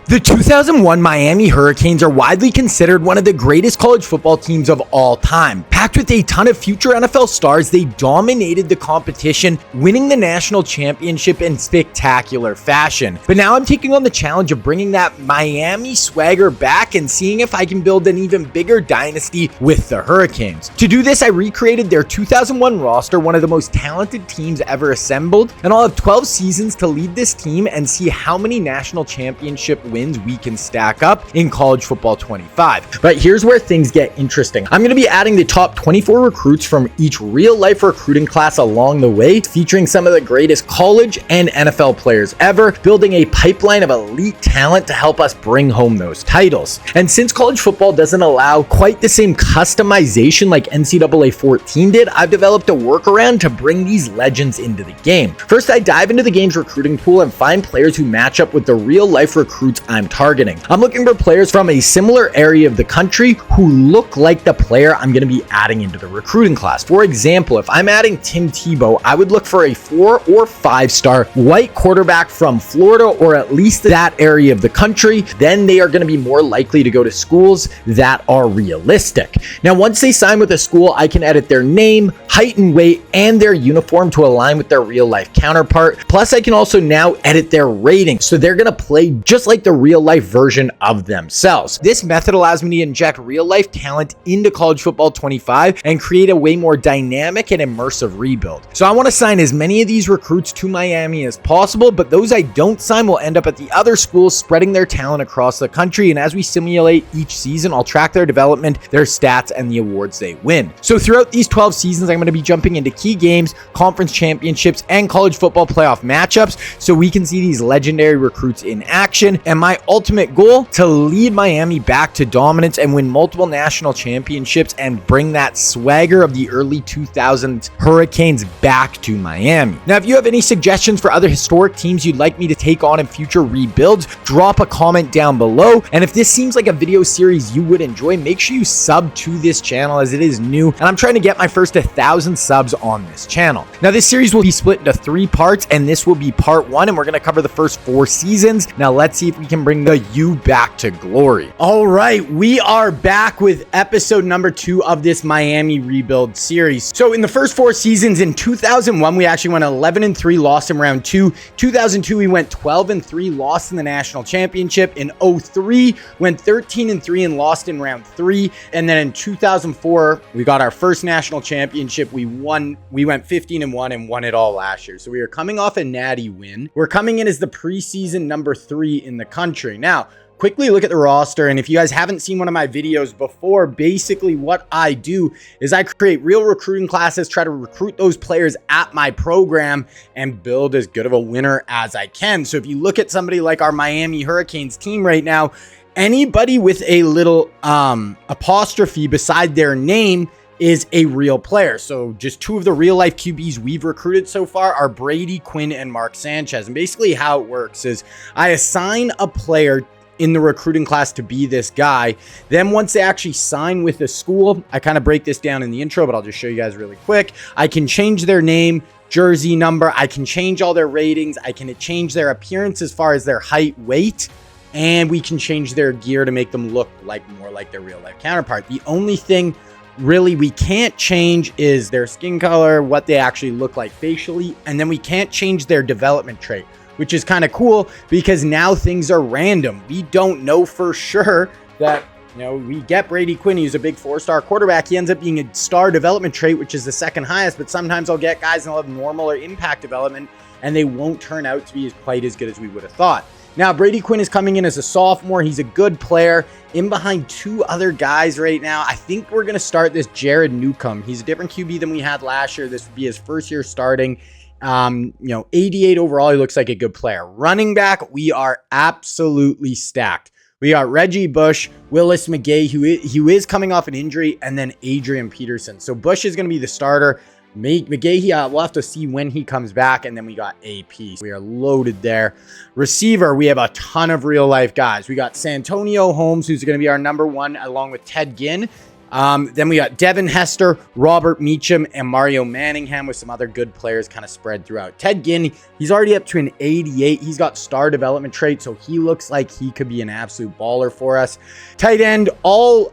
The 2001 Miami Hurricanes are widely considered one of the greatest college football teams of all time. Packed with a ton of future NFL stars, they dominated the competition, winning the national championship in spectacular fashion. But now I'm taking on the challenge of bringing that Miami swagger back and seeing if I can build an even bigger dynasty with the Hurricanes. To do this, I recreated their 2001 roster, one of the most talented teams ever assembled, and I'll have 12 seasons to lead this team and see how many national championship wins we can stack up in college football 25. But here's where things get interesting. I'm going to be adding the top 24 recruits from each real-life recruiting class along the way, featuring some of the greatest college and NFL players ever, building a pipeline of elite talent to help us bring home those titles. And since college football doesn't allow quite the same customization like NCAA 14 did, I've developed a workaround to bring these legends into the game. First, I dive into the game's recruiting pool and find players who match up with the real-life recruits I'm targeting. I'm looking for players from a similar area of the country who look like the player I'm going to be adding into the recruiting class. For example, if I'm adding Tim Tebow, I would look for a 4 or 5-star white quarterback from Florida or at least that area of the country. Then they are going to be more likely to go to schools that are realistic. Now, once they sign with a school, I can edit their name, height and weight, and their uniform to align with their real life counterpart. Plus, I can also now edit their rating, so they're going to play just like the real life version of themselves. This method allows me to inject real life talent into college football 25 and create a way more dynamic and immersive rebuild. So I want to sign as many of these recruits to Miami as possible, but those I don't sign will end up at the other schools, spreading their talent across the country. And as we simulate each season, I'll track their development, their stats, and the awards they win. So throughout these 12 seasons, I'm going to be jumping into key games, conference championships, and college football playoff matchups so we can see these legendary recruits in action. And my ultimate goal, to lead Miami back to dominance and win multiple national championships and bring that swagger of the early 2000s Hurricanes back to Miami. Now, if you have any suggestions for other historic teams you'd like me to take on in future rebuilds, drop a comment down below. And if this seems like a video series you would enjoy, make sure you sub to this channel as it is new and I'm trying to get my first 1,000 subs on this channel. Now, this series will be split into 3 parts and this will be part 1 and we're going to cover the first 4 seasons. Now, let's see if we can bring the U back to glory. All right, we are back with episode number 2 of this Miami rebuild series. So in the first 4 seasons, in 2001, we actually went 11-3, lost in round 2. 2002, we went 12-3, lost in the national championship. In 03, went 13-3 and lost in round 3. And then in 2004, we got our first national championship. We went 15-1 and won it all last year. So we are coming off a natty win. We're coming in as the preseason number 3 in the country. Now, quickly look at the roster, and if you guys haven't seen one of my videos before, basically what I do is I create real recruiting classes, try to recruit those players at my program, and build as good of a winner as I can. So if you look at somebody like our Miami Hurricanes team right now, anybody with a little apostrophe beside their name is a real player. So just 2 of the real life QBs we've recruited so far are Brady Quinn and Mark Sanchez. And basically how it works is I assign a player in the recruiting class to be this guy. Then once they actually sign with the school, I kind of break this down in the intro, but I'll just show you guys really quick. I can change their name, jersey number. I can change all their ratings. I can change their appearance as far as their height, weight, and we can change their gear to make them look like more like their real life counterpart. The only thing really we can't change is their skin color, what they actually look like facially, and then we can't change their development trait, which is kind of cool because now things are random. We don't know for sure that, you know, we get Brady Quinn, he's a big 4-star quarterback. He ends up being a star development trait, which is the second highest, but sometimes I'll get guys and they'll have normal or impact development and they won't turn out to be quite as good as we would have thought. Now, Brady Quinn is coming in as a sophomore. He's a good player in behind 2 other guys right now. I think we're going to start this Jared Newcomb. He's a different QB than we had last year. This would be his first year starting. 88 overall, he looks like a good player. Running back, we are absolutely stacked. We got Reggie Bush, Willis McGay, who is coming off an injury, and then Adrian Peterson. So Bush is going to be the starter. McGay, we'll have to see when he comes back, and then we got AP. We are loaded there. Receiver, we have a ton of real-life guys. We got Santonio Holmes, who's going to be our number 1, along with Ted Ginn. Then we got Devin Hester, Robert Meacham, and Mario Manningham with some other good players kind of spread throughout. Ted Ginn, he's already up to an 88. He's got star development trait, so he looks like he could be an absolute baller for us. Tight end, all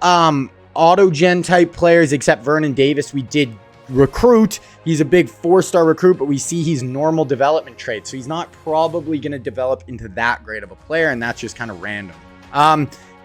auto-gen type players except Vernon Davis we did recruit. He's a big 4-star recruit, but we see he's normal development trait, so he's not probably going to develop into that great of a player, and that's just kind of random.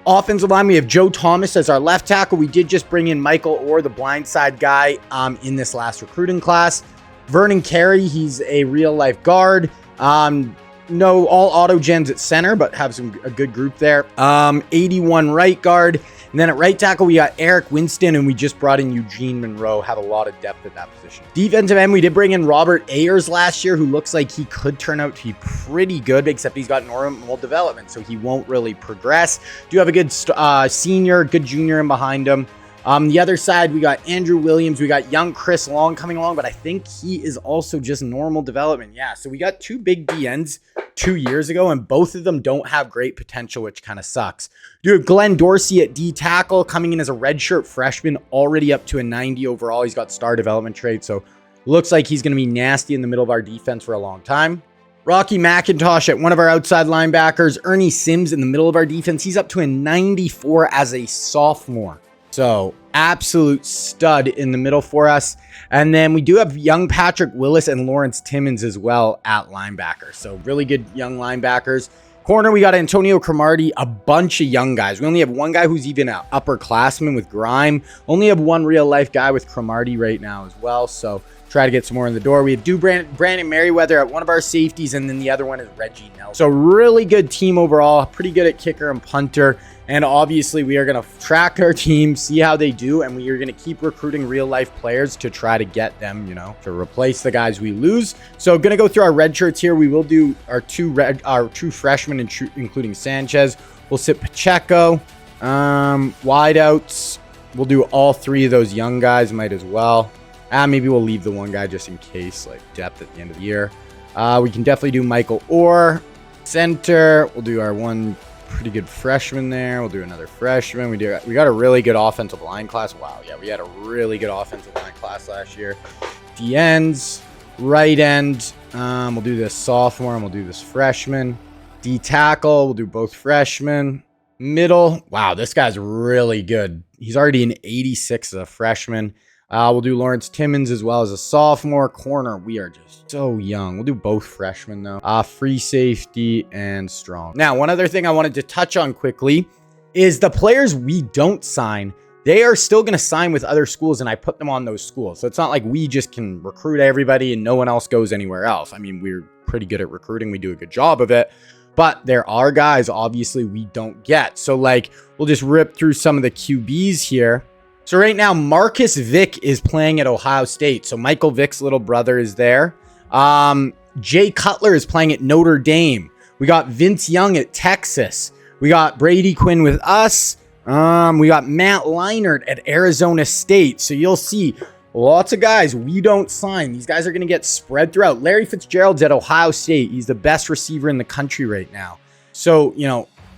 Offensive line, we have Joe Thomas as our left tackle. We did just bring in Michael Orr, the blindside guy, in this last recruiting class. Vernon Carey, he's a real-life guard. No, all auto gens at center, but have a good group there. 81 right guard. And then at right tackle, we got Eric Winston, and we just brought in Eugene Monroe. Have a lot of depth at that position. Defensive end, we did bring in Robert Ayers last year, who looks like he could turn out to be pretty good, except he's got normal development, so he won't really progress. Do have a good senior, good junior in behind him. The other side, we got Andrew Williams. We got young Chris Long coming along, but I think he is also just normal development. Yeah, so we got two big DNs 2 years ago, and both of them don't have great potential, which kind of sucks. You have Glenn Dorsey at D tackle coming in as a redshirt freshman, already up to a 90 overall. He's got star development trait, so looks like he's going to be nasty in the middle of our defense for a long time. Rocky McIntosh at one of our outside linebackers. Ernie Sims in the middle of our defense. He's up to a 94 as a sophomore. So absolute stud in the middle for us. And then we do have young Patrick Willis and Lawrence Timmons as well at linebacker. So really good young linebackers. Corner, we got Antonio Cromartie, a bunch of young guys. We only have one guy who's even an upperclassman with Grime. Only have one real life guy with Cromartie right now as well. So try to get some more in the door. We have Brandon Merriweather at one of our safeties, and then the other one is Reggie Nelson. So really good team overall. Pretty good at kicker and punter. And obviously, we are going to track our team, see how they do, and we are going to keep recruiting real-life players to try to get them, to replace the guys we lose. So, going to go through our red shirts here. We will do our two freshmen, including Sanchez. We'll sit Pacheco, wideouts. We'll do all three of those young guys, might as well. Maybe we'll leave the one guy just in case, like depth at the end of the year. We can definitely do Michael Orr. Center, we'll do our one pretty good freshman there. We'll do another freshman. We got a really good offensive line class. Wow, yeah, we had a really good offensive line class last year. The ends, right end. We'll do this sophomore and we'll do this freshman. D tackle, we'll do both freshmen. Middle, wow, this guy's really good. He's already an 86 as a freshman. We'll do Lawrence Timmons as well as a sophomore. Corner, we are just so young. We'll do both freshmen though. Free safety and strong. Now, one other thing I wanted to touch on quickly is the players we don't sign, they are still going to sign with other schools, and I put them on those schools. So it's not like we just can recruit everybody and no one else goes anywhere else. I mean, we're pretty good at recruiting. We do a good job of it. But there are guys, obviously, we don't get. So, we'll just rip through some of the QBs here. So right now, Marcus Vick is playing at Ohio State. So Michael Vick's little brother is there. Jay Cutler is playing at Notre Dame. We got Vince Young at Texas. We got Brady Quinn with us. We got Matt Leinart at Arizona State. So you'll see lots of guys we don't sign. These guys are going to get spread throughout. Larry Fitzgerald's at Ohio State. He's the best receiver in the country right now. So,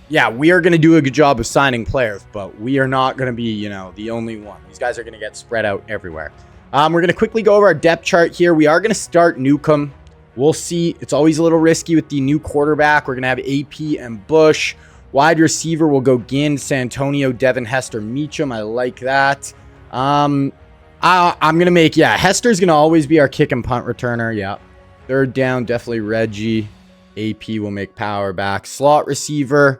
yeah, we are going to do a good job of signing players, but we are not going to be, the only one. These guys are going to get spread out everywhere. We're going to quickly go over our depth chart here. We are going to start Ncaa. We'll see. It's always a little risky with the new quarterback. We're going to have AP and Bush. Wide receiver, we'll go Ginn, Santonio, Devin, Hester, Meacham. I like that. I'm going to make, Hester's going to always be our kick and punt returner. Yeah. Third down, definitely Reggie. AP will make power back. Slot receiver.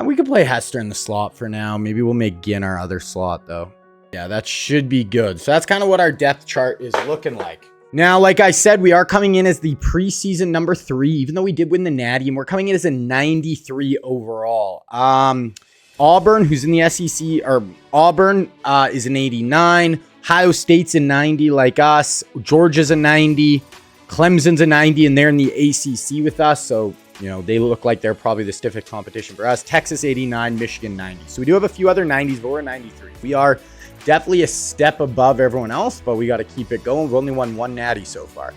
We could play Hester in the slot for now. Maybe we'll make Ginn our other slot, though. Yeah, that should be good. So that's kind of what our depth chart is looking like. Now, like I said, we are coming in as the preseason number 3, even though we did win the Natty, and we're coming in as a 93 overall. Auburn, who's in the SEC, or Auburn is an 89. Ohio State's a 90 like us. Georgia's a 90. Clemson's a 90, and they're in the ACC with us. So, they look like they're probably the stiffest competition for us. Texas 89, Michigan 90. So we do have a few other 90s, but we're 93. We are definitely a step above everyone else, but we got to keep it going. We've only won one Natty so far.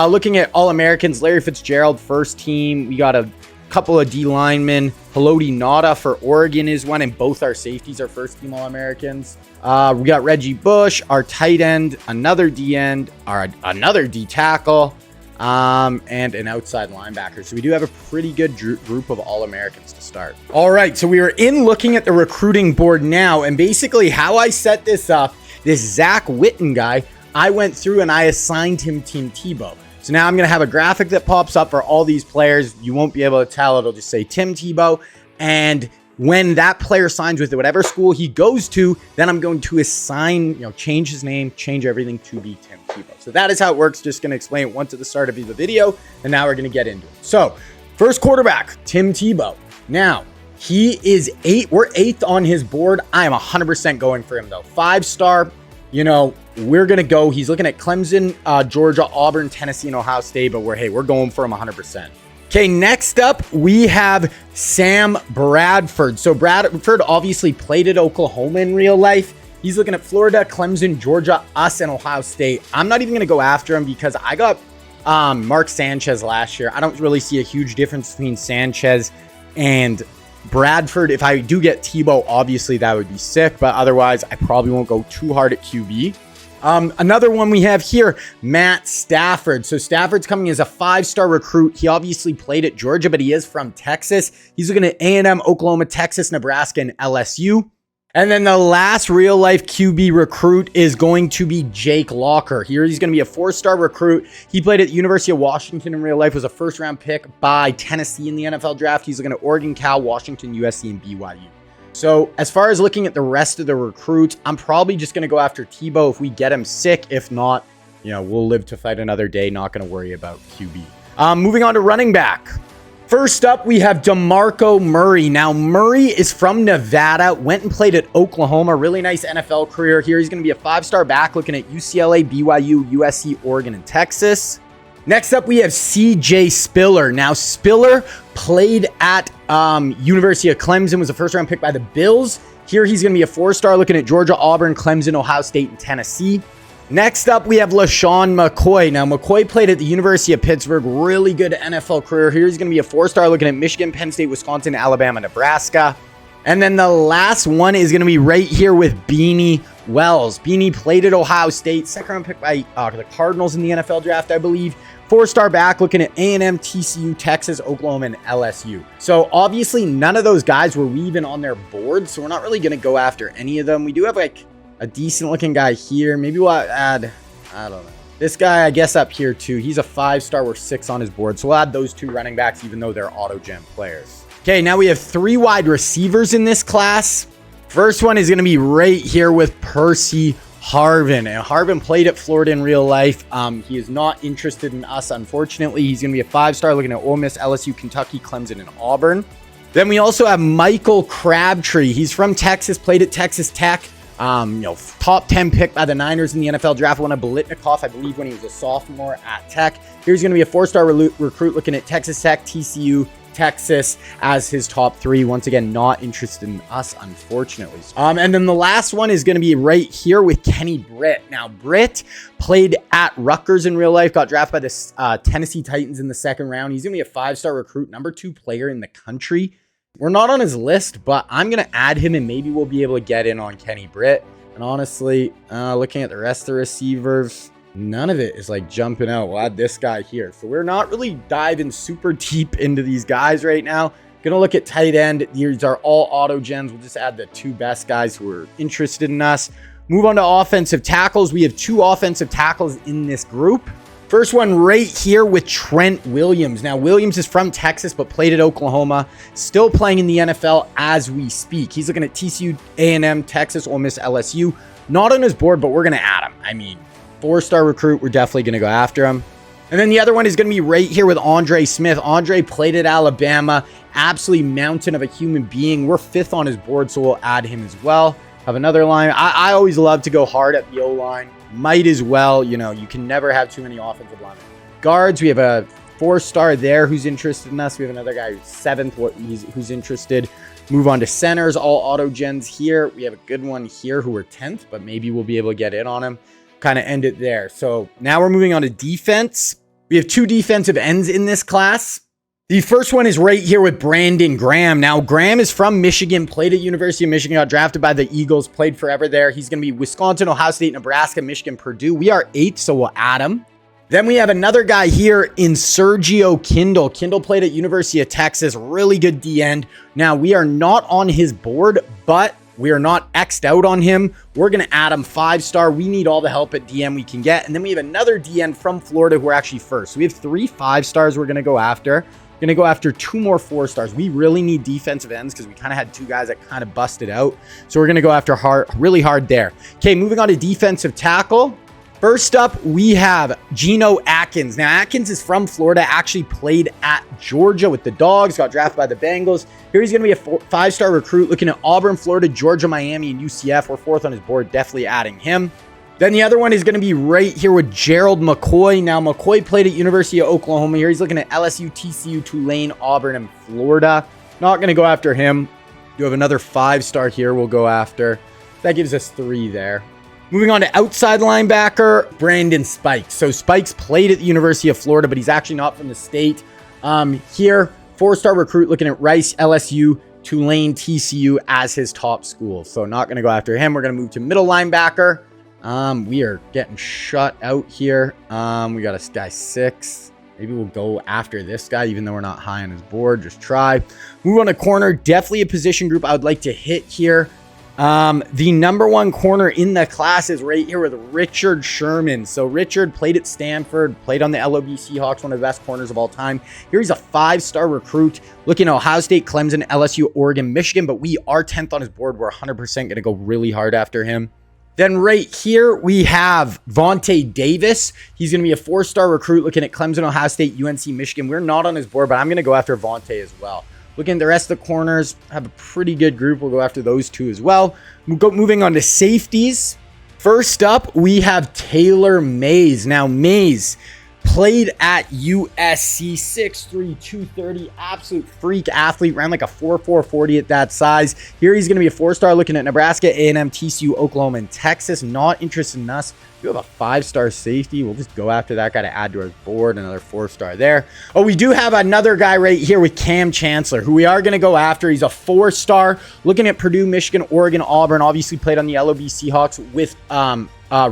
Looking at All-Americans, Larry Fitzgerald, first team. We got a Couple of D linemen. Haloti Ngata for Oregon is one, and both our safeties are first-team All-Americans. We got Reggie Bush, our tight end, another D end, another D tackle, and an outside linebacker. So we do have a pretty good group of All-Americans to start. All right, so we are looking at the recruiting board now, and basically how I set this up, this Zach Witten guy, I went through and I assigned him Tim Tebow. So now I'm going to have a graphic that pops up for all these players. You won't be able to tell. It'll just say Tim Tebow. And when that player signs with whatever school he goes to, then I'm going to assign, change his name, change everything to be Tim Tebow. So that is how it works. Just going to explain it once at the start of the video. And now we're going to get into it. So first quarterback, Tim Tebow. Now he is we're 8th on his board. I am 100% going for him though. 5-star. We're going to go. He's looking at Clemson, Georgia, Auburn, Tennessee, and Ohio State, but we're going for him 100%. Okay, next up, we have Sam Bradford. So Bradford obviously played at Oklahoma in real life. He's looking at Florida, Clemson, Georgia, us, and Ohio State. I'm not even going to go after him because I got Mark Sanchez last year. I don't really see a huge difference between Sanchez and Bradford. If I do get Tebow, obviously that would be sick, but otherwise I probably won't go too hard at QB. Another one we have here, Matt Stafford. So Stafford's coming as a 5-star recruit. He obviously played at Georgia, but he is from Texas. He's looking at A&M, Oklahoma, Texas, Nebraska, and LSU. And then the last real life QB recruit is going to be Jake Locker. Here he's going to be a 4-star recruit. He played at the University of Washington in real life, was a first-round pick by Tennessee in the NFL draft. He's looking at Oregon, Cal, Washington, USC, and BYU. So as far as looking at the rest of the recruits, I'm probably just going to go after Tebow if we get him sick. If not, we'll live to fight another day. Not going to worry about QB. Moving on to running back. First up, we have DeMarco Murray. Now, Murray is from Nevada, went and played at Oklahoma. Really nice NFL career here. He's going to be a 5-star back looking at UCLA, BYU, USC, Oregon, and Texas. Next up, we have CJ Spiller. Now, Spiller played at University of Clemson, was a first-round pick by the Bills. Here, he's going to be a 4-star looking at Georgia, Auburn, Clemson, Ohio State, and Tennessee. Next up, we have LaShawn McCoy. Now, McCoy played at the University of Pittsburgh. Really good NFL career. Here, he's going to be a 4-star looking at Michigan, Penn State, Wisconsin, Alabama, Nebraska. And then the last one is going to be right here with Beanie Wells. Beanie played at Ohio State, second-round pick by the Cardinals in the NFL draft, I believe. 4-star back looking at A&M, TCU, Texas, Oklahoma, and LSU. So obviously none of those guys were even on their board, so we're not really going to go after any of them. We do have a decent looking guy here. Maybe we'll add, I don't know. This guy, I guess, up here too. He's a 5-star. We're 6 on his board. So we'll add those 2 running backs, even though they're auto-gem players. Okay, now we have 3 wide receivers in this class. First one is going to be right here with Percy Harvin. And Harvin played at Florida in real life. He is not interested in us, unfortunately. He's going to be a 5-star looking at Ole Miss, LSU, Kentucky, Clemson, and Auburn. Then we also have Michael Crabtree. He's from Texas, played at Texas Tech. Top 10 pick by the Niners in the NFL draft. Won a Biletnikoff, I believe, when he was a sophomore at Tech. Here's going to be a 4-star recruit looking at Texas Tech, TCU, Texas as his top 3. Once again, not interested in us, unfortunately. And then the last one is going to be right here with Kenny Britt. Now, Britt played at Rutgers in real life, got drafted by the Tennessee Titans in the 2nd round. He's going to be a 5-star recruit, number 2 player in the country. We're not on his list, but I'm going to add him and maybe we'll be able to get in on Kenny Britt. And honestly, looking at the rest of the receivers, none of it is like jumping out. We'll add this guy here. So we're not really diving super deep into these guys right now. Gonna look at tight end. These are all auto gens. We'll just add the 2 best guys who are interested in us. Move on to offensive tackles. We have 2 offensive tackles in this group. First one right here with Trent Williams. Now, Williams is from Texas, but played at Oklahoma. Still playing in the NFL as we speak. He's looking at TCU, A&M, Texas, Ole Miss, LSU. Not on his board, but we're going to add him. I mean, 4-star recruit. We're definitely going to go after him. And then the other one is going to be right here with Andre Smith. Andre played at Alabama. Absolutely mountain of a human being. We're 5th on his board, so we'll add him as well. Have another line. I always love to go hard at the O-line. Might as well. You can never have too many offensive linemen. Guards, we have a 4-star there who's interested in us. We have another guy who's 7th who's interested. Move on to centers, all auto gens here. We have a good one here who are 10th, but maybe we'll be able to get in on him. Kind of end it there. So now we're moving on to defense. We have 2 defensive ends in this class. The first one is right here with Brandon Graham. Now, Graham is from Michigan, played at University of Michigan, got drafted by the Eagles, played forever there. He's going to be Wisconsin, Ohio State, Nebraska, Michigan, Purdue. We are 8th, so we'll add him. Then we have another guy here in Sergio Kindle. Kindle played at University of Texas, really good D-end. Now, we are not on his board, but we are not X'd out on him. We're going to add him 5-star. We need all the help at DM we can get. And then we have another DN from Florida who are actually first. So we have 3 5-stars we're going to go after. Going to go after 2 more 4-stars. We really need defensive ends because we kind of had 2 guys that kind of busted out. So we're going to go after really hard there. Okay, moving on to defensive tackle. First up, we have Geno Atkins. Now, Atkins is from Florida, actually played at Georgia with the Dogs, got drafted by the Bengals. Here he's going to be a 5-star recruit looking at Auburn, Florida, Georgia, Miami, and UCF. We're 4th on his board, definitely adding him. Then the other one is going to be right here with Gerald McCoy. Now, McCoy played at University of Oklahoma. Here he's looking at LSU, TCU, Tulane, Auburn, and Florida. Not going to go after him. You have another 5-star here we'll go after. That gives us 3 there. Moving on to outside linebacker, Brandon Spikes. So Spikes played at the University of Florida, but he's actually not from the state. Here, 4-star recruit looking at Rice, LSU, Tulane, TCU as his top school. So not going to go after him. We're going to move to middle linebacker. We are getting shut out here. We got a guy 6. Maybe we'll go after this guy, even though we're not high on his board. Just try. Move on to corner. Definitely a position group I would like to hit here. The number 1 corner in the class is right here with Richard Sherman. So Richard played at Stanford, played on the LOB Seahawks, one of the best corners of all time. Here he's a 5-star recruit looking at Ohio State, Clemson, LSU, Oregon, Michigan, but we are 10th on his board. We're 100% going to go really hard after him. Then right here, we have Vontae Davis. He's going to be a 4-star recruit looking at Clemson, Ohio State, UNC, Michigan. We're not on his board, but I'm going to go after Vontae as well. Looking at the rest of the corners, have a pretty good group. We'll go after those 2 as well. Moving on to safeties. First up, we have Taylor Mays. Now, Mays played at USC, 6'3", 230, absolute freak athlete, ran like a 4.4 40 at that size. Here he's going to be a 4-star looking at Nebraska, A&M, TCU, Oklahoma, and Texas. Not interested in us. You have a 5-star safety. We'll just go after that guy to add to our board. Another 4-star there. Oh, we do have another guy right here with Cam Chancellor, who we are going to go after. He's a 4-star looking at Purdue, Michigan, Oregon, Auburn. Obviously played on the LOB Seahawks with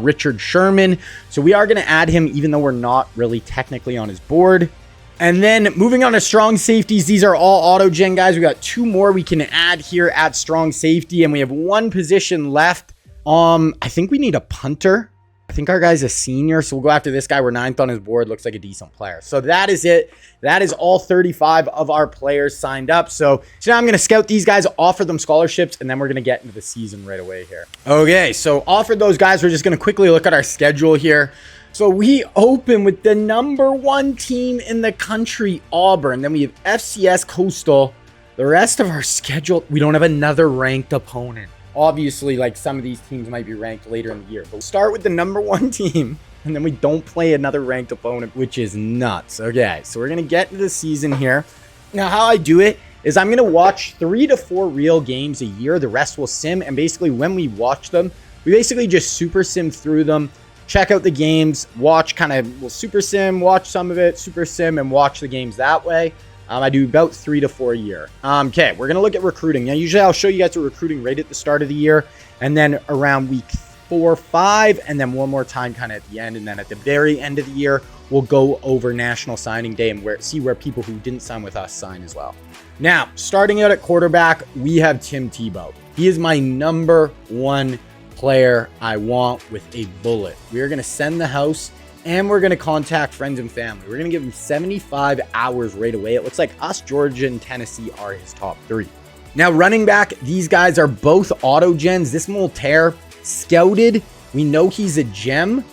Richard Sherman. So we are going to add him, even though we're not really technically on his board. And then moving on to strong safeties, these are all auto-gen guys. We got 2 more we can add here at strong safety, and we have 1 position left. I think we need a punter. I think our guy's a senior, so we'll go after this guy. We're 9th on his board. Looks like a decent player. So that is it. That is all 35 of our players signed up. So now I'm going to scout these guys, offer them scholarships, and then we're going to get into the season right away here. Okay, so offered those guys. We're just going to quickly look at our schedule here. So we open with the number 1 team in the country, Auburn. Then we have FCS Coastal. The rest of our schedule, we don't have another ranked opponent. Obviously, like some of these teams might be ranked later in the year. But we'll start with the number 1 team, and then we don't play another ranked opponent, which is nuts. Okay, so we're going to get into the season here. Now, how I do it is I'm going to watch 3 to 4 real games a year. The rest will sim, and basically when we watch them, we basically just super sim through them, check out the games, watch we'll super sim, watch some of it, super sim, and watch the games that way. I do about 3 to 4 a year. Okay, we're going to look at recruiting. Now, usually I'll show you guys the recruiting right at the start of the year, and then around week 4, 5, and then one more time kind of at the end. And then at the very end of the year, we'll go over National Signing Day and see where people who didn't sign with us sign as well. Now, starting out at quarterback, we have Tim Tebow. He is my number 1 player I want with a bullet. We are going to send the house, and we're going to contact friends and family. We're going to give him 75 hours right away. It looks like us, Georgia, and Tennessee are his top 3. Now, running back, these guys are both auto gens. This Moltaire, scouted. We know he's a gem.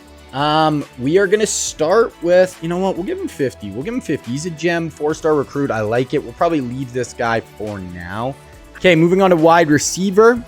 We are going to start with, you know what? We'll give him 50. We'll give him 50. He's a gem, 4-star recruit. I like it. We'll probably leave this guy for now. Okay, moving on to wide receiver.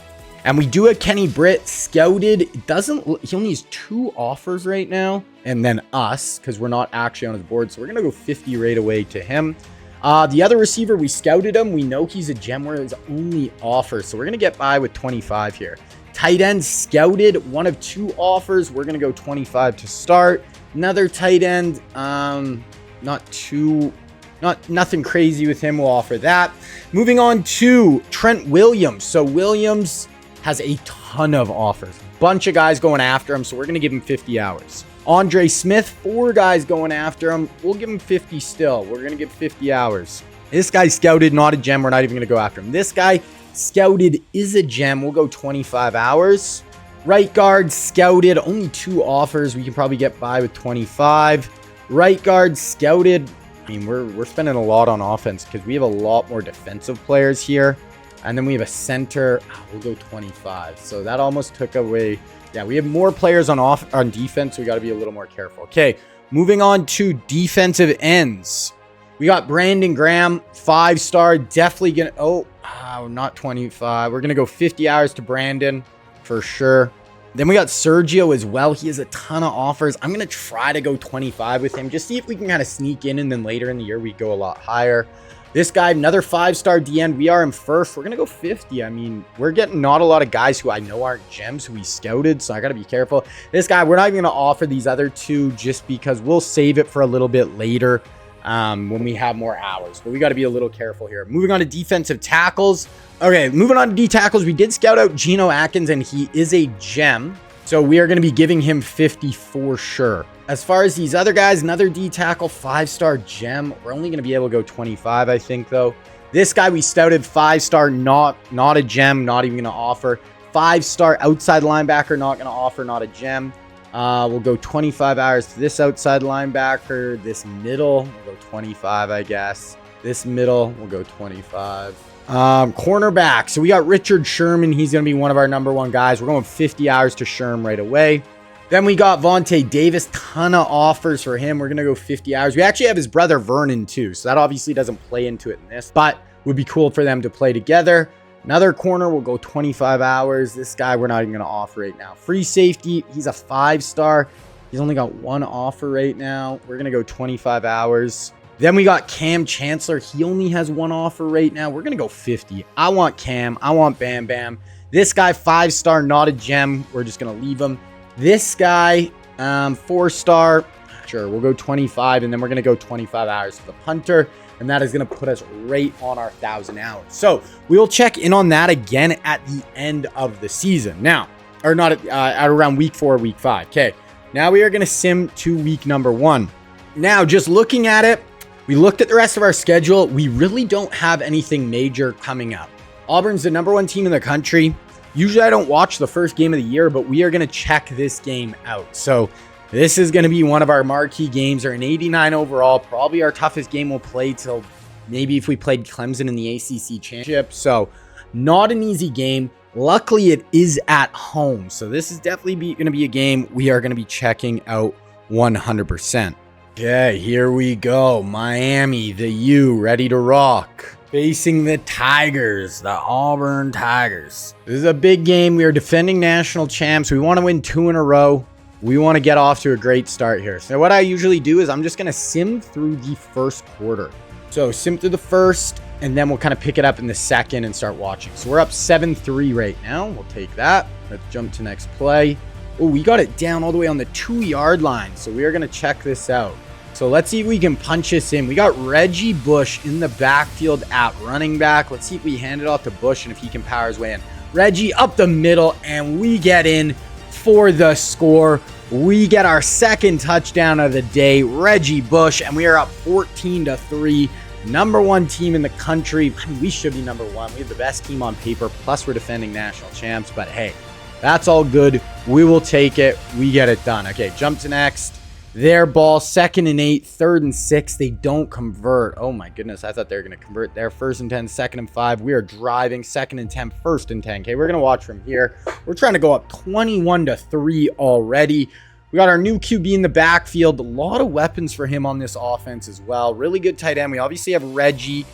And we do a Kenny Britt, scouted. He only has 2 offers right now. And then us, because we're not actually on his board. So we're going to go 50 right away to him. The other receiver, we scouted him. We know he's a gem where his only offer. So we're going to get by with 25 here. Tight end, scouted, 1 of 2 offers. We're going to go 25 to start. Another tight end, not too Nothing crazy with him. We'll offer that. Moving on to Trent Williams. So Williams has a ton of offers. Bunch of guys going after him, so we're going to give him 50 hours. Andre Smith, 4 guys going after him. We'll give him 50 still. We're going to give 50 hours. This guy scouted, not a gem. We're not even going to go after him. This guy scouted is a gem. We'll go 25 hours. Right guard scouted, only 2 offers. We can probably get by with 25. Right guard scouted. I mean, we're spending a lot on offense because we have a lot more defensive players here. And then we have a center. We'll go 25. So that almost took away. Yeah, we have more players on defense, so we got to be a little more careful. Okay, moving on to defensive ends. We got Brandon Graham, 5-star. Definitely going to... Oh, not 25. We're going to go 50 hours to Brandon for sure. Then we got Sergio as well. He has a ton of offers. I'm going to try to go 25 with him. Just see if we can kind of sneak in, and then later in the year, we go a lot higher. This guy, another 5-star DN. We are in first. We're going to go 50. I mean, we're getting not a lot of guys who I know aren't gems who we scouted, so I got to be careful. This guy, we're not even going to offer these other 2 just because we'll save it for a little bit later when we have more hours. But we got to be a little careful here. Moving on to defensive tackles. Okay, moving on to D tackles. We did scout out Geno Atkins, and he is a gem. So we are going to be giving him 50 for sure. As far as these other guys, another D tackle, 5-star gem. We're only going to be able to go 25, I think, though. This guy we scouted 5-star, not a gem, not even going to offer. 5-star outside linebacker, not going to offer, not a gem. We'll go 25 hours to this outside linebacker. This middle, we'll go 25, I guess. This middle, we'll go 25. Cornerback. So we got Richard Sherman. He's going to be one of our number 1 guys. We're going 50 hours to Sherm right away. Then we got Vontae Davis. Ton of offers for him. We're going to go 50 hours. We actually have his brother Vernon too. So that obviously doesn't play into it in this, but would be cool for them to play together. Another corner will go 25 hours. This guy we're not even going to offer right now. Free safety. He's a 5-star. He's only got 1 offer right now. We're going to go 25 hours. Then we got Cam Chancellor. He only has 1 offer right now. We're going to go 50. I want Cam. I want Bam Bam. This guy, 5-star, not a gem. We're just going to leave him. This guy, 4-star. Sure, we'll go 25, and then we're going to go 25 hours to the punter, and that is going to put us right on our 1,000 hours. So we'll check in on that again at the end of the season. Now, or not at around week 4, week 5. Okay, now we are going to sim to week number 1. Now, just looking at it, we looked at the rest of our schedule. We really don't have anything major coming up. Auburn's the number 1 team in the country. Usually I don't watch the first game of the year, but we are going to check this game out. So this is going to be one of our marquee games. They're an 89 overall, probably our toughest game we'll play till maybe if we played Clemson in the ACC championship. So not an easy game. Luckily, it is at home. So this is definitely going to be a game we are going to be checking out 100%. Okay, here we go. Miami, the U, ready to rock. Facing the Tigers, the Auburn Tigers. This is a big game. We are defending national champs. We want to win 2 in a row. We want to get off to a great start here. So what I usually do is I'm just going to sim through the first quarter. So sim through the first, and then we'll kind of pick it up in the second and start watching. So we're up 7-3 right now. We'll take that. Let's jump to next play. Oh, we got it down all the way on the 2-yard line. So we are going to check this out. So let's see if we can punch this in. We got Reggie Bush in the backfield at running back. Let's see if we hand it off to Bush and if he can power his way in. Reggie up the middle, and we get in for the score. We get our 2nd touchdown of the day. Reggie Bush, and we are up 14-3. Number 1 team in the country. I mean, we should be number 1. We have the best team on paper, plus we're defending national champs. But hey, that's all good. We will take it. We get it done. Okay, jump to next. Their ball, 2nd and 8, 3rd and 6. They don't convert. Oh my goodness, I thought they were going to convert there. 1st and 10, 2nd and 5. We are driving. 2nd and 10, 1st and 10. Okay, we're going to watch from here. We're trying to go up 21-3 already. We got our new QB in the backfield. A lot of weapons for him on this offense as well. Really good tight end. We obviously have Reggie.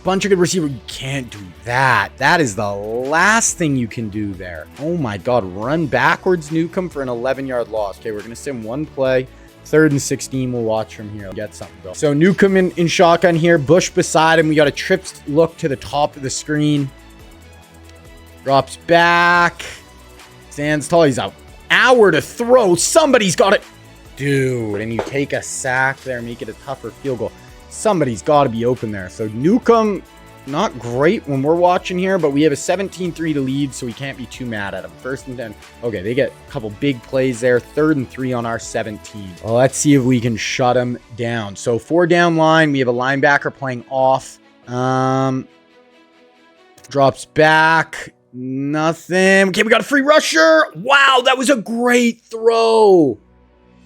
Bunch of good receivers. You can't do that. That is the last thing you can do there. Oh my God. Run backwards, Ncaa, for an 11-yard loss. Okay, we're going to sim 1 play. 3rd and 16. We'll watch from here. Get something going. So Ncaa in shotgun here. Bush beside him. We got a trips look to the top of the screen. Drops back. Stands tall. He's an hour to throw. Somebody's got it. Dude, and you take a sack there. Make it a tougher field goal. Somebody's got to be open there. So Ncaa, not great when we're watching here, but we have a 17-3 to lead, so we can't be too mad at them. 1st and 10. Okay, they get a couple big plays there. 3rd and 3 on our 17. Well, let's see if we can shut them down. So 4 down line. We have a linebacker playing off. Drops back. Nothing. Okay, we got a free rusher. Wow, that was a great throw.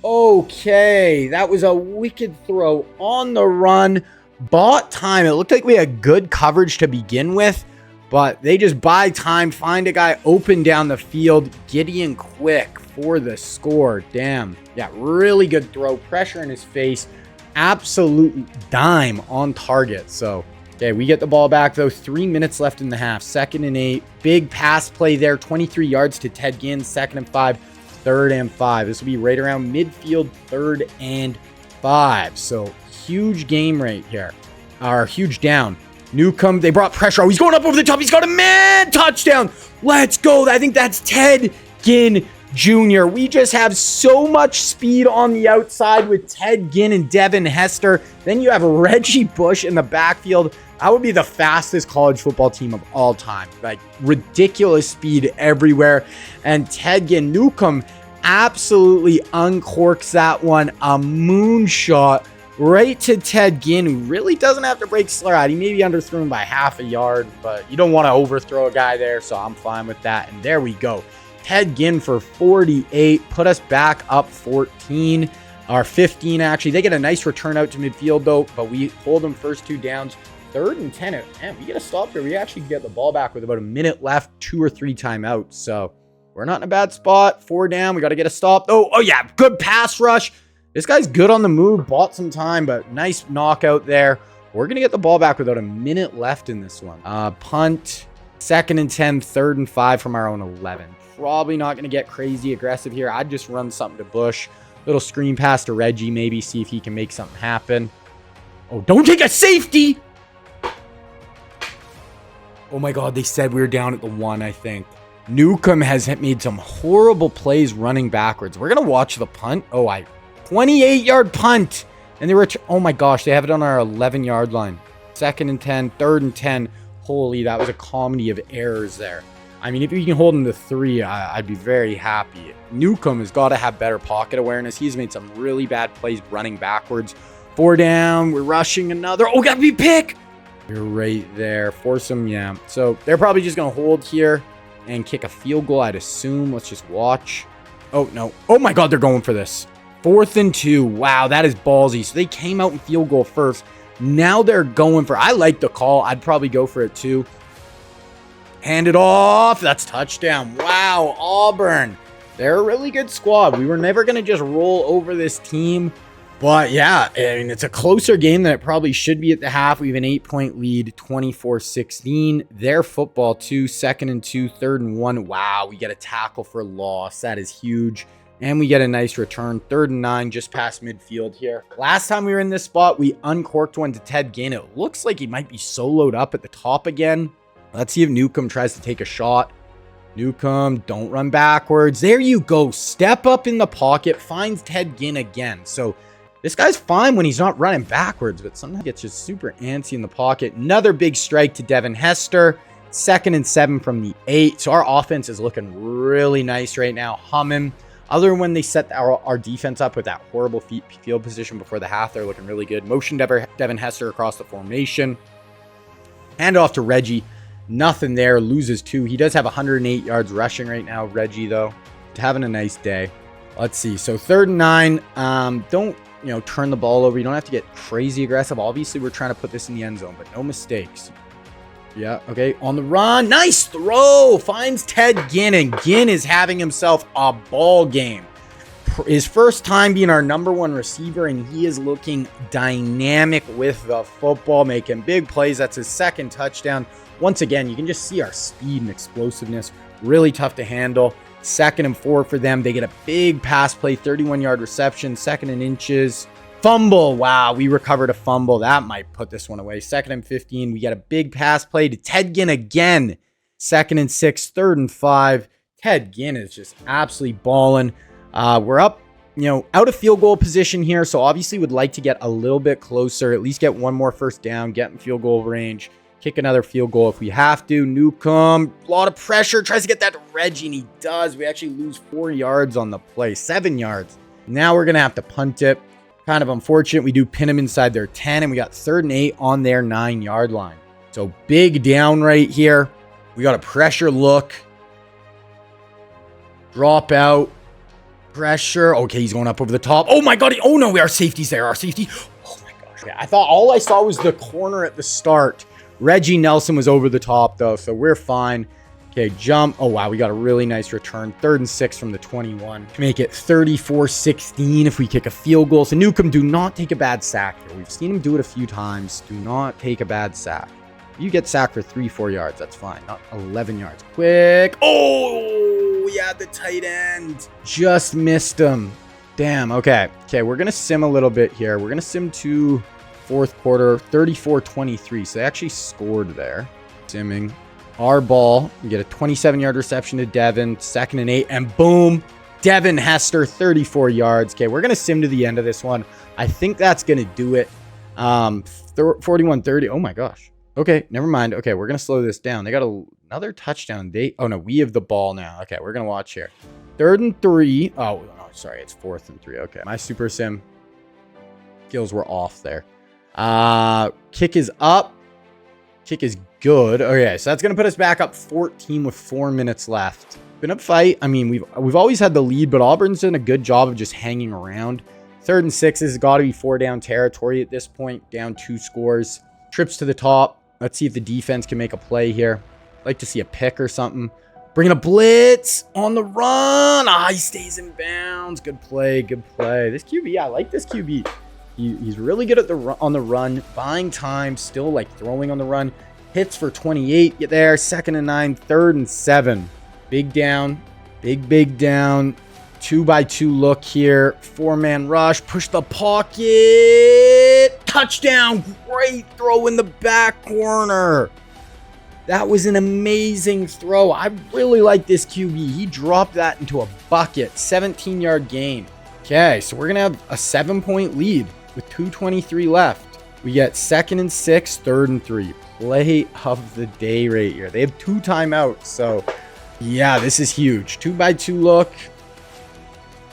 Okay, that was a wicked throw on the run. Bought time. It looked like we had good coverage to begin with, but they just buy time, find a guy open down the field. Gideon Quick for the score. Damn. Yeah, really good throw. Pressure in his face. Absolute dime on target. So, okay, we get the ball back, though. 3 minutes left in the half. 2nd and 8. Big pass play there. 23 yards to Ted Ginn. 2nd and 5. 3rd and 5. This will be right around midfield. 3rd and 5. So, huge game right here. Or huge down. Ncaa, they brought pressure. Oh, he's going up over the top. He's got a man touchdown. Let's go. I think that's Ted Ginn Jr. We just have so much speed on the outside with Ted Ginn and Devin Hester. Then you have Reggie Bush in the backfield. That would be the fastest college football team of all time. Like, ridiculous speed everywhere. And Ted Ginn, Ncaa absolutely uncorks that one. A moonshot right to Ted Ginn, who really doesn't have to break Slur out. He may be underthrown by half a yard, but you don't want to overthrow a guy there, so I'm fine with that. And there we go. Ted Ginn for 48, put us back up 14, or 15 actually. They get a nice return out to midfield though, but we hold them first 2 downs. 3rd and 10, and we get a stop here. We actually get the ball back with about a minute left, 2 or 3 timeouts. So we're not in a bad spot. 4 down, we got to get a stop. Oh yeah, good pass rush. This guy's good on the move, bought some time, but nice knockout there. We're going to get the ball back without a minute left in this one. Punt, 2nd and 10, 3rd and 5 from our own 11. Probably not going to get crazy aggressive here. I'd just run something to Bush. Little screen pass to Reggie, maybe see if he can make something happen. Oh, don't take a safety! Oh my God, they said we were down at the 1, I think. Ncaa has made some horrible plays running backwards. We're going to watch the punt. 28-yard punt. And they were, oh my gosh, they have it on our 11-yard line. 2nd and 10, 3rd and 10. Holy, that was a comedy of errors there. I mean, if we can hold him to 3, I'd be very happy. Ncaa has got to have better pocket awareness. He's made some really bad plays running backwards. 4 down, we're rushing another. Oh, got to be pick. You're right there. Force them, yeah. So they're probably just going to hold here and kick a field goal, I'd assume. Let's just watch. Oh, no. Oh my God, they're going for this. 4th and 2. Wow, that is ballsy. So they came out in field goal first. Now they're going for, I like the call. I'd probably go for it too. Hand it off. That's touchdown. Wow, Auburn. They're a really good squad. We were never going to just roll over this team. But yeah, I mean, it's a closer game than it probably should be at the half. We have an 8-point lead, 24-16. Their football too, 2nd and 2, 3rd and 1. Wow, we get a tackle for loss. That is huge. And we get a nice return. 3rd and 9, just past midfield here. Last time we were in this spot, we uncorked one to Ted Ginn. It looks like he might be soloed up at the top again. Let's see if Ncaa tries to take a shot. Ncaa, don't run backwards. There you go. Step up in the pocket. Finds Ted Ginn again. So this guy's fine when he's not running backwards, but sometimes he gets just super antsy in the pocket. Another big strike to Devin Hester. 2nd and 7 from the 8. So our offense is looking really nice right now. Humming. Other than when they set our defense up with that horrible field position before the half, they're looking really good. Motion Devin Hester across the formation. Hand off to Reggie. Nothing there. Loses 2. He does have 108 yards rushing right now, Reggie, though. Having a nice day. Let's see. So 3rd and 9. Don't, turn the ball over. You don't have to get crazy aggressive. Obviously, we're trying to put this in the end zone, but no mistakes. Yeah, okay. On the run. Nice throw. Finds Ted Ginn, and Ginn is having himself a ball game. His first time being our #1 receiver, and he is looking dynamic with the football, making big plays. That's his 2nd touchdown. Once again, you can just see our speed and explosiveness. Really tough to handle. 2nd and 4 for them. They get a big pass play, 31-yard reception, 2nd and inches. Fumble. Wow, we recovered a fumble. That might put this one away. 2nd and 15. We get a big pass play to Ted Ginn again. 2nd and 6, 3rd and 5. Ted Ginn is just absolutely balling. We're up out of field goal position here. So obviously would like to get a little bit closer, at least get one more first down, get in field goal range, kick another field goal if we have to. Ncaa, a lot of pressure, tries to get that to Reggie, and he does. We actually lose 4 yards on the play, 7 yards. Now we're going to have to punt it. Kind of unfortunate. We do pin them inside their 10, and we got 3rd and 8 on their 9-yard line. So big down right here. We got a pressure look. Drop out. Pressure. Okay, he's going up over the top. Oh my God. Oh no, our safety's there. Our safety. Oh my gosh. I thought all I saw was the corner at the start. Reggie Nelson was over the top though, so we're fine. Okay, jump. Oh wow, we got a really nice return. 3rd and 6 from the 21. To make it 34-16 if we kick a field goal. So Ncaa, do not take a bad sack here. We've seen him do it a few times. Do not take a bad sack. You get sacked for 3-4 yards. That's fine. Not 11 yards. Quick. Oh, yeah, the tight end. Just missed him. Damn. Okay. Okay, we're going to sim a little bit here. We're going to sim to 4th quarter, 34-23. So they actually scored there. Simming. Our ball. We get a 27-yard reception to Devin. 2nd and 8. And boom. Devin Hester, 34 yards. Okay, we're going to sim to the end of this one. I think that's going to do it. 41-30. Oh, my gosh. Okay, never mind. Okay, we're going to slow this down. They got another touchdown. Oh, no, we have the ball now. Okay, we're going to watch here. 3rd and 3. Oh, no, sorry. It's 4th and 3. Okay, my super sim skills were off there. Kick is up. Kick is good. Okay, so that's going to put us back up 14 with 4 minutes left. Been a fight. I mean, we've always had the lead, but Auburn's done a good job of just hanging around. 3rd and 6 has got to be 4-down territory at this point. Down 2 scores. Trips to the top. Let's see if the defense can make a play here. I'd like to see a pick or something. Bringing a blitz on the run. He stays in bounds. Good play. Good play. This QB, I like this QB. He's really good at on the run. Buying time. Still like throwing on the run. Hits for 28. Get there. 2nd and 9. 3rd and 7. Big down. Big down. 2-by-2 look here. 4-man rush. Push the pocket. Touchdown. Great throw in the back corner. That was an amazing throw. I really like this QB. He dropped that into a bucket. 17-yard gain. Okay, so we're going to have a 7-point lead with 2:23 left. We get 2nd and 6, 3rd and 3. Play of the day right here. They have 2 timeouts, so yeah, this is huge. 2-by-2 look.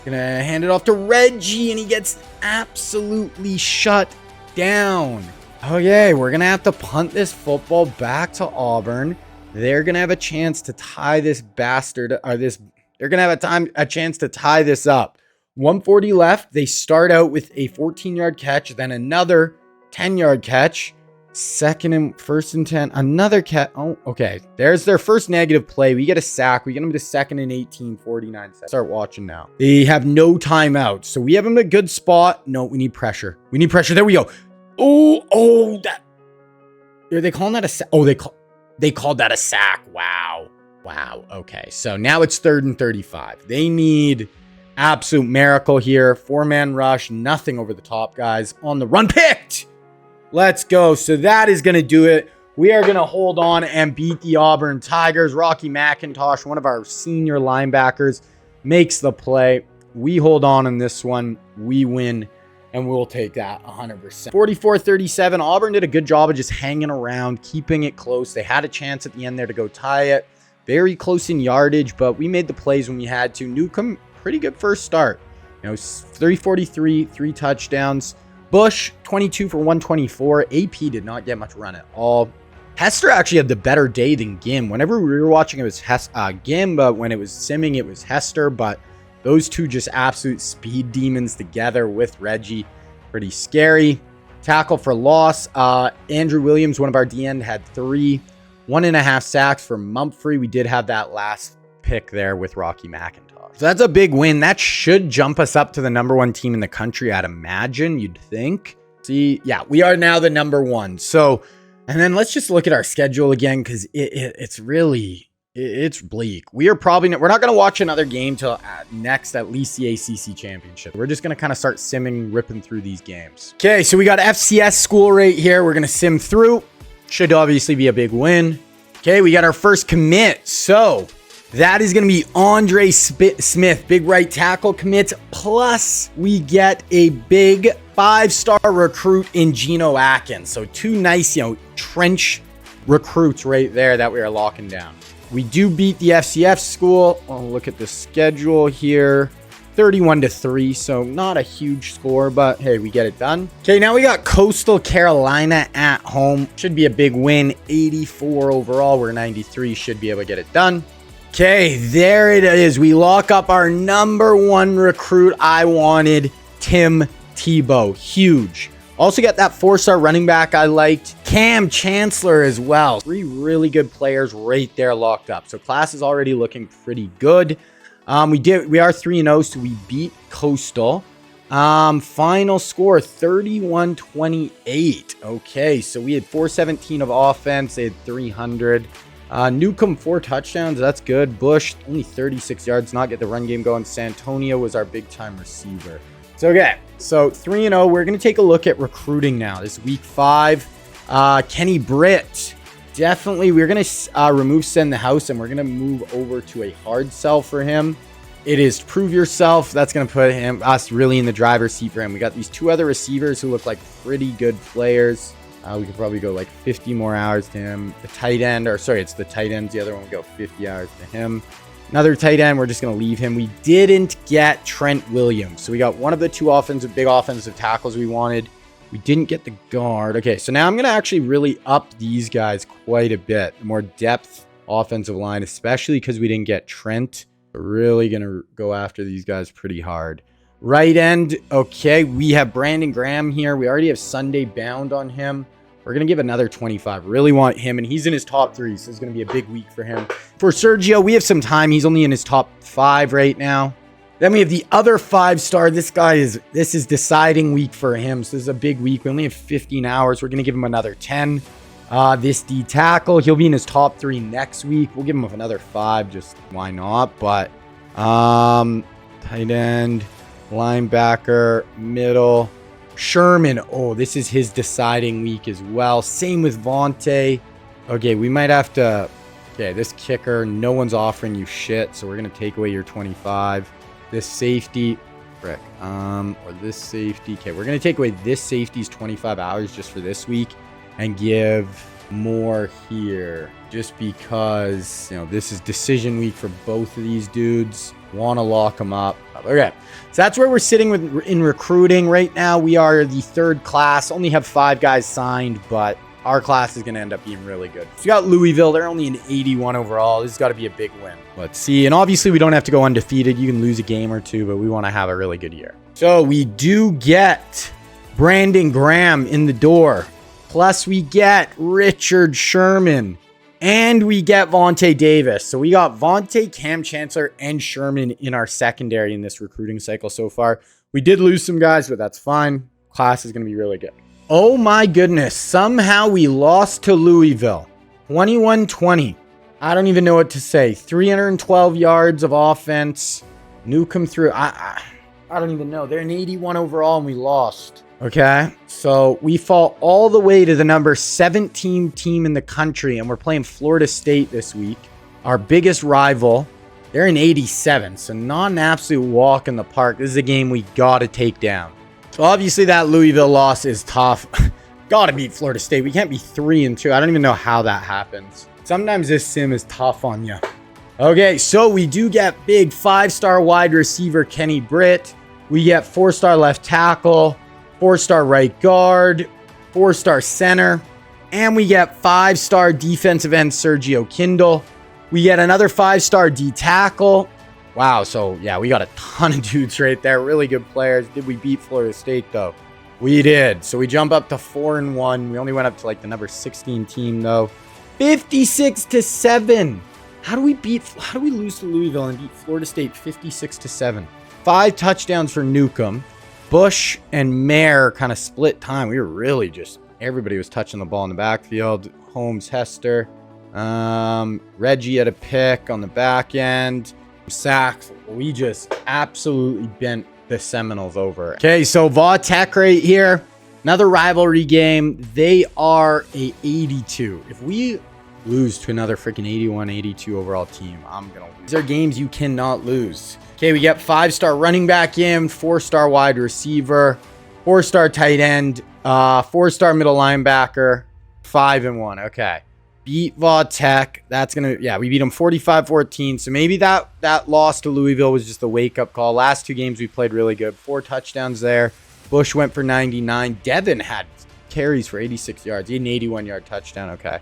Gonna hand it off to Reggie, and he gets absolutely shut down. Okay, we're gonna have to punt this football back to Auburn. They're gonna have a chance to tie this bastard, or this. They're gonna have a chance to tie this up. 140 left. They start out with a 14-yard catch, then another 10-yard catch. 1st and 10, another catch. Oh, okay. There's their first negative play. We get a sack. We get them to 2nd and 18, 49 seconds. Start watching now. They have no timeouts, so we have them in a good spot. No, we need pressure. We need pressure. There we go. Oh, that. Are they calling that a sack? Oh, they called that a sack. Wow. Okay, so now it's 3rd and 35. They need absolute miracle here. 4-man rush. Nothing over the top, guys. On the run. Picked. Let's go. So that is going to do it. We are going to hold on and beat the Auburn Tigers. Rocky McIntosh, one of our senior linebackers, makes the play. We hold on in this one. We win, and we'll take that 100%. 44-37. Auburn did a good job of just hanging around, keeping it close. They had a chance at the end there to go tie it. Very close in yardage, but we made the plays when we had to. Ncaa, pretty good first start. 343, 3 touchdowns. Bush, 22 for 124. AP did not get much run at all. Hester actually had the better day than Gim. Whenever we were watching, it was Gim, but when it was simming, it was Hester. But those two just absolute speed demons together with Reggie. Pretty scary. Tackle for loss. Andrew Williams, one of our DN, had 3. 1.5 sacks for Mumphrey. We did have that last pick there with Rocky McIntosh. So that's a big win. That should jump us up to the #1 team in the country, I'd imagine, you'd think. See, yeah, we are now the #1. So, and then let's just look at our schedule again, because it's bleak. We're not going to watch another game till next, at least the ACC championship. We're just going to kind of start simming, ripping through these games. Okay, so we got FCS school right here. We're going to sim through. Should obviously be a big win. Okay, we got our first commit. So That is going to be Andre Smith, big right tackle commit. Plus, we get a big 5-star recruit in Geno Atkins. So 2 nice, trench recruits right there that we are locking down. We do beat the FCF school. I'll look at the schedule here. 31-3, so not a huge score, but hey, we get it done. Okay, now we got Coastal Carolina at home. Should be a big win. 84 overall. We're 93. Should be able to get it done. Okay, there it is. We lock up our number 1 recruit I wanted, Tim Tebow. Huge. Also got that 4-star running back I liked, Cam Chancellor as well. 3 really good players right there locked up. So class is already looking pretty good. We are 3-0, so we beat Coastal. Final score 31-28. Okay, so we had 417 of offense. They had 300. Newcomb 4 touchdowns. That's good. Bush only 36 yards. Not get the run game going. Santonio was our big time receiver. So okay, so 3-0. We're gonna take a look at recruiting now. This is week 5. Kenny Britt. Definitely, we're going to remove Send the House, and we're going to move over to a hard sell for him. It is Prove Yourself. That's going to put us really in the driver's seat for him. We got these 2 other receivers who look like pretty good players. We could probably go like 50 more hours to him. The tight end, or sorry, it's the tight ends. The other one will go 50 hours to him. Another tight end, we're just going to leave him. We didn't get Trent Williams. So we got one of the 2 big offensive tackles we wanted. We didn't get the guard. Okay, so now I'm going to actually really up these guys quite a bit. More depth offensive line, especially because we didn't get Trent. We're really going to go after these guys pretty hard. Right end, okay, we have Brandon Graham here. We already have Sunday Bound on him. We're going to give another 25. Really want him, and he's in his top 3, so it's going to be a big week for him. For Sergio, we have some time. He's only in his top 5 right now. Then we have the other 5-star. This is deciding week for him. So this is a big week. We only have 15 hours. We're going to give him another 10. This D tackle, he'll be in his top 3 next week. We'll give him another 5. Just why not? But tight end, linebacker, middle, Sherman. Oh, this is his deciding week as well. Same with Vontae. Okay, we might have to. Okay, this kicker, no one's offering you shit. So we're going to take away your 25. This safety, or this safety. Okay, we're going to take away this safety's 25 hours just for this week and give more here just because, this is decision week for both of these dudes. Want to lock them up. Okay, so that's where we're sitting in recruiting right now. We are the 3rd class, only have 5 guys signed, but our class is going to end up being really good. So we got Louisville. They're only an 81 overall. This has got to be a big win. Let's see. And obviously, we don't have to go undefeated. You can lose a game or 2, but we want to have a really good year. So we do get Brandon Graham in the door. Plus, we get Richard Sherman. And we get Vontae Davis. So we got Vontae, Cam Chancellor, and Sherman in our secondary in this recruiting cycle so far. We did lose some guys, but that's fine. Class is going to be really good. Oh my goodness. Somehow we lost to Louisville. 21-20. I don't even know what to say. 312 yards of offense. Newcomb through. I don't even know. They're an 81 overall and we lost. Okay. So we fall all the way to the number 17 team in the country, and we're playing Florida State this week. Our biggest rival. They're in 87. So not an absolute walk in the park. This is a game we got to take down. So obviously that Louisville loss is tough. Got to beat Florida State. We can't be 3-2. I don't even know how that happens. Sometimes this sim is tough on you. Okay, so we do get big 5-star wide receiver Kenny Britt. We get 4-star left tackle, 4-star right guard, 4-star center, and we get 5-star defensive end Sergio Kindle. We get another 5-star D tackle. Wow, so yeah, we got a ton of dudes right there. Really good players. Did we beat Florida State though? We did. So we jump up to 4-1. We only went up to like the number 16 team though. 56-7. How do we lose to Louisville and beat Florida State 56-7? 5 touchdowns for Newcomb. Bush and Mayer kind of split time. We were really everybody was touching the ball in the backfield. Holmes, Hester. Reggie had a pick on the back end. Sacks. We just absolutely bent the Seminoles over. Okay, so Va Tech right here. Another rivalry game. They are a 82. If we lose to another freaking 81, 82 overall team. I'm going to lose. These are games you cannot lose. Okay, we get 5-star running back in, 4-star wide receiver, 4-star tight end, 4-star middle linebacker, 5-1. Okay. Beat Va Tech. That's going to, yeah, we beat them 45-14. So maybe that loss to Louisville was just a wake-up call. Last 2 games we played really good. 4 touchdowns there. Bush went for 99. Devin had carries for 86 yards. He had an 81-yard touchdown. Okay.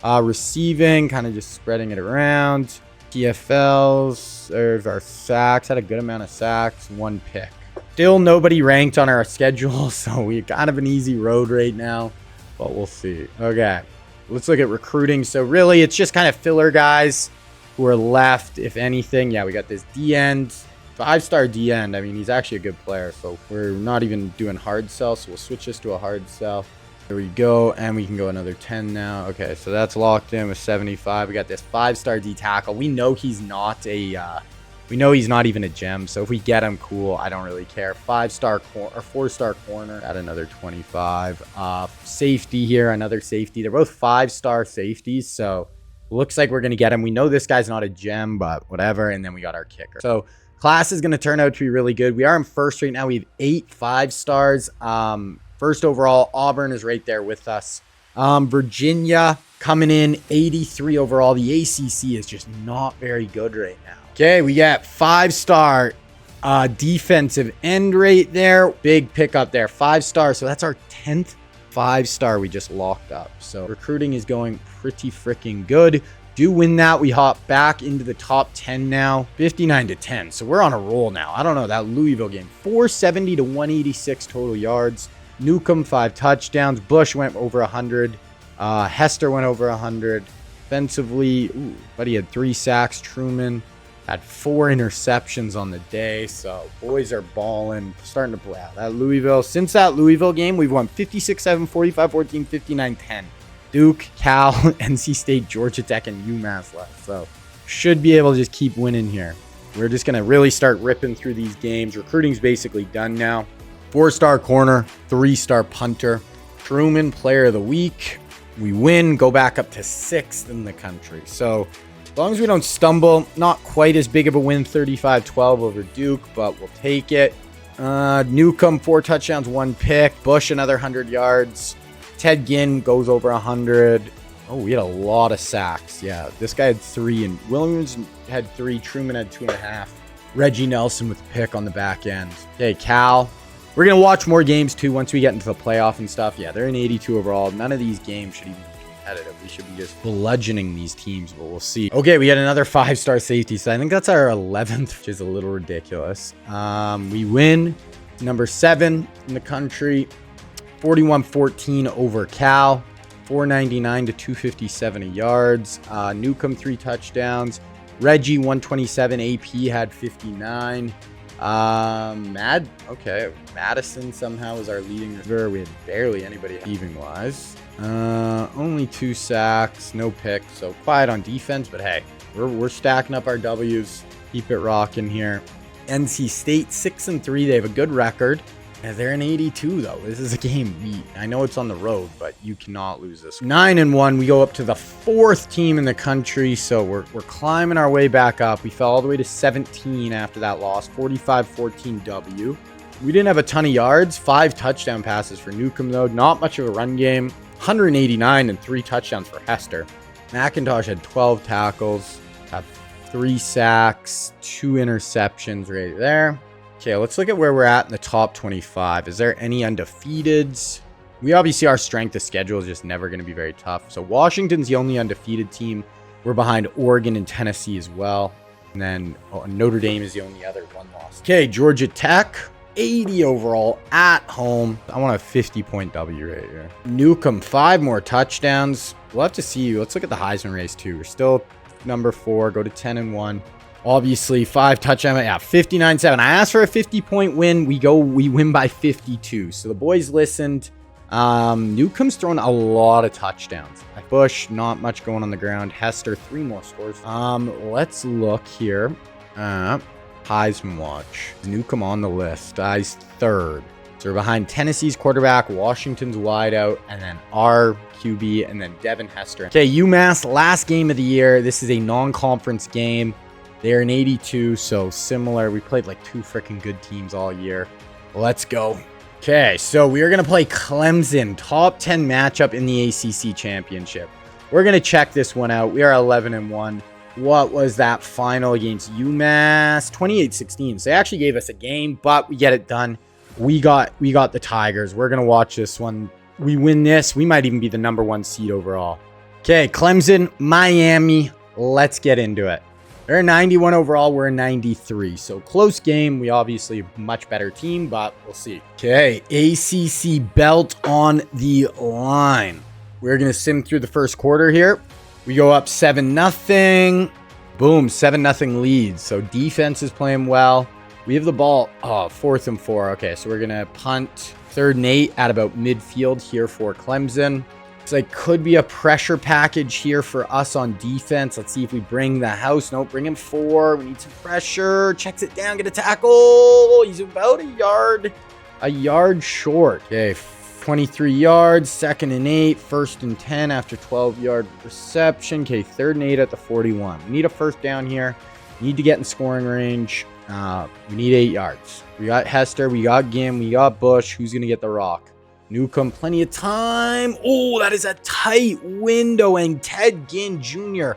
Receiving, kind of just spreading it around. TFLs, there's our sacks. Had a good amount of sacks. 1 pick. Still nobody ranked on our schedule, so we kind of an easy road right now. But we'll see. Okay. Let's look at recruiting. So really, it's just kind of filler guys who are left, if anything. Yeah, we got this D-end. 5-star D-end. I mean, he's actually a good player, so we're not even doing hard sell, so we'll switch this to a hard sell. There we go, and we can go another 10 now. Okay, so that's locked in with 75. We got this 5-star D tackle. We know he's not a, we know he's not even a gem. So if we get him, cool. I don't really care. 5-star or 4-star corner. Got another 25. Safety here, another safety. They're both 5-star safeties, so looks like we're gonna get him. We know this guy's not a gem, but whatever. And then we got our kicker. So class is gonna turn out to be really good. We are in first right now. We have 8 5-stars. First overall, Auburn is right there with us. Virginia coming in 83 overall. The ACC is just not very good right now. Okay, we got 5-star defensive end right there. Big pickup there, 5-star. So that's our 10th 5-star we just locked up. So recruiting is going pretty freaking good. Do win that, we hop back into the top 10 now, 59-10. So we're on a roll now. I don't know, that Louisville game, 470 to 186 total yards. Ncaa 5 touchdowns. Bush went over 100. Hester went over 100. Offensively, but he had 3 sacks. Truman had 4 interceptions on the day. So boys are balling, starting to play out. That Louisville, since that Louisville game, we've won 56-7, 45-14, 59-10. Duke, Cal, NC State, Georgia Tech, and UMass left. So should be able to just keep winning here. We're just going to really start ripping through these games. Recruiting's basically done now. 4-star corner, 3-star punter. Truman, player of the week. We win, go back up to 6th in the country. So as long as we don't stumble, not quite as big of a win, 35-12 over Duke, but we'll take it. Ncaa, 4 touchdowns, 1 pick. Bush, another 100 yards. Ted Ginn goes over 100. Oh, we had a lot of sacks. Yeah, this guy had 3, and Williams had 3. Truman had 2.5. Reggie Nelson with a pick on the back end. Okay, Cal. We're going to watch more games, too, once we get into the playoff and stuff. Yeah, they're in 82 overall. None of these games should even be competitive. We should be just bludgeoning these teams, but we'll see. Okay, we had another 5-star safety. So I think that's our 11th, which is a little ridiculous. We win. Number 7 in the country. 41-14 over Cal. 499 to 257 yards. Ncaa, 3 touchdowns. Reggie, 127. AP had 59. Madison somehow was our leading receiver. We had barely anybody receiving wise. Only 2 sacks, no picks, so quiet on defense, but hey, we're stacking up our W's. Keep it rocking here. NC State 6-3. They have a good record. They're in 82 though. This is a game I know it's on the road, but you cannot lose this. 9-1. We go up to the 4th team in the country, so we're climbing our way back up. We fell all the way to 17 after that loss. 45-14 W. We didn't have a ton of yards. 5 touchdown passes for Ncaa though. Not much of a run game. 189 and 3 touchdowns for Hester. McIntosh had 12 tackles. Had 3 sacks. 2 interceptions right there. Okay, let's look at where we're at in the top 25. Is there any undefeateds? We obviously, our strength of schedule is just never going to be very tough. So Washington's the only undefeated team. We're behind Oregon and Tennessee as well. And then Notre Dame is the only other one loss. Okay, Georgia Tech, 80 overall at home. I want a 50-point W right here. Ncaa, 5 more touchdowns. We'll have to see. Let's look at the Heisman race too. We're still number 4. Go to 10-1. Obviously, 5 touchdowns. Yeah, 59-7. I asked for a 50-point win. We win by 52. So the boys listened. Newcomb's thrown a lot of touchdowns. Bush, not much going on the ground. Hester, 3 more scores. Let's look here. Heisman watch. Newcomb on the list. Guy's 3rd. So we're behind Tennessee's quarterback, Washington's wideout, and then our QB, and then Devin Hester. Okay, UMass, last game of the year. This is a non-conference game. They're in 82, so similar. We played like 2 freaking good teams all year. Let's go. Okay, so we are going to play Clemson, top 10 matchup in the ACC championship. We're going to check this one out. We are 11-1. What was that final against UMass? 28-16. So they actually gave us a game, but we get it done. We got the Tigers. We're going to watch this one. We win this, we might even be the #1 seed overall. Okay, Clemson, Miami. Let's get into it. They're a 91 overall. We're a 93. So close game. We obviously a much better team, but we'll see. Okay, ACC belt on the line. We're going to sim through the first quarter here. We go up 7-0. Boom, 7-0 lead. So defense is playing well. We have the ball. Oh, 4th and 4. Okay, so we're going to punt 3rd and 8 at about midfield here for Clemson. So it could be a pressure package here for us on defense. Let's see if we bring the house. Nope, bring him 4. We need some pressure. Checks it down, get a tackle. He's about a yard short. Okay, 23 yards, 2nd and 8, 1st and 10 after 12-yard reception. Okay, 3rd and 8 at the 41. We need a 1st down here. Need to get in scoring range. We need 8 yards. We got Hester, we got Gim, we got Bush. Who's going to get the rock? Newcomb, plenty of time. Oh, that is a tight window, and Ted Ginn Jr.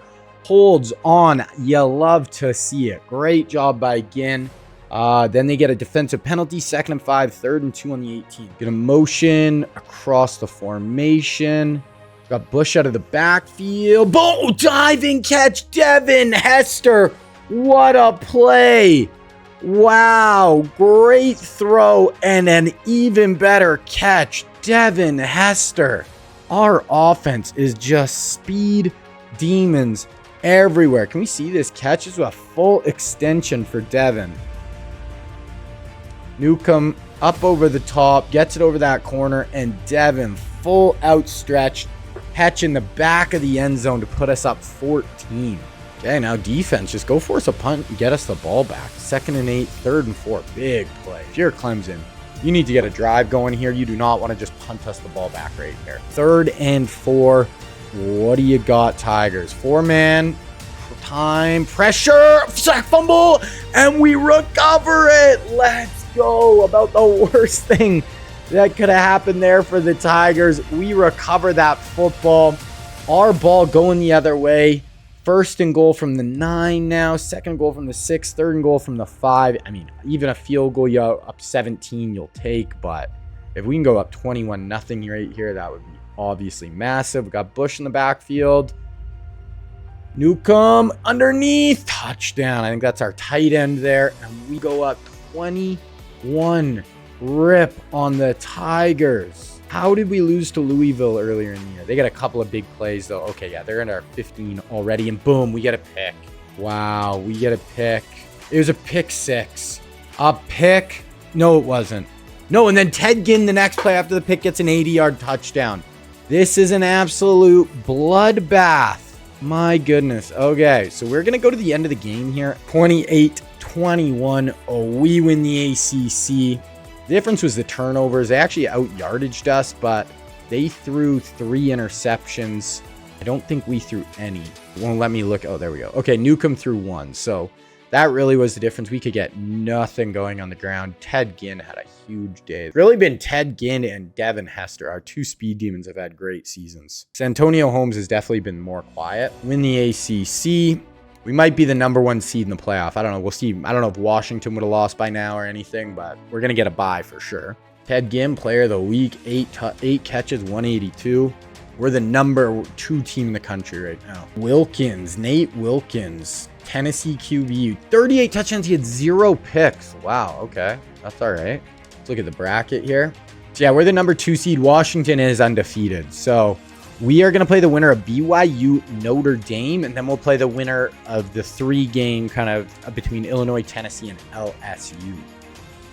holds on. You love to see it. Great job by Ginn. Then they get a defensive penalty, 2nd and 5, 3rd and 2 on the 18. Get a motion across the formation. Got Bush out of the backfield. Boom! Diving catch, Devin Hester. What a play. Wow, great throw and an even better catch. Devin Hester. Our offense is just speed demons everywhere. Can we see this catch? This is a full extension for Devin. Newcomb up over the top, gets it over that corner, and Devin full outstretched, catch in the back of the end zone to put us up 14. Okay, now defense, just go force a punt and get us the ball back. 2nd and 8, 3rd and 4, big play. If you're Clemson, you need to get a drive going here. You do not want to just punt us the ball back right here. 3rd and 4, what do you got, Tigers? 4-man, time, pressure, sack, fumble, and we recover it. Let's go. About the worst thing that could have happened there for the Tigers. We recover that football. Our ball going the other way. 1st and goal from the 9 now. 2nd goal from the 6. 3rd and goal from the 5. I mean, even a field goal, you up 17, you'll take. But if we can go up 21-0 right here, that would be obviously massive. We got Bush in the backfield. Newcomb underneath. Touchdown. I think that's our tight end there. And we go up 21. Rip on the Tigers. How did we lose to Louisville earlier in the year? They got a couple of big plays, though. Okay, yeah, they're in our 15 already, and boom, we get a pick. Wow, we get a pick. It was a pick 6. A pick? No, it wasn't. No, and then Ted Ginn, the next play after the pick, gets an 80-yard touchdown. This is an absolute bloodbath. My goodness. Okay, so we're going to go to the end of the game here. 28-21. Oh, we win the ACC. The difference was the turnovers. They actually out-yardaged us, but they threw 3 interceptions. I don't think we threw any. It won't let me look. Oh, there we go. Okay, Newcomb threw 1. So that really was the difference. We could get nothing going on the ground. Ted Ginn had a huge day. It's really been Ted Ginn and Devin Hester. Our 2 speed demons have had great seasons. Santonio Holmes has definitely been more quiet. Win the ACC. We might be the #1 seed in the playoff. I don't know. We'll see. I don't know if Washington would have lost by now or anything, but we're going to get a bye for sure. Ted Ginn, player of the week, 8 catches, 182. We're the #2 team in the country right now. Nate Wilkins, Tennessee QB, 38 touchdowns. He had 0 picks. Wow. Okay. That's all right. Let's look at the bracket here. So yeah, we're the #2 seed. Washington is undefeated. So we are going to play the winner of BYU Notre Dame, and then we'll play the winner of the 3-game kind of between Illinois, Tennessee, and LSU.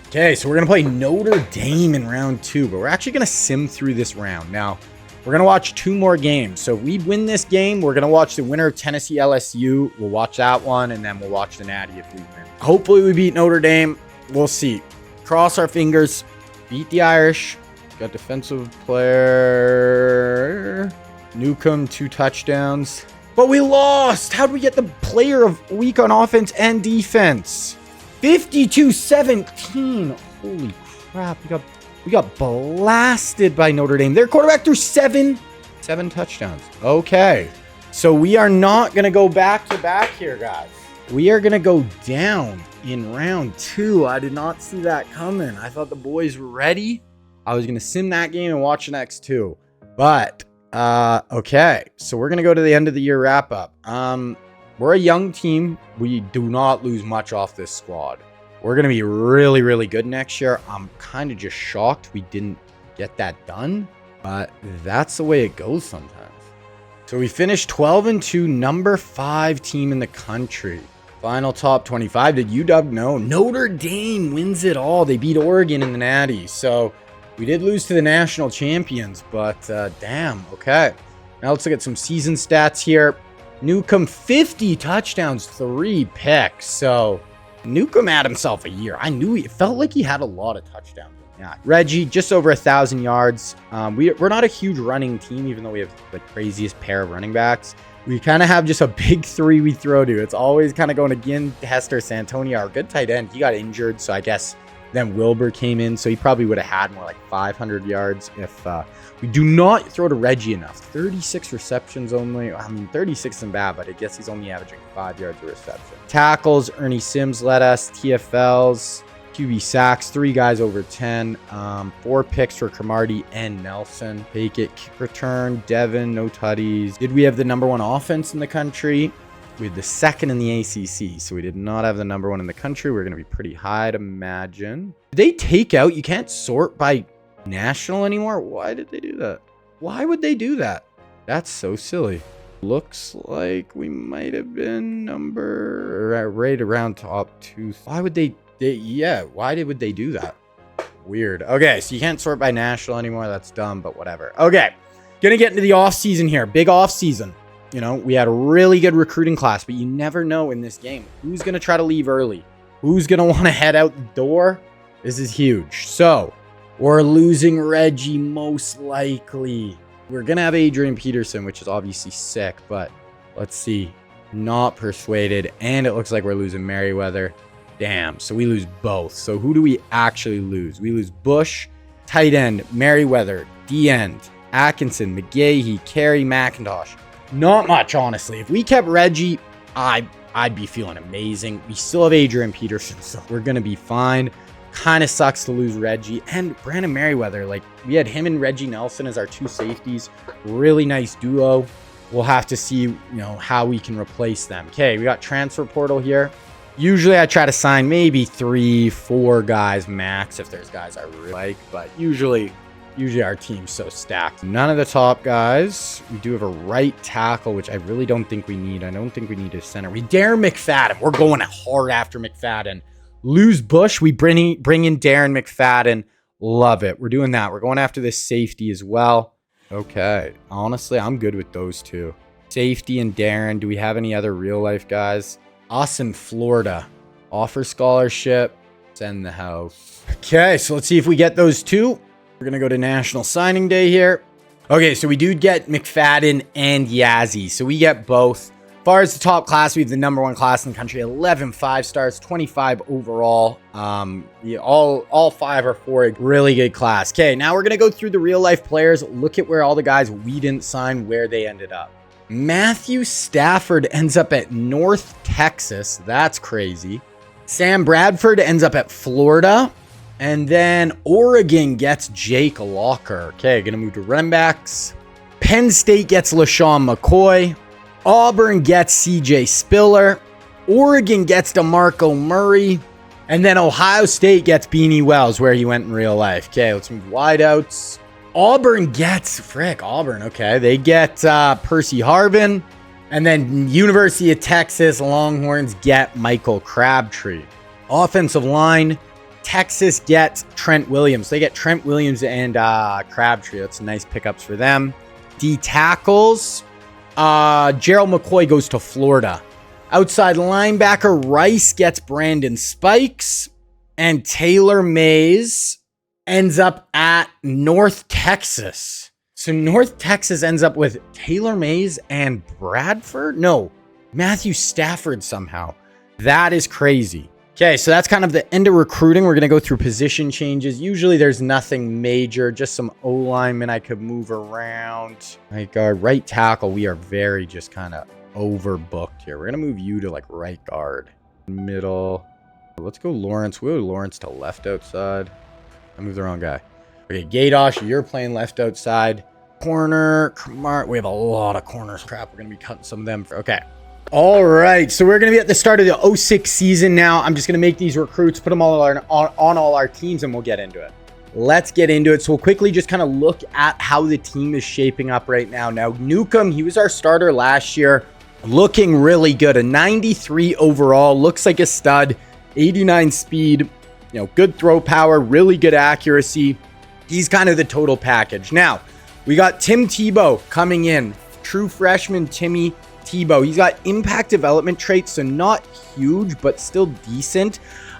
Okay, so we're going to play Notre Dame in round 2, but we're actually going to sim through this round. Now, we're going to watch 2 more games. So if we win this game, we're going to watch the winner of Tennessee, LSU. We'll watch that one, and then we'll watch the Natty if we win. Hopefully we beat Notre Dame. We'll see. Cross our fingers. Beat the Irish. Got defensive player. Ncaa, 2 touchdowns. But we lost. How'd we get the player of week on offense and defense? 52-17. Holy crap. We got blasted by Notre Dame. Their quarterback threw seven touchdowns. Okay. So we are not going to go back to back here, guys. We are going to go down in round 2. I did not see that coming. I thought the boys were ready. I was going to sim that game and watch the next 2. But, okay. So we're going to go to the end of the year wrap up. We're a young team. We do not lose much off this squad. We're going to be really, really good next year. I'm kind of just shocked we didn't get that done. But that's the way it goes sometimes. So we finished 12-2, number 5 team in the country. Final top 25. Did UW know? Notre Dame wins it all. They beat Oregon in the Natty. So we did lose to the national champions, but damn. Okay. Now let's look at some season stats here. Ncaa, 50 touchdowns, 3 picks. So Ncaa had himself a year. It felt like he had a lot of touchdowns. Yeah, Reggie, just over 1,000 yards. We're not a huge running team, even though we have the craziest pair of running backs. We kind of have just a big 3 we throw to. It's always kind of going again. Hester Santonia, our good tight end, he got injured, so I guess then Wilbur came in, so he probably would have had more like 500 yards if we do not throw to Reggie enough. 36 receptions only. I mean, 36 isn't bad, but I guess he's only averaging 5 yards a reception. Tackles, Ernie Sims led us. TFLs. QB sacks, 3 guys over 10, 4 picks for Cromartie and Nelson. Take it, kick return, Devin, no tutties. Did we have the number 1 offense in the country? We had the 2nd in the ACC, so we did not have the number 1 in the country. We're going to be pretty high, I'd imagine. Did they take out, you can't sort by national anymore? Why did they do that? Why would they do that? That's so silly. Looks like we might have been right around top 2. Why would they would they do that? Weird. Okay, so you can't sort by national anymore. That's dumb, but whatever. Okay, gonna get into the offseason here. Big offseason. You know, we had a really good recruiting class, but you never know in this game who's gonna try to leave early, who's gonna want to head out the door. This is huge. So we're losing Reggie most likely. We're gonna have Adrian Peterson, which is obviously sick, but let's see. Not persuaded, and it looks like we're losing Merriweather. Damn, so we lose both. So who do we actually lose? We lose Bush, tight end, Merriweather, D-end, Atkinson, McGahee, Carey, McIntosh. Not much, honestly. If we kept Reggie, I'd be feeling amazing. We still have Adrian Peterson, so we're going to be fine. Kind of sucks to lose Reggie. And Brandon Merriweather, like, we had him and Reggie Nelson as our 2 safeties. Really nice duo. We'll have to see, you know, how we can replace them. Okay, we got transfer portal here. Usually I try to sign maybe 3-4 guys max if there's guys I really like, but usually our team's so stacked. None of the top guys. We do have a right tackle, which I really don't think we need. I don't think we need a center. We dare McFadden. We're going hard after McFadden. Lose Bush. We bring in Darren McFadden. Love it. We're doing that. We're going after this safety as well. Okay. Honestly, I'm good with those 2. Safety and Darren. Do we have any other real life guys? Us in Florida. Offer scholarship. Send the house. Okay, so let's see if we get those 2. We're going to go to National Signing Day here. Okay, so we do get McFadden and Yazzie. So we get both. As far as the top class, we have the number 1 class in the country. 11 5-stars, 25 overall. All 5 are for a really good class. Okay, now we're going to go through the real life players. Look at where all the guys we didn't sign, where they ended up. Matthew Stafford ends up at North Texas. That's crazy. Sam Bradford ends up at Florida. And then Oregon gets Jake Locker. Okay, gonna move to running backs. Penn State gets LaShawn McCoy. Auburn gets CJ Spiller. Oregon gets DeMarco Murray. And then Ohio State gets Beanie Wells, where he went in real life. Okay, let's move wideouts. Auburn gets, Auburn, okay. They get Percy Harvin. And then University of Texas Longhorns get Michael Crabtree. Offensive line, Texas gets Trent Williams. They get Trent Williams and Crabtree. That's nice pickups for them. D tackles, Gerald McCoy goes to Florida. Outside linebacker, Rice gets Brandon Spikes. And Taylor Mays ends up at North Texas. So North Texas ends up with Taylor Mays and Bradford? No, Matthew Stafford somehow. That is crazy. Okay, so that's kind of the end of recruiting. We're going to go through position changes. Usually there's nothing major, just some O-linemen I could move around. Like our right tackle, we are very just kind of overbooked here. We're going to move you to like right guard. Middle. Let's go Lawrence. We'll go Lawrence to left outside. I moved the wrong guy. Okay, Gadosh, you're playing left outside. Corner, Kamar. We have a lot of corners. Crap, we're going to be cutting some of them. Okay. All right, so we're going to be at the start of the 06 season now. I'm just going to make these recruits, put them all on all our teams, and we'll get into it. Let's get into it. So we'll quickly just kind of look at how the team is shaping up right now. Now, Ncaa, he was our starter last year, looking really good. A 93 overall, looks like a stud, 89 speed, good throw power, really good accuracy. He's kind of the total package. Now, we got Tim Tebow coming in, true freshman Timmy Tebow. He's got impact development traits, so not huge, but still decent.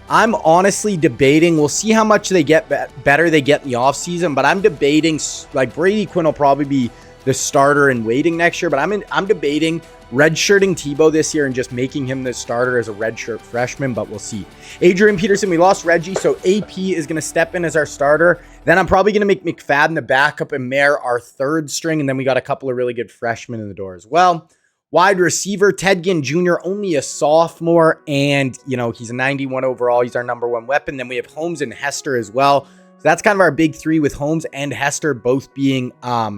I'm honestly debating, we'll see how much they get better they get in the offseason, but I'm debating, like Brady Quinn will probably be the starter in waiting next year, but I'm debating redshirting Tebow this year and just making him the starter as a redshirt freshman, but we'll see. Adrian Peterson, we lost Reggie, so AP is going to step in as our starter. Then I'm probably going to make McFadden the backup and Mayer our third string, and then we got a couple of really good freshmen in the door as well. Wide receiver, Ted Ginn Jr., only a sophomore, and, he's a 91 overall. He's our number one weapon. Then we have Holmes and Hester as well. So that's kind of our big three with Holmes and Hester both being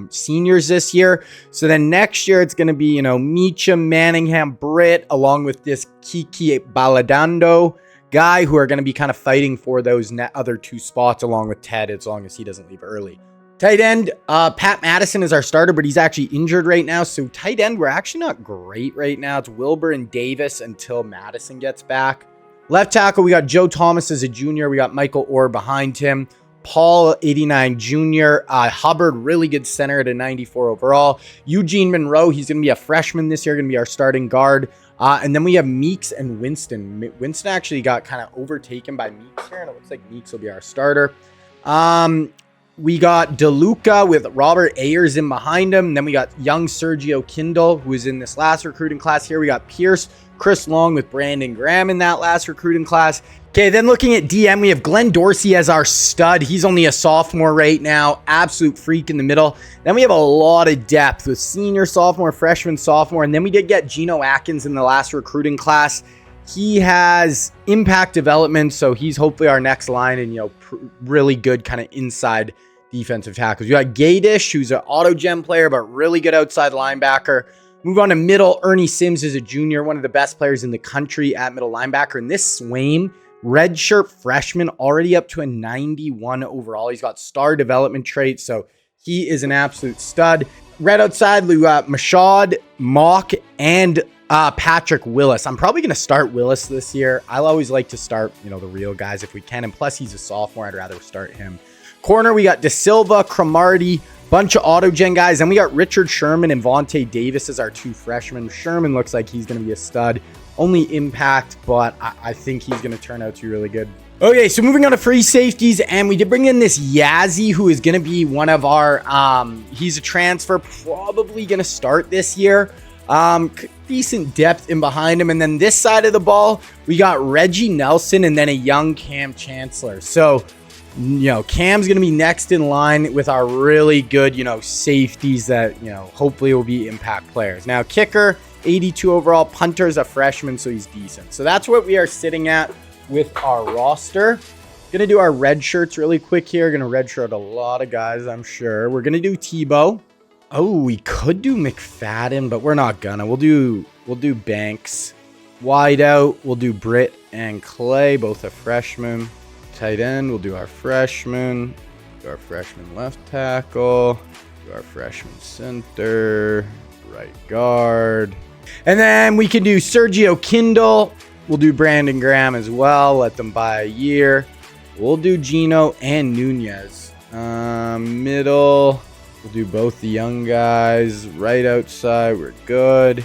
seniors this year. So then next year, it's going to be, Meacham, Manningham, Britt, along with this Kiki Baladando guy who are going to be kind of fighting for those other two spots along with Ted as long as he doesn't leave early. Tight end, Pat Madison is our starter, but he's actually injured right now. So tight end, we're actually not great right now. It's Wilbur and Davis until Madison gets back. Left tackle, we got Joe Thomas as a junior. We got Michael Orr behind him. Paul, 89 junior. Hubbard, really good center at a 94 overall. Eugene Monroe, he's going to be a freshman this year, going to be our starting guard. And then we have Meeks and Winston. Winston actually got kind of overtaken by Meeks here, and it looks like Meeks will be our starter. We got DeLuca with Robert Ayers in behind him. And then we got young Sergio Kindle, who was in this last recruiting class here. We got Pierce, Chris Long with Brandon Graham in that last recruiting class. Okay, then looking at DM, we have Glenn Dorsey as our stud. He's only a sophomore right now. Absolute freak in the middle. Then we have a lot of depth with senior, sophomore, freshman, sophomore. And then we did get Geno Atkins in the last recruiting class. He has impact development, so he's hopefully our next line and, really good kind of inside defensive tackles. You got Gadish, who's an auto-gem player, but really good outside linebacker. Move on to middle. Ernie Sims is a junior, one of the best players in the country at middle linebacker. And this Swaim, redshirt freshman, already up to a 91 overall. He's got star development traits, so he is an absolute stud. Right outside, we got Mashad, Mock, and Patrick Willis. I'm probably going to start Willis this year. I'll always like to start, the real guys if we can. And plus, he's a sophomore. I'd rather start him. Corner, we got De Silva, Cromartie, bunch of auto-gen guys. Then we got Richard Sherman and Vontae Davis as our two freshmen. Sherman looks like he's going to be a stud. Only impact, but I think he's going to turn out to be really good. Okay, so moving on to free safeties, and we did bring in this Yazzie, who is going to be one of our, he's a transfer, probably going to start this year. Decent depth in behind him. And then this side of the ball, we got Reggie Nelson and then a young Cam Chancellor. So, Cam's going to be next in line with our really good, safeties that, hopefully will be impact players. Now, kicker, 82 overall, punter is a freshman, so he's decent. So that's what we are sitting at with our roster. Going to do our red shirts really quick here. Going to red shirt a lot of guys, I'm sure. We're going to do Tebow. Oh, we could do McFadden, but we're not gonna. We'll do Banks. Wide out, we'll do Britt and Clay, both a freshman. Tight end, we'll do our freshman. Do our freshman left tackle. Do our freshman center. Right guard. And then we can do Sergio Kindle. We'll do Brandon Graham as well. Let them buy a year. We'll do Gino and Nunez. Middle. We'll do both the young guys. Right outside, we're good.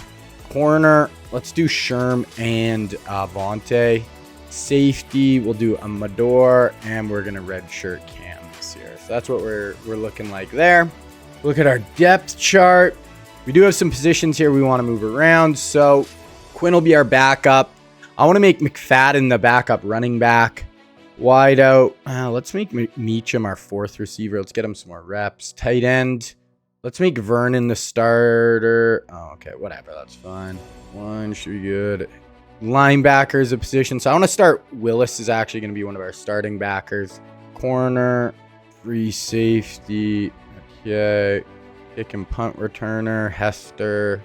Corner, let's do Sherm and Vontae. Safety, we'll do Amador, and we're going to redshirt Cam. So that's what we're looking like there. Look at our depth chart. We do have some positions here we want to move around. So Quinn will be our backup. I want to make McFadden the backup running back. Wide out. Let's make Meacham our fourth receiver. Let's get him some more reps. Tight end. Let's make Vernon the starter. Oh, okay, whatever. That's fine. One should be good. Linebacker is a position. So I want to start. Willis is actually going to be one of our starting backers. Corner. Free safety. Okay. Kick and punt returner. Hester.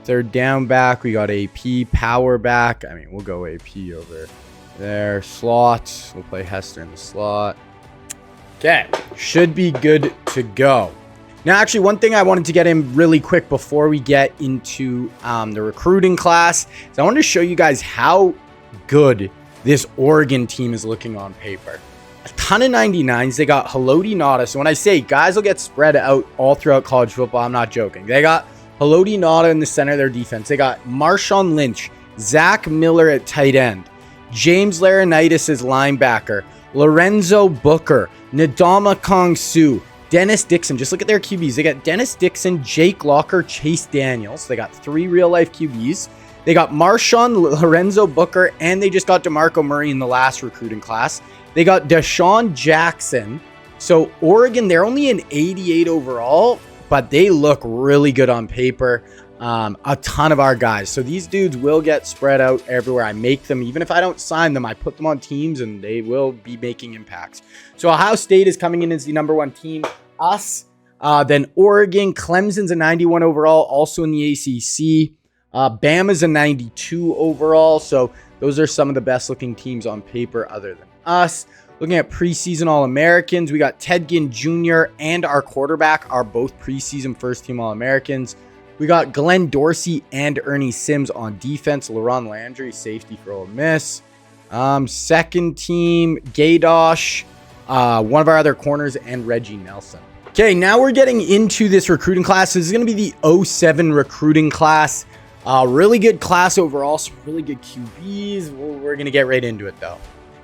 Third down back. We got AP. Power back. I mean, we'll go AP over there. Slot. We'll play Hester in the slot. Okay. Should be good to go. Now, actually, one thing I wanted to get in really quick before we get into the recruiting class is I wanted to show you guys how good this Oregon team is looking on paper. A ton of 99s. They got Haloti Ngata. So when I say guys will get spread out all throughout college football, I'm not joking. They got Haloti Ngata in the center of their defense. They got Marshawn Lynch, Zach Miller at tight end, James Laurinaitis as linebacker, Lorenzo Booker, Ndamukong Kongsu, Dennis Dixon. Just look at their QBs. They got Dennis Dixon, Jake Locker, Chase Daniels. They got 3 real-life QBs. They got Marshawn, Lorenzo Booker, and they just got DeMarco Murray in the last recruiting class. They got Deshaun Jackson. So Oregon, they're only an 88 overall, but they look really good on paper. A ton of our guys. So these dudes will get spread out everywhere. I make them, even if I don't sign them, I put them on teams and they will be making impacts. So Ohio State is coming in as the number 1 team. Us, then Oregon, Clemson's a 91 overall, also in the ACC. Bama's a 92 overall. So those are some of the best looking teams on paper other than us. Looking at preseason All-Americans, we got Ted Ginn Jr. and our quarterback are both preseason first team All-Americans. We got Glenn Dorsey and Ernie Sims on defense. LaRon Landry, safety for Ole Miss. Second team, Gaydosh, one of our other corners, and Reggie Nelson. Okay, now we're getting into this recruiting class. This is going to be the 07 recruiting class. Really good class overall. Some really good QBs. We're going to get right into it, though.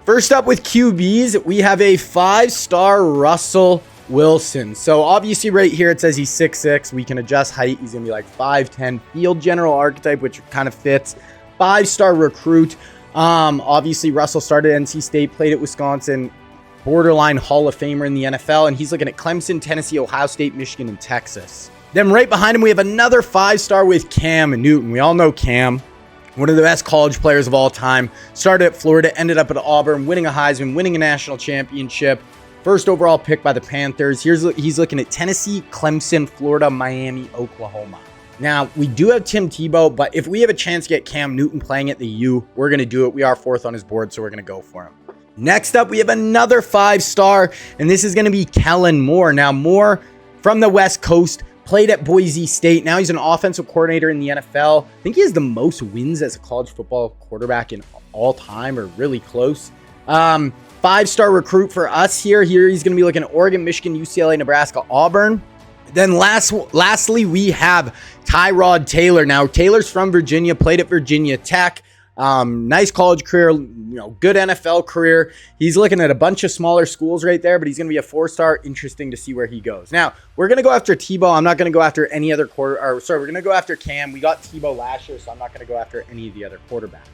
First up with QBs, we have a 5-star Russell Wilson. So obviously right here it says he's 6'6". We can adjust height. He's going to be like 5'10". Field general archetype, which kind of fits. 5-star recruit. Obviously Russell started at NC State, played at Wisconsin. Borderline Hall of Famer in the NFL. And he's looking at Clemson, Tennessee, Ohio State, Michigan, and Texas. Then right behind him, we have another 5-star with Cam Newton. We all know Cam. One of the best college players of all time. Started at Florida, ended up at Auburn, winning a Heisman, winning a national championship. First overall pick by the Panthers. He's looking at Tennessee, Clemson, Florida, Miami, Oklahoma. Now, we do have Tim Tebow, but if we have a chance to get Cam Newton playing at the U, we're going to do it. We are 4th on his board, so we're going to go for him. Next up, we have another 5-star, and this is going to be Kellen Moore. Now, Moore from the West Coast, played at Boise State. Now he's an offensive coordinator in the NFL. I think he has the most wins as a college football quarterback in all time, or really close. 5-star recruit for us here. He's going to be looking at Oregon, Michigan, UCLA, Nebraska, Auburn. Then lastly, we have Tyrod Taylor. Now, Taylor's from Virginia, played at Virginia Tech. Nice college career, good NFL career. He's looking at a bunch of smaller schools right there, but he's going to be a 4-star. Interesting to see where he goes. Now, we're going to go after Tebow. I'm not going to go after any other we're going to go after Cam. We got Tebow last year, so I'm not going to go after any of the other quarterbacks.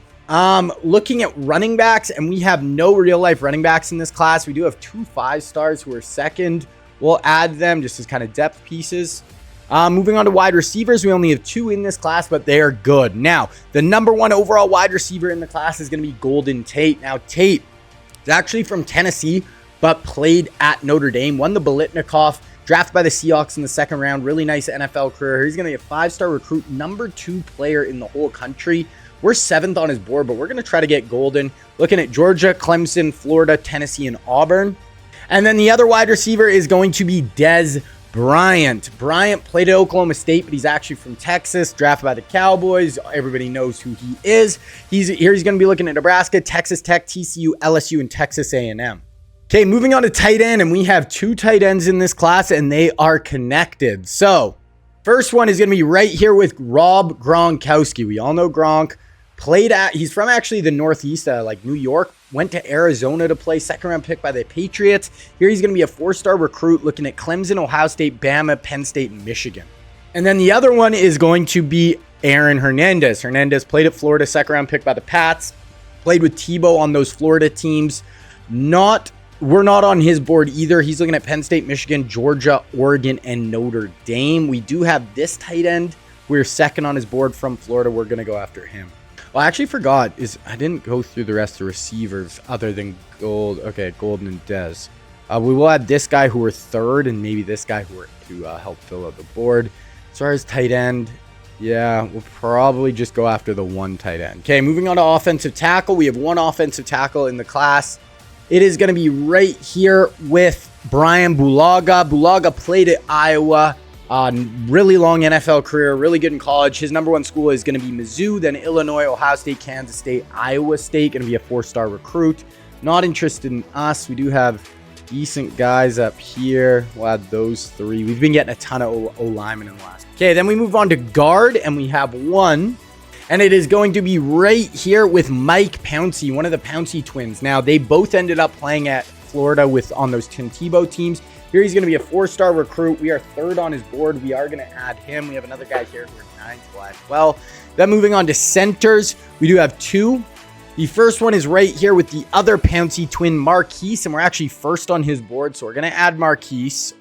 Looking at running backs, and we have no real-life running backs in this class. We do have 2 5-stars who are second. We'll add them just as kind of depth pieces. Moving on to wide receivers, we only have 2 in this class, but they are good. Now, the number 1 overall wide receiver in the class is going to be Golden Tate. Now, Tate is actually from Tennessee, but played at Notre Dame, won the Biletnikoff, drafted by the Seahawks in the 2nd round. Really nice NFL career. He's going to be a 5-star recruit, number 2 player in the whole country. We're 7th on his board, but we're going to try to get Golden. Looking at Georgia, Clemson, Florida, Tennessee, and Auburn. And then the other wide receiver is going to be Dez Bryant. Bryant played at Oklahoma State, but he's actually from Texas, drafted by the Cowboys. Everybody knows who he is. He's going to be looking at Nebraska, Texas Tech, TCU, LSU, and Texas A&M. Okay, moving on to tight end, and we have 2 tight ends in this class, and they are connected. So, first one is going to be right here with Rob Gronkowski. We all know Gronk. He's from actually the Northeast, like New York, went to Arizona to play, second round pick by the Patriots. Here he's going to be a 4-star recruit looking at Clemson, Ohio State, Bama, Penn State, and Michigan. And then the other one is going to be Aaron Hernandez. Hernandez played at Florida, second round pick by the Pats, played with Tebow on those Florida teams. We're not on his board either. He's looking at Penn State, Michigan, Georgia, Oregon, and Notre Dame. We do have this tight end. We're second on his board from Florida. We're going to go after him. Well, I actually forgot I didn't go through the rest of the receivers other than Golden and Dez. We will add this guy who we're third and maybe this guy who we're to help fill out the board. As far as tight end, yeah, we'll probably just go after the one tight end. Okay, moving on to offensive tackle. We have one offensive tackle in the class. It is going to be right here with Brian Bulaga. Bulaga played at Iowa. Really long NFL career, really good in college. His number one school is going to be Mizzou, then Illinois, Ohio State, Kansas State, Iowa State. Going to be a 4-star recruit. Not interested in us. We do have decent guys up here. We'll add those 3. We've been getting a ton of O-linemen in the last. Okay, then we move on to guard, and we have one. And it is going to be right here with Mike Pouncey, one of the Pouncey twins. Now, they both ended up playing at Florida on those Tim Tebow teams. Here he's going to be a 4-star recruit. We are third on his board. We are going to add him. We have another guy here who are 9th. We'll add well. Then moving on to centers, we do have 2. The first one is right here with the other Pouncey twin, Marquise, and we're actually first on his board, so we're going to add Marquise.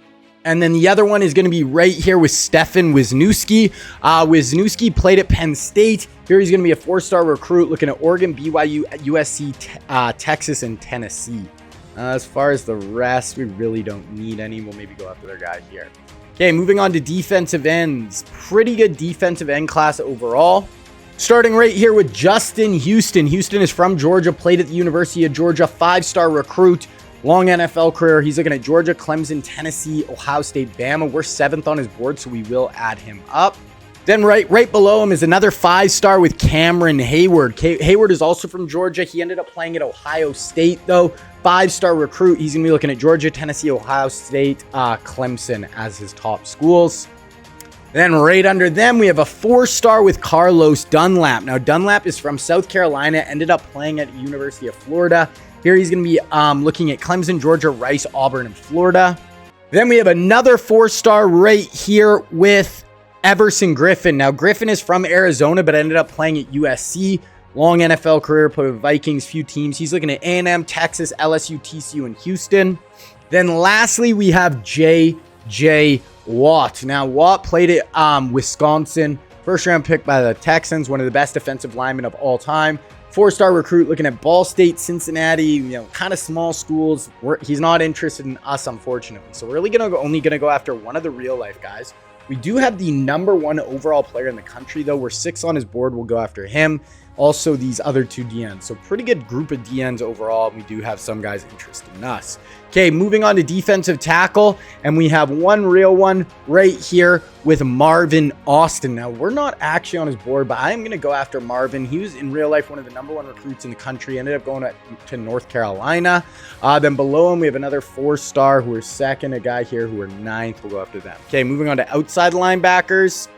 And then the other one is going to be right here with Stefan Wisniewski. Wisniewski played at Penn State. Here he's going to be a 4-star recruit looking at Oregon, BYU, USC, Texas, and Tennessee. As far as the rest, we really don't need any. We'll maybe go after their guy here. Okay, moving on to defensive ends. Pretty good defensive end class overall. Starting right here with Justin Houston. Houston is from Georgia, played at the University of Georgia, 5-star recruit. Long NFL career. He's looking at Georgia, Clemson, Tennessee, Ohio State, Bama. We're 7th on his board, so we will add him up. Then right below him is another 5-star with Cameron Hayward. Hayward is also from Georgia. He ended up playing at Ohio State, though. 5-star recruit. He's going to be looking at Georgia, Tennessee, Ohio State, Clemson as his top schools. Then right under them, we have a 4-star with Carlos Dunlap. Now, Dunlap is from South Carolina, ended up playing at the University of Florida. Here he's going to be looking at Clemson, Georgia, Rice, Auburn, and Florida. Then we have another 4-star right here with Everson Griffin. Now, Griffin is from Arizona, but ended up playing at USC. Long NFL career, played with Vikings, few teams. He's looking at A&M, Texas, LSU, TCU, and Houston. Then lastly, we have J.J. Watt. Now, Watt played at Wisconsin. First-round pick by the Texans, one of the best defensive linemen of all time. 4-star recruit looking at Ball State, Cincinnati, kind of small schools. He's not interested in us, unfortunately. So we're really only going to go after one of the real-life guys. We do have the number 1 overall player in the country, though. We're 6 on his board. We'll go after him. Also, these other 2 DNs. So pretty good group of DNs overall. We do have some guys interested in us. Okay, moving on to defensive tackle. And we have one real one right here with Marvin Austin. Now, we're not actually on his board, but I am going to go after Marvin. He was in real life one of the number 1 recruits in the country. Ended up going to North Carolina. Then below him, we have another 4-star who are second. A guy here who are 9th. We'll go after them. Okay, moving on to outside linebackers.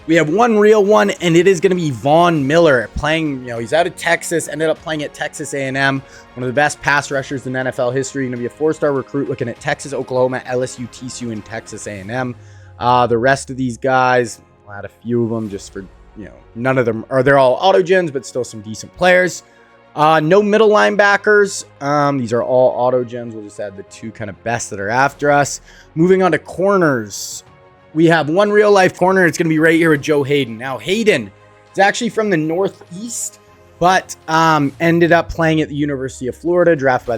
We have one real one, and it is going to be Von Miller playing, he's out of Texas, ended up playing at Texas A&M, one of the best pass rushers in NFL history. Going to be a 4-star recruit looking at Texas, Oklahoma, LSU, TCU, and Texas A&M. The rest of these guys, I'll add a few of them just for, none of them, they're all auto-gens, but still some decent players. No middle linebackers. These are all auto-gens. We'll just add the 2 kind of best that are after us. Moving on to corners. We have one real life corner. It's going to be right here with Joe Hayden. Now, Hayden is actually from the Northeast, but ended up playing at the University of Florida, drafted by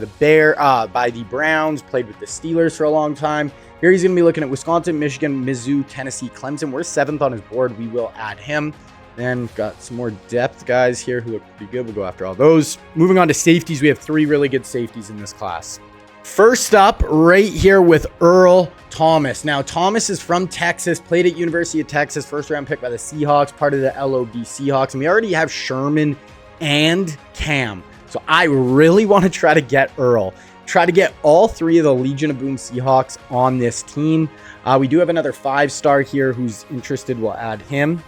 the Browns, played with the Steelers for a long time. Here he's going to be looking at Wisconsin, Michigan, Mizzou, Tennessee, Clemson. We're 7th on his board. We will add him. Then got some more depth guys here who look pretty good. We'll go after all those. Moving on to safeties, we have 3 really good safeties in this class. First up, right here with Earl Thomas. Now, Thomas is from Texas, played at University of Texas, first-round pick by the Seahawks, part of the LOB Seahawks. And we already have Sherman and Cam. So I really want to try to get Earl. Try to get all 3 of the Legion of Boom Seahawks on this team. We do have another 5-star here who's interested. We'll add him.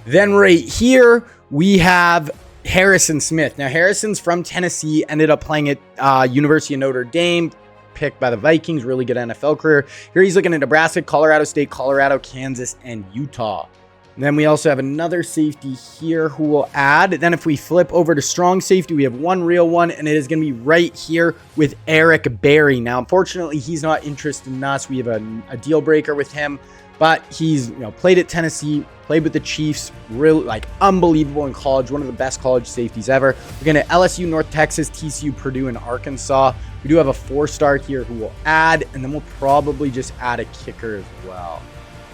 Then right here, we have Harrison Smith. Now, Harrison's from Tennessee, ended up playing at University of Notre Dame, picked by the Vikings, really good NFL career. Here he's looking at Nebraska, Colorado State, Colorado, Kansas, and Utah. And then we also have another safety here who will add. Then if we flip over to strong safety, we have one real one, and it is going to be right here with Eric Berry. Now, unfortunately, he's not interested in us. We have a deal breaker with him, but he's played at Tennessee, played with the Chiefs, really unbelievable in college, one of the best college safeties ever. We're going to LSU, North Texas, TCU, Purdue, and Arkansas. We do have a 4-star here who will add, and then we'll probably just add a kicker as well.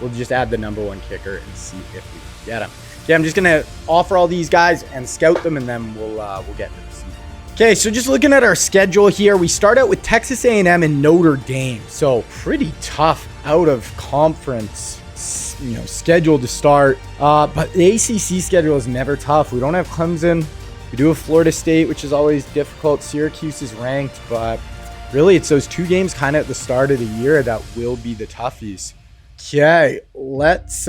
We'll just add the number 1 kicker and see if we can get him. Okay, I'm just going to offer all these guys and scout them, and then we'll get into the season. Okay, so just looking at our schedule here, we start out with Texas A&M and Notre Dame. So pretty tough out of conference, schedule to start. But the ACC schedule is never tough. We don't have Clemson. We do have Florida State, which is always difficult. Syracuse is ranked, but really it's those 2 games kind of at the start of the year that will be the toughies. Okay, let's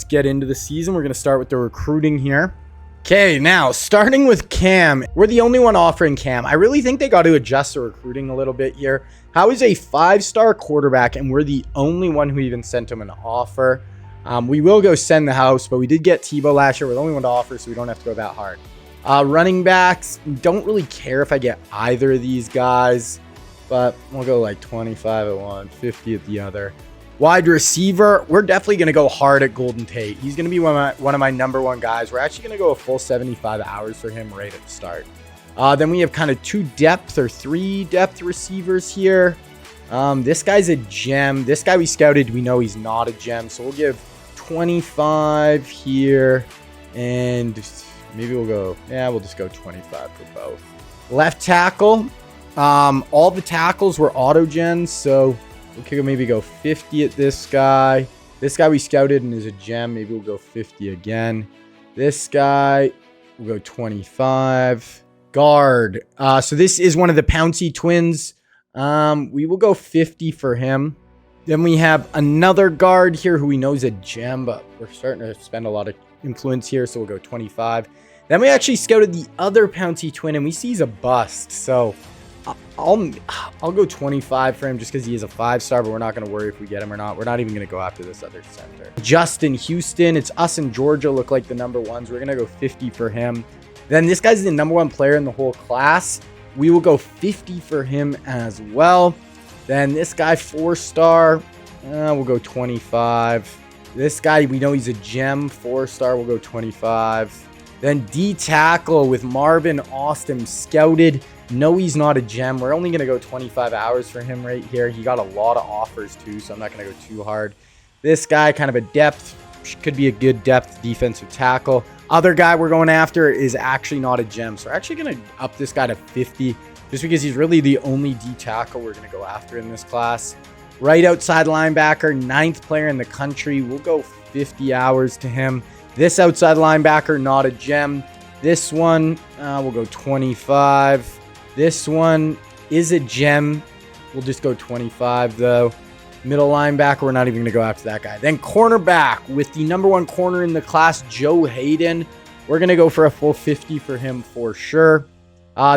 get into the season. We're going to start with the recruiting here. Okay, now starting with Cam. We're the only one offering Cam. I really think they got to adjust the recruiting a little bit here. How is a 5-star quarterback and we're the only one who even sent him an offer? We will go send the house, but we did get Tebow last year. We're the only one to offer, so we don't have to go that hard. Running backs, don't really care if I get either of these guys, but we'll go like 25 at one, 50 at the other. Wide receiver, we're definitely going to go hard at Golden Tate. He's going to be one of my number 1 guys. We're actually going to go a full 75 hours for him right at the start. Then we have kind of 3 depth receivers here. This guy's a gem. This guy we scouted, we know he's not a gem. So we'll give 25 here. And maybe we'll just go 25 for both. Left tackle. All the tackles were auto gens. So we could maybe go 50 at this guy. This guy we scouted and is a gem. Maybe we'll go 50 again. This guy, we'll go 25. Guard. So this is one of the Pouncey twins. We will go 50 for him. Then we have another guard here who we know is a gem, but we're starting to spend a lot of influence here, so we'll go 25. Then we actually scouted the other Pouncey twin, and we see he's a bust. So I'll go 25 for him just because he is a 5-star, but we're not going to worry if we get him or not. We're not even going to go after this other center. Justin Houston, it's us and Georgia look like the number 1s. We're going to go 50 for him. Then this guy's the number 1 player in the whole class. We will go 50 for him as well. Then this guy, 4-star, we'll go 25. This guy, we know he's a gem, 4-star, we'll go 25. Then D tackle with Marvin Austin, scouted. No, he's not a gem. We're only going to go 25 hours for him right here. He got a lot of offers too, so I'm not going to go too hard. This guy, kind of a depth, could be a good depth defensive tackle. Other guy we're going after is actually not a gem, so we're actually going to up this guy to 50 just because he's really the only D tackle we're going to go after in this class. Right outside linebacker, 9th player in the country. We'll go 50 hours to him. This outside linebacker, not a gem. This one, we'll go 25. This one is a gem. We'll just go 25 though. Middle linebacker, we're not even going to go after that guy. Then cornerback with the number 1 corner in the class, Joe Hayden. We're going to go for a full 50 for him for sure.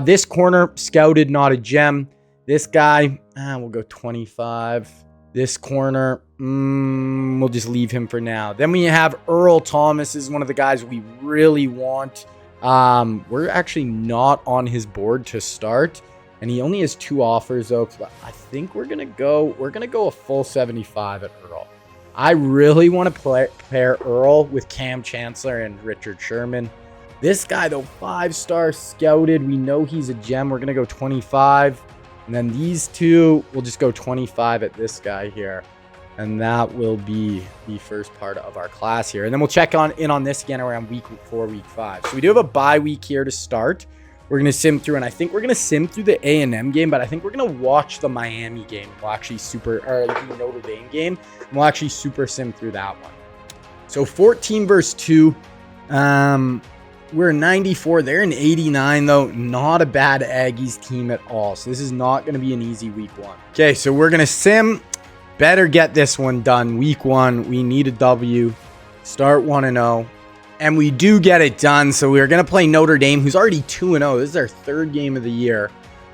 This corner, scouted, not a gem. This guy, we'll go 25. This corner, we'll just leave him for now. Then we have Earl Thomas, is one of the guys we really want. We're actually not on his board to start, and he only has 2 offers though. But I think we're gonna go a full 75 at Earl. I really want to pair Earl with Cam Chancellor and Richard Sherman. This guy though, 5-star scouted. We know he's a gem. We're gonna go 25, and then these 2, we'll just go 25 at this guy here. And that will be the first part of our class here. And then we'll check in on this again around week 4, week 5. So we do have a bye week here to start. We're going to sim through, and I think we're going to sim through the A&M game, but I think we're going to watch the Miami game. We'll actually the Notre Dame game. And we'll actually super sim through that one. So 14 versus 2. We're 94. They're in 89, though. Not a bad Aggies team at all. So this is not going to be an easy week 1. Okay, so we're going to sim. Better get this one done. Week 1, we need a W. Start 1-0. And we do get it done. So we're going to play Notre Dame, who's already 2-0. This is our third game of the year.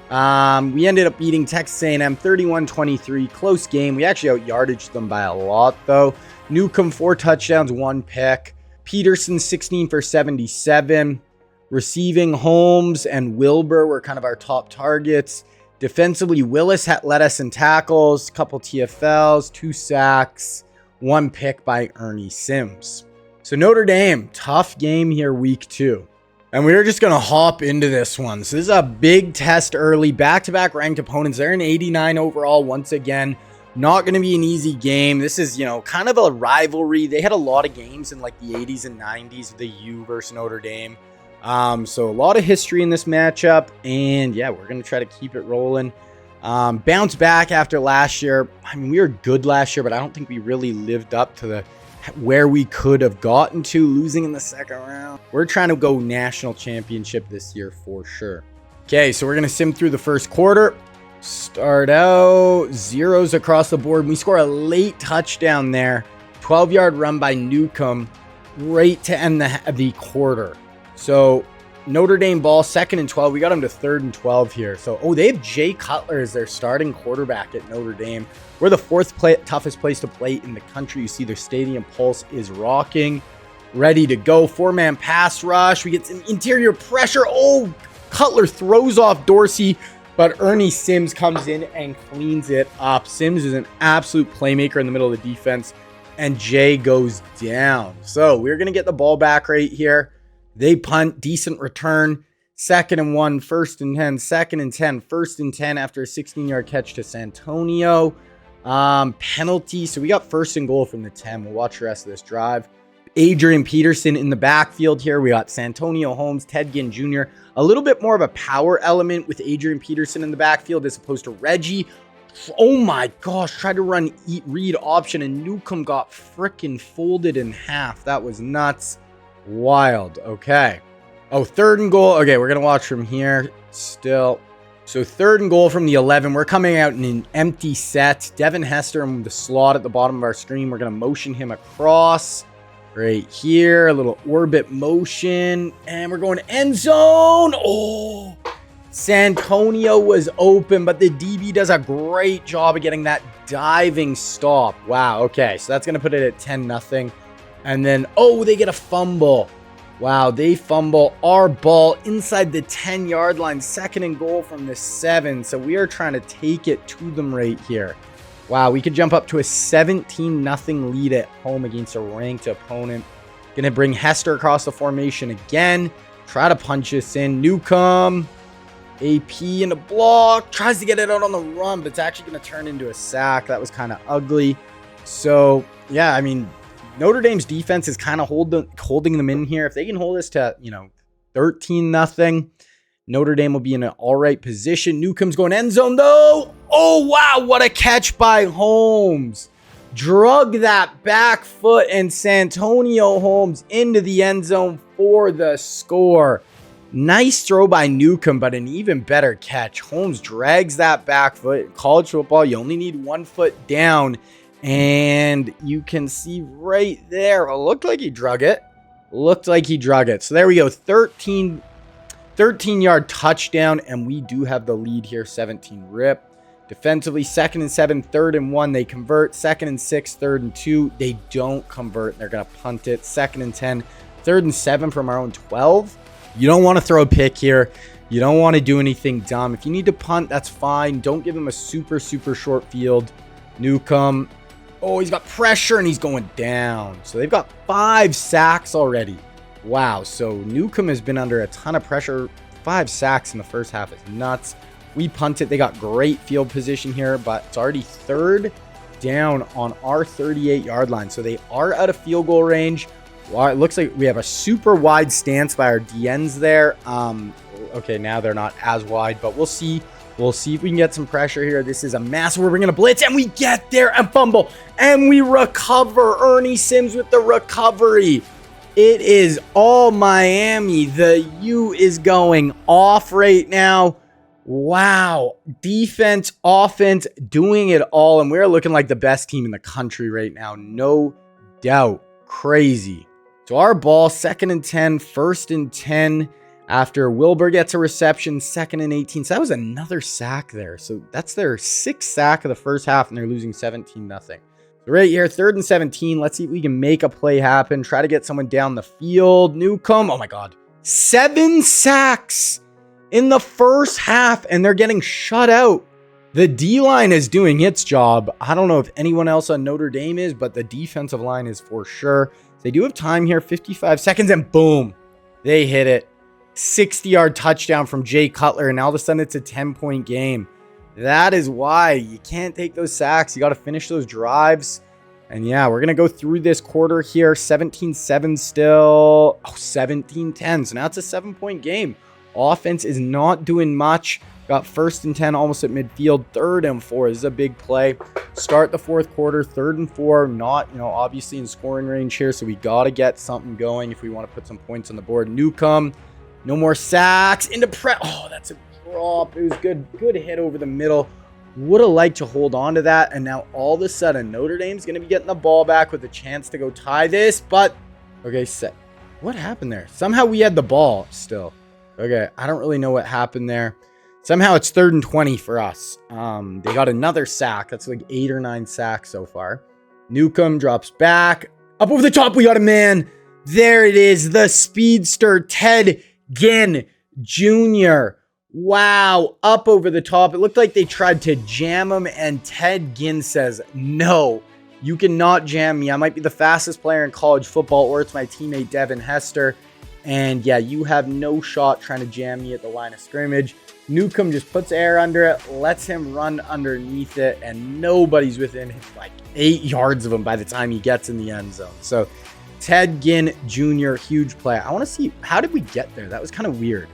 We ended up beating Texas A&M 31-23. Close game. We actually out-yardaged them by a lot, though. Ncaa, 4 touchdowns, 1 pick. Peterson, 16 for 77. Receiving, Holmes and Wilbur were kind of our top targets. Defensively, Willis led us in tackles, couple TFLs, 2 sacks, 1 pick by Ernie Sims. So Notre Dame, tough game here week 2. And we're just going to hop into this one. So this is a big test early. Back-to-back ranked opponents. They're an 89 overall once again. Not going to be an easy game. This is, kind of a rivalry. They had a lot of games in like the 80s and 90s, the U versus Notre Dame. So a lot of history in this matchup. And yeah, we're going to try to keep it rolling. Bounce back after last year. I mean, we were good last year, but I don't think we really lived up to where we could have gotten to, losing in the second round. We're trying to go national championship this year for sure. Okay, so we're going to sim through the first quarter. Start out zeros across the board. We score a late touchdown there. 12-yard run by Ncaa right to end the quarter. So Notre Dame ball, 2nd and 12. We got them to 3rd and 12 here. So, they have Jay Cutler as their starting quarterback at Notre Dame. We're the 4th toughest place to play in the country. You see their stadium pulse is rocking. Ready to go. 4-man pass rush. We get some interior pressure. Cutler throws off Dorsey, but Ernie Sims comes in and cleans it up. Sims is an absolute playmaker in the middle of the defense, and Jay goes down. So we're going to get the ball back right here. They punt, decent return. 2nd and 1, 1st and 10, 2nd and 10, 1st and 10 after a 16-yard catch to Santonio. Penalty. So we got 1st and goal from the 10. We'll watch the rest of this drive. Adrian Peterson in the backfield here. We got Santonio, Holmes, Ted Ginn Jr. A little bit more of a power element with Adrian Peterson in the backfield as opposed to Reggie. Oh my gosh, tried to run read option and Ncaa got freaking folded in half. That was nuts. Wild. Okay. 3rd and goal. Okay, we're going to watch from here still. So 3rd and goal from the 11. We're coming out in an empty set. Devin Hester in the slot at the bottom of our screen. We're going to motion him across right here. A little orbit motion. And we're going to end zone. Santonio was open, but the DB does a great job of getting that diving stop. Wow. Okay, so that's going to put it at 10-0. And then, they get a fumble. Wow, they fumble our ball inside the 10-yard line. 2nd and goal from the 7. So we are trying to take it to them right here. Wow, we could jump up to a 17-0 lead at home against a ranked opponent. Going to bring Hester across the formation again. Try to punch us in. Ncaa, AP in the block. Tries to get it out on the run, but it's actually going to turn into a sack. That was kind of ugly. So, yeah, I mean, Notre Dame's defense is kind of holding them in here. If they can hold us to, 13-0, Notre Dame will be in an all right position. Newcomb's going end zone, though. Oh, wow. What a catch by Holmes. Drug that back foot and Santonio Holmes into the end zone for the score. Nice throw by Ncaa, but an even better catch. Holmes drags that back foot. In college football, you only need 1 foot down. And you can see right there, it looked like he drug it. So there we go. 13-yard touchdown, and we do have the lead here, 17 rip. Defensively, 2nd and 7, 3rd and 1, they convert. 2nd and 6, 3rd and 2, they don't convert. They're going to punt it. 2nd and 10, 3rd and 7 from our own 12. You don't want to throw a pick here. You don't want to do anything dumb. If you need to punt, that's fine. Don't give him a super short field. Ncaa. He's got pressure and he's going down. So they've got 5 sacks already. Wow. So Ncaa has been under a ton of pressure. 5 sacks in the first half is nuts. We punt it. They got great field position here, but it's already 3rd down on our 38-yard line. So they are out of field goal range. Well, it looks like we have a super wide stance by our DNs there. Okay, now they're not as wide, but we'll see. We'll see if we can get some pressure here. This is a massive. We're going to blitz, and we get there and fumble, and we recover. Ernie Sims with the recovery. It is all Miami. The U is going off right now. Wow. Defense, offense, doing it all, and we're looking like the best team in the country right now. No doubt. Crazy. So our ball, 2nd and 10, 1st and 10 after Wilbur gets a reception, 2nd and 18. So that was another sack there. So that's their 6th sack of the first half, and they're losing 17-0. So right here, 3rd and 17. Let's see if we can make a play happen. Try to get someone down the field. Ncaa, oh my God. 7 sacks in the first half, and they're getting shut out. The D-line is doing its job. I don't know if anyone else on Notre Dame is, but the defensive line is for sure. They do have time here, 55 seconds, and boom, they hit it. 60-yard touchdown from Jay Cutler, and now all of a sudden it's a 10-point game. That is why you can't take those sacks. You got to finish those drives. And yeah, we're going to go through this quarter here. 17-7 still. Oh, 17-10. So now it's a 7-point game. Offense is not doing much. Got 1st and 10 almost at midfield. 3rd and 4. This is a big play. Start the 4th quarter. 3rd and 4. Not, obviously in scoring range here. So we got to get something going if we want to put some points on the board. Ncaa, no more sacks. Into press. Oh, that's a drop. It was good. Good hit over the middle. Would have liked to hold on to that. And now all of a sudden, Notre Dame's going to be getting the ball back with a chance to go tie this. But, okay, set. What happened there? Somehow we had the ball still. Okay, I don't really know what happened there. Somehow it's 3rd and 20 for us. They got another sack. That's like 8 or 9 sacks so far. Ncaa drops back. Up over the top, we got a man. There it is, the speedster, Ted Ginn Jr. Wow, up over the top. It looked like they tried to jam him, and Ted Ginn says, no, you cannot jam me. I might be the fastest player in college football, or it's my teammate Devin Hester. And yeah, you have no shot trying to jam me at the line of scrimmage. Ncaa just puts air under it, lets him run underneath it, and nobody's within like 8 yards of him by the time he gets in the end zone. So Ted Ginn Jr., huge play. I want to see, how did we get there? That was kind of weird.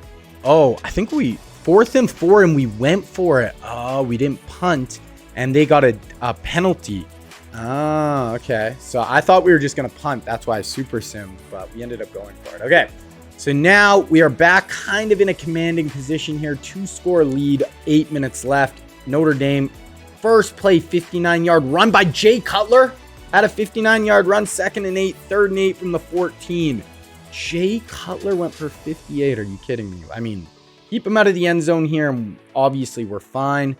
Oh, I think we 4th and 4 and we went for it. Oh, we didn't punt, and they got a penalty. Oh, okay. So I thought we were just going to punt. That's why I super simmed, but we ended up going for it. Okay. So now we are back kind of in a commanding position here. 2-score lead, 8 minutes left. Notre Dame, first play, 59-yard run by Jay Cutler. Had a 59-yard run, 2nd and 8, 3rd and 8 from the 14. Jay Cutler went for 58. Are you kidding me? I mean, keep him out of the end zone here, and obviously we're fine.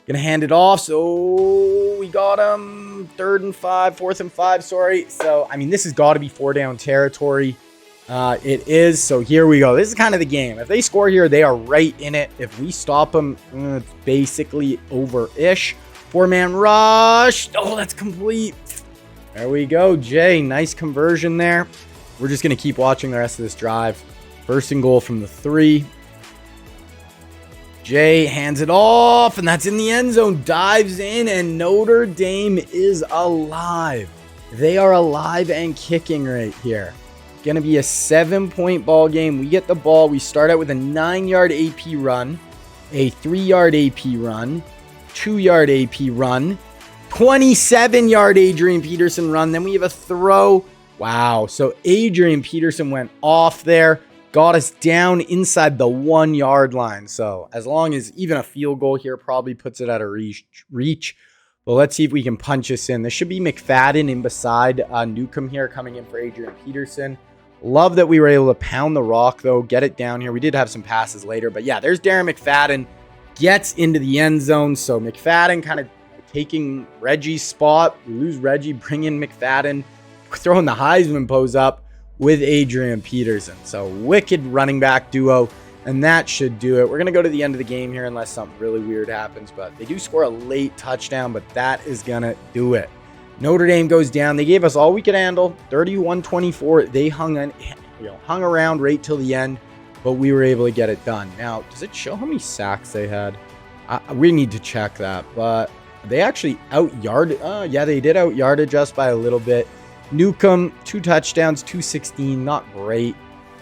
Gonna hand it off. So we got him. 3rd and 5, 4th and 5, sorry. So, I mean, this has got to be 4-down territory. It is. So here we go. This is kind of the game. If they score here, they are right in it. If we stop them, it's basically over-ish. 4-man rush. Oh, that's complete. There we go. Jay, nice conversion there. We're just going to keep watching the rest of this drive. 1st and goal from the 3. Jay hands it off, and that's in the end zone. Dives in, and Notre Dame is alive. They are alive and kicking right here. Going to be a 7-point ball game. We get the ball. We start out with a 9-yard AP run, a 3-yard AP run, 2-yard AP run, 27-yard Adrian Peterson run. Then we have a throw. Wow. So Adrian Peterson went off there, got us down inside the 1-yard line. So as long as even a field goal here probably puts it at a reach. Well, let's see if we can punch us in. This should be McFadden in beside Ncaa here coming in for Adrian Peterson. Love that we were able to pound the rock, though, get it down here. We did have some passes later, but yeah, there's Darren McFadden, gets into the end zone. So McFadden kind of taking Reggie's spot. We lose Reggie, bring in McFadden, throwing the Heisman pose up with Adrian Peterson. So wicked running back duo, and that should do it. We're going to go to the end of the game here unless something really weird happens, but they do score a late touchdown, but that is going to do it. Notre Dame goes down. They gave us all we could handle, 31-24. They hung around right till the end, but we were able to get it done. Now, does it show how many sacks they had? We need to check that, but they actually out-yarded. Yeah, they did out-yardage us by a little bit. Ncaa, 2 touchdowns, 216, not great.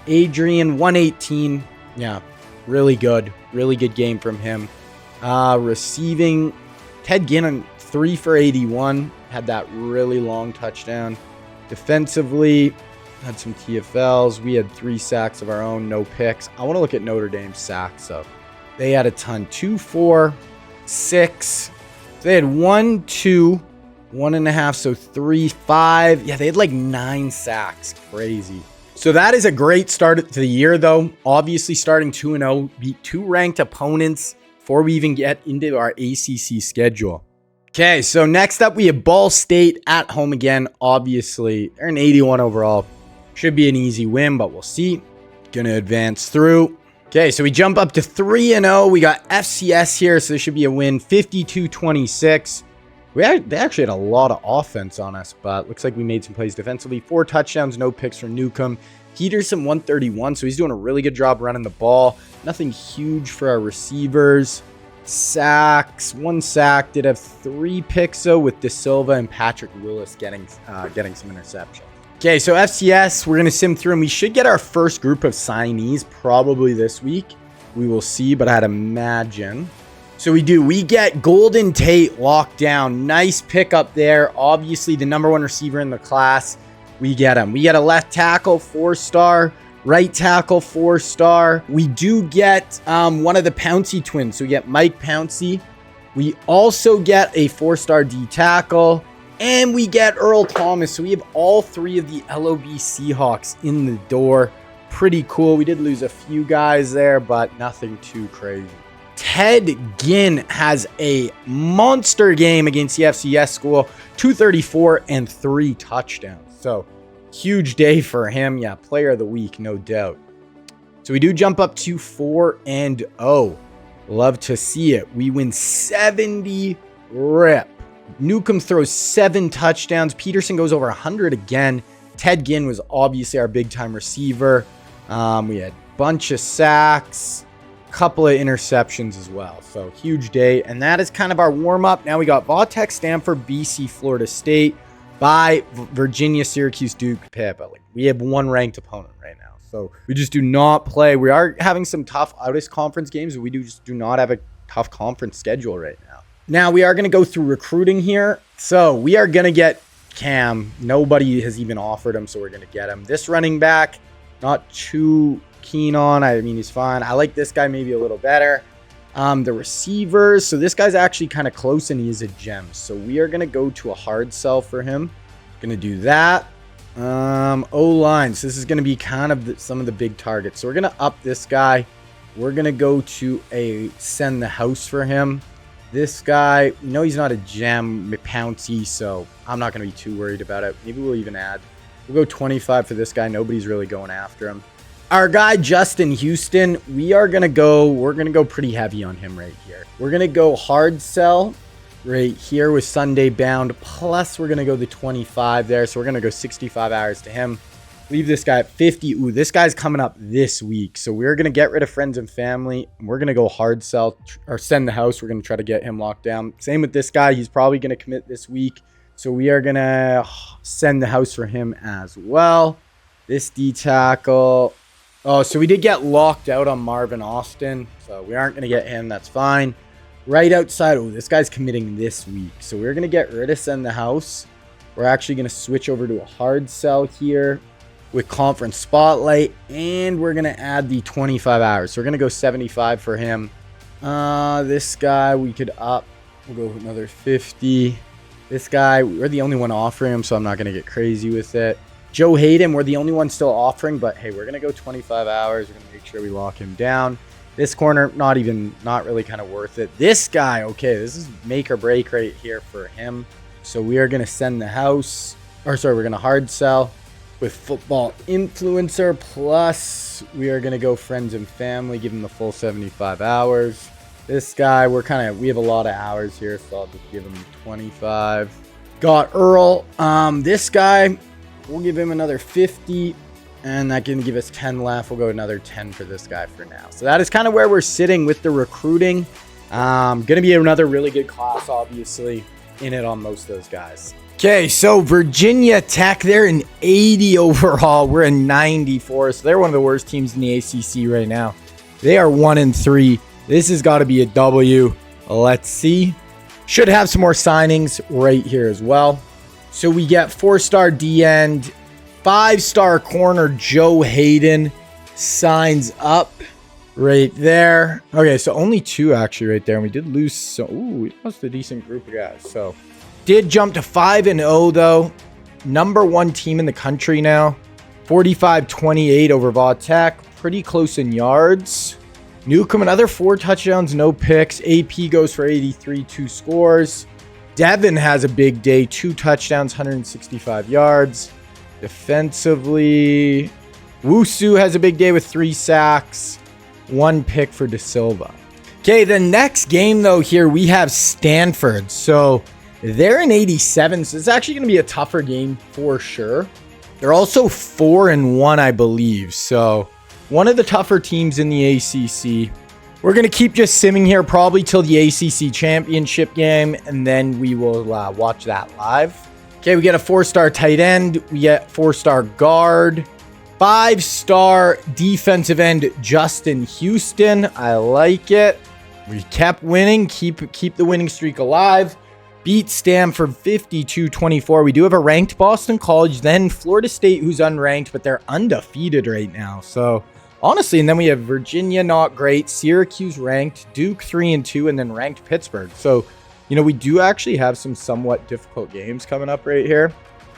Adrian, 118. Yeah, really good. Really good game from him. Receiving, Ted Ginn, 3 for 81. Had that really long touchdown. Defensively, had some TFLs. We had 3 sacks of our own, no picks. I want to look at Notre Dame's sacks. So they had a ton. 2, 4, 6. They had 1, 2, 1.5, so 3, 5. Yeah, they had like 9 sacks. Crazy. So that is a great start to the year, though. Obviously, starting 2-0, beat 2 ranked opponents before we even get into our ACC schedule. Okay, so next up, we have Ball State at home again. Obviously, they're an 81 overall. Should be an easy win, but we'll see. Gonna advance through. Okay, so we jump up to 3-0. We got FCS here, so this should be a win. 52-26. They actually had a lot of offense on us, but looks like we made some plays defensively. 4 touchdowns, no picks for Ncaa. Peterson, 131, so he's doing a really good job running the ball. Nothing huge for our receivers. Sacks, 1 sack. Did have 3 picks, though, with De Silva and Patrick Willis getting some interceptions. Okay, so FCS, we're going to sim through, and we should get our first group of signees probably this week. We will see, but I'd imagine. So we do. We get Golden Tate locked down. Nice pickup there. Obviously, the #1 receiver in the class. We get him. We get a left tackle, 4-star. Right tackle, 4-star. We do get one of the Pouncey twins. So we get Mike Pouncey. We also get a 4-star D tackle. And we get Earl Thomas. So we have all 3 of the LOB Seahawks in the door. Pretty cool. We did lose a few guys there, but nothing too crazy. Ted Ginn has a monster game against the FCS school. 234 and 3 touchdowns. So huge day for him. Yeah, player of the week, no doubt. So we do jump up to 4-0. Love to see it. We win 70 rip. Ncaa throws 7 touchdowns. Peterson goes over 100 again. Ted Ginn was obviously our big-time receiver. We had a bunch of sacks, a couple of interceptions as well. So huge day. And that is kind of our warm-up. Now we got Vautech, Stanford, BC, Florida State, by Virginia, Syracuse, Duke, Pitt. Like, we have 1 ranked opponent right now. So we just do not play. We are having some tough out-of-conference games, but we just do not have a tough conference schedule right now. Now, we are going to go through recruiting here. So we are going to get Cam. Nobody has even offered him, so we're going to get him. This running back, not too keen on. I mean, he's fine. I like this guy maybe a little better. The receivers. So this guy's actually kind of close, and he is a gem. So we are going to go to a hard sell for him. Going to do that. O-line. So this is going to be kind of some of the big targets. So we're going to up this guy. We're going to go to a send the house for him. This guy, no, he's not a gem, Pouncey, so I'm not going to be too worried about it. Maybe we'll even add. We'll go 25 for this guy. Nobody's really going after him. Our guy, Justin Houston, we're going to go pretty heavy on him right here. We're going to go hard sell right here with Sunday Bound, plus we're going to go the 25 there, so we're going to go 65 hours to him. Leave this guy at 50. Ooh, this guy's coming up this week. So we're going to get rid of friends and family. We're going to go hard sell or send the house. We're going to try to get him locked down. Same with this guy. He's probably going to commit this week. So we are going to send the house for him as well. This D tackle. Oh, so we did get locked out on Marvin Austin. So we aren't going to get him. That's fine. Right outside. Oh, this guy's committing this week. So we're going to get rid of send the house. We're actually going to switch over to a hard sell here with Conference Spotlight, and we're going to add the 25 hours. So we're going to go 75 for him. This guy we could up. We'll go with another 50. This guy, we're the only one offering him, so I'm not going to get crazy with it. Joe Hayden, we're the only one still offering, but hey, we're going to go 25 hours. We're going to make sure we lock him down. This corner, not really kind of worth it. This guy, okay, this is make or break right here for him. So we are going to send the house, we're going to hard sell with Football Influencer, plus we are going to go friends and family, give him the full 75 hours. This guy, we have a lot of hours here, so I'll just give him 25. Got Earl. This guy, we'll give him another 50, and that can give us 10 left. We'll go another 10 for this guy for now. So that is kind of where we're sitting with the recruiting. Going to be another really good class, obviously, in it on most of those guys. Okay, so Virginia Tech, they're an 80 overall. We're a 94, so they're one of the worst teams in the ACC right now. They are 1-3. This has got to be a W. Let's see. Should have some more signings right here as well. So we get 4-star D-end, 5-star corner Joe Hayden signs up right there. Okay, so only 2 actually right there, and we did lose. So we lost a decent group of guys. So Did jump to 5-0 though. Number 1 team in the country now. 45-28 over Vautech. Pretty close in yards. Newcomb, another 4 touchdowns, no picks. AP goes for 83, 2 scores. Devin has a big day, 2 touchdowns, 165 yards. Defensively, Wusu has a big day with 3 sacks, 1 pick for De Silva. Okay, the next game though here, we have Stanford. So they're in 87, so it's actually going to be a tougher game for sure. They're also 4-1, I believe. So one of the tougher teams in the ACC. We're going to keep just simming here probably till the ACC championship game, and then we will watch that live. Okay, we get a 4-star tight end. We get 4-star guard. 5-star defensive end, Justin Houston. I like it. We kept winning. Keep the winning streak alive. Beat Stanford 52-24. We do have a ranked Boston College, then Florida State, who's unranked, but they're undefeated right now. So honestly, and then we have Virginia, not great. Syracuse ranked, Duke 3-2, and then ranked Pittsburgh. So, you know, we do actually have some somewhat difficult games coming up right here.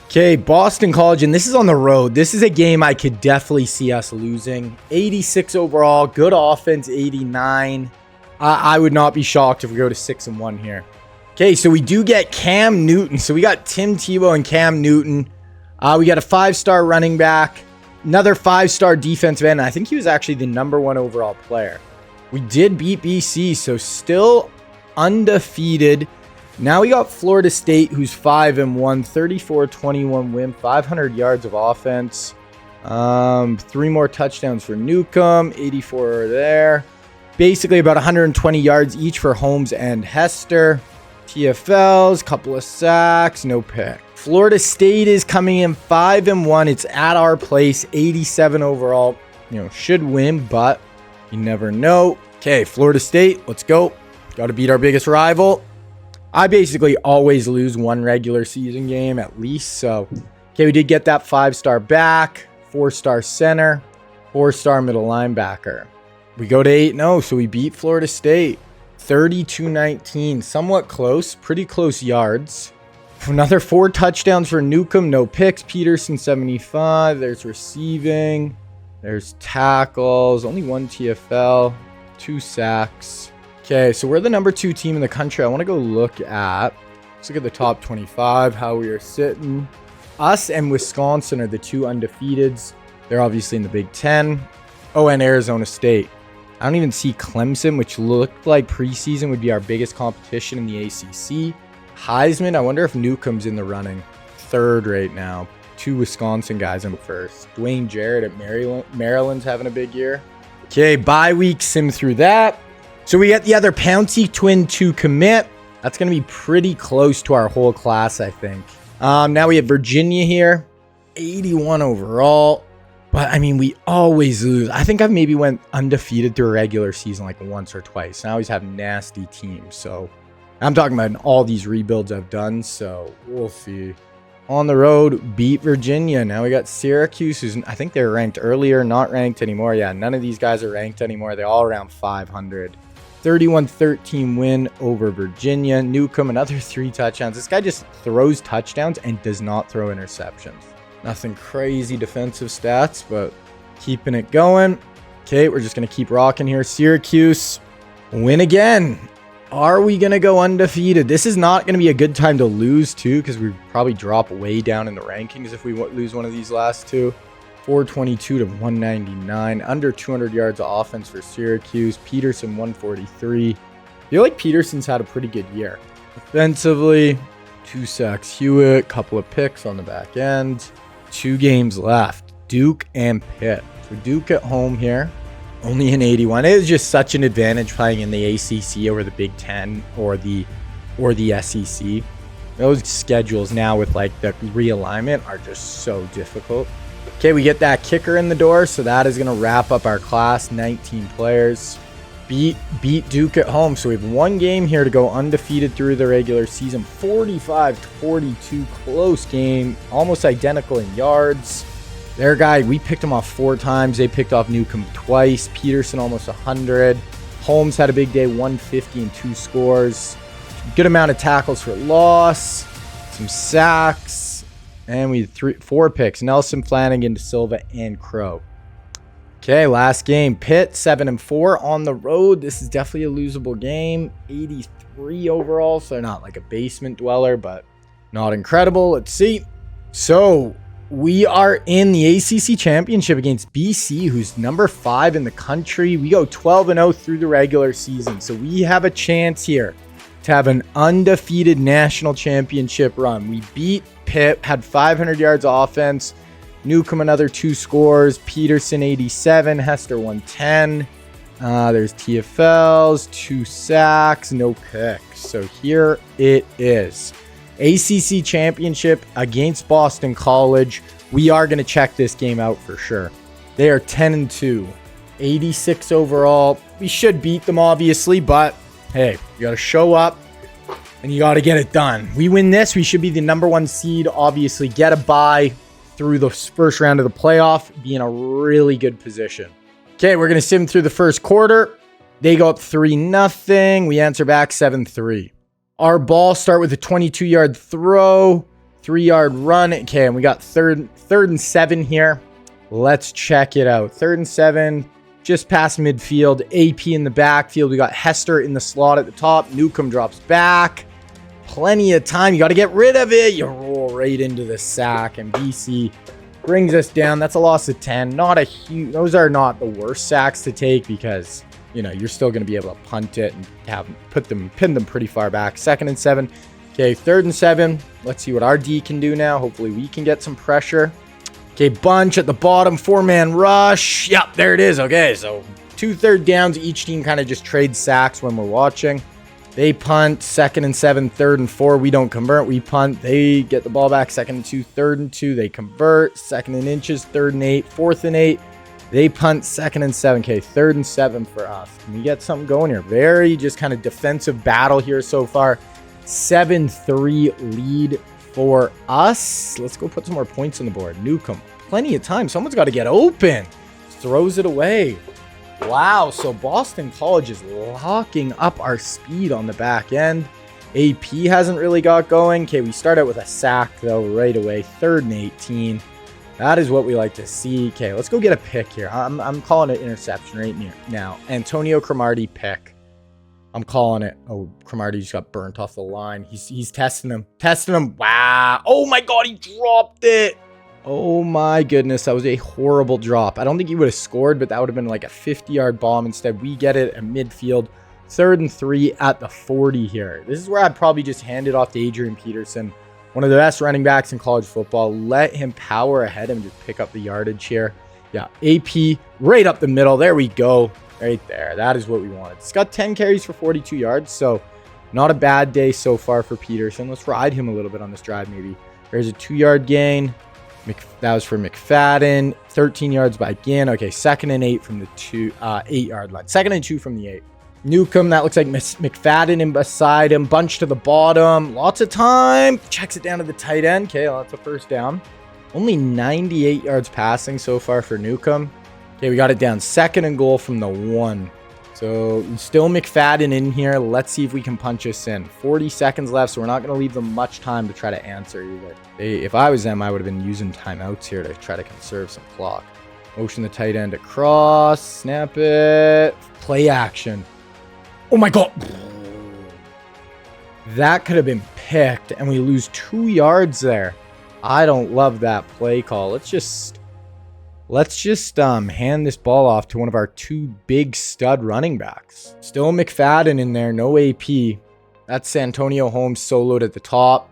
Okay, Boston College, and this is on the road. This is a game I could definitely see us losing. 86 overall, good offense, 89. I would not be shocked if we go to 6-1 here. Okay, so we do get Cam Newton. So we got Tim Tebow and Cam Newton. We got a 5-star running back. Another 5-star defensive end. I think he was actually the number 1 overall player. We did beat BC, so still undefeated. Now we got Florida State, who's 5-1, 34-21 win, 500 yards of offense. 3 more touchdowns for Newcomb, 84 there. Basically about 120 yards each for Holmes and Hester. TFLs, couple of sacks, no pick. Florida State is coming in 5-1. It's at our place, 87 overall. You know, should win, but you never know. Okay, Florida State, let's go. Got to beat our biggest rival. I basically always lose 1 regular season game at least. So, okay, we did get that 5-star back, 4-star center, 4-star middle linebacker. We go to 8-0, so we beat Florida State. 32-19, somewhat close, pretty close yards. Another 4 touchdowns for Newcomb, no picks. Peterson 75. There's receiving. There's tackles. Only 1 TFL, 2 sacks. Okay, so we're the number 2 team in the country. I want to go let's look at the top 25, how we are sitting. Us and Wisconsin are the 2 undefeateds. They're obviously in the Big Ten. Oh, and Arizona State. I don't even see Clemson, which looked like preseason would be our biggest competition in the ACC. Heisman, I wonder if Newcomb's in the running. 3rd right now. 2 Wisconsin guys in first. Dwayne Jarrett at Maryland's having a big year. Okay, bye week, sim through that. So we got the other Pouncey twin to commit. That's going to be pretty close to our whole class, I think. Now we have Virginia here. 81 overall. But, I mean, we always lose. I think I've maybe went undefeated through a regular season like once or twice. And I always have nasty teams. So, I'm talking about all these rebuilds I've done. So, we'll see. On the road, beat Virginia. Now we got Syracuse, who's, I think they were ranked earlier, not ranked anymore. Yeah, none of these guys are ranked anymore. They're all around 500. 31-13 win over Virginia. Newcomb, another 3 touchdowns. This guy just throws touchdowns and does not throw interceptions. Nothing crazy defensive stats, but keeping it going. Okay, we're just going to keep rocking here. Syracuse, win again. Are we going to go undefeated? This is not going to be a good time to lose, too, because we probably drop way down in the rankings if we lose one of these last 2. 422 to 199. Under 200 yards of offense for Syracuse. Peterson, 143. I feel like Peterson's had a pretty good year. Defensively, 2 sacks Hewitt, couple of picks on the back end. 2 games left. Duke and Pitt. So Duke at home here. Only an 81. It is just such an advantage playing in the ACC over the Big Ten or the SEC. Those schedules now with like the realignment are just so difficult. Okay, we get that kicker in the door, so that is going to wrap up our class. 19 players. Beat Duke at home. So we have 1 game here to go undefeated through the regular season. 45-42, close game, almost identical in yards. Their guy, we picked him off 4 times. They picked off Newcomb twice. Peterson almost 100. Holmes had a big day, 150 and 2 scores. Good amount of tackles for loss. some sacks, and we had 4 picks. Nelson, Flanagan, De Silva, and Crow. Okay, last game. Pitt 7-4 on the road. This is definitely a losable game. 83 overall, so not like a basement dweller, but not incredible. Let's see. So we are in the ACC Championship against BC, who's number 5 in the country. We go 12-0 through the regular season, so we have a chance here to have an undefeated national championship run. We beat Pitt, had 500 yards offense. Ncaa another 2 scores. Peterson 87, Hester 110. There's TFLs, 2 sacks, no picks. So here it is. ACC Championship against Boston College. We are going to check this game out for sure. They are 10-2, 86 overall. We should beat them, obviously, but hey, you got to show up and you got to get it done. We win this, we should be the number 1 seed, obviously get a bye through the first round of the playoff, be in a really good position. Okay, we're going to sim through the first quarter. They go up 3-0. We answer back 7-3. Our ball start with a 22-yard throw, 3-yard run. Okay, and we got third and 7 here. Let's check it out. 3rd and 7, just past midfield. AP in the backfield. We got Hester in the slot at the top. Ncaa drops back. Plenty of time. You got to get rid of it. You roll right into the sack, and BC brings us down. That's a loss of 10. Not a huge. Those are not the worst sacks to take because, you know, you're still going to be able to punt it and pin them pretty far back. 2nd and 7. Okay, 3rd and 7. Let's see what our D can do now. Hopefully we can get some pressure. Okay, bunch at the bottom, 4-man rush. Yep, there it is. Okay, so 2 third downs. Each team kind of just trades sacks when we're watching. They punt, 2nd and 7, 3rd and 4. We don't convert, we punt. They get the ball back, 2nd and 2, 3rd and 2. They convert, 2nd and inches, 3rd and 8, 4th and 8. They punt, 2nd and 7. Okay, 3rd and 7 for us. Can we get something going here? Very just kind of defensive battle here so far. 7-3 lead for us. Let's go put some more points on the board. Ncaa, plenty of time. Someone's got to get open. Throws it away. Wow, so Boston College is locking up our speed on the back end. AP hasn't really got going. Okay, we start out with a sack, though, right away. 3rd and 18. That is what we like to see. Okay, let's go get a pick here. I'm calling it interception right now. Antonio Cromartie pick. I'm calling it. Oh, Cromartie just got burnt off the line. He's testing him. Wow. Oh, my God, he dropped it. Oh my goodness, that was a horrible drop. I don't think he would have scored, but that would have been like a 50-yard bomb. Instead, we get it at midfield. 3rd and 3 at the 40 here. This is where I'd probably just hand it off to Adrian Peterson, one of the best running backs in college football. Let him power ahead and just pick up the yardage here. Yeah, AP right up the middle. There we go. Right there. That is what we wanted. It's got 10 carries for 42 yards, so not a bad day so far for Peterson. Let's ride him a little bit on this drive maybe. There's a 2-yard gain. That was for McFadden. 13 yards by Ginn. Okay, 2nd and 8 from the 8-yard line. 2nd and 2 from the 8. Ncaa, that looks like McFadden in beside him. Bunch to the bottom. Lots of time. Checks it down to the tight end. Okay, well, that's a 1st down. Only 98 yards passing so far for Ncaa. Okay, we got it down. 2nd and goal from the 1. So still McFadden in here. Let's see if we can punch us in. 40 seconds left, so we're not going to leave them much time to try to answer either. If I was them, I would have been using timeouts here to try to conserve some clock. Motion the tight end across. Snap it. Play action. Oh my God. That could have been picked, and we lose 2 yards there. I don't love that play call. Let's just hand this ball off to one of our 2 big stud running backs. Still McFadden in there, no AP. That's Santonio Holmes soloed at the top.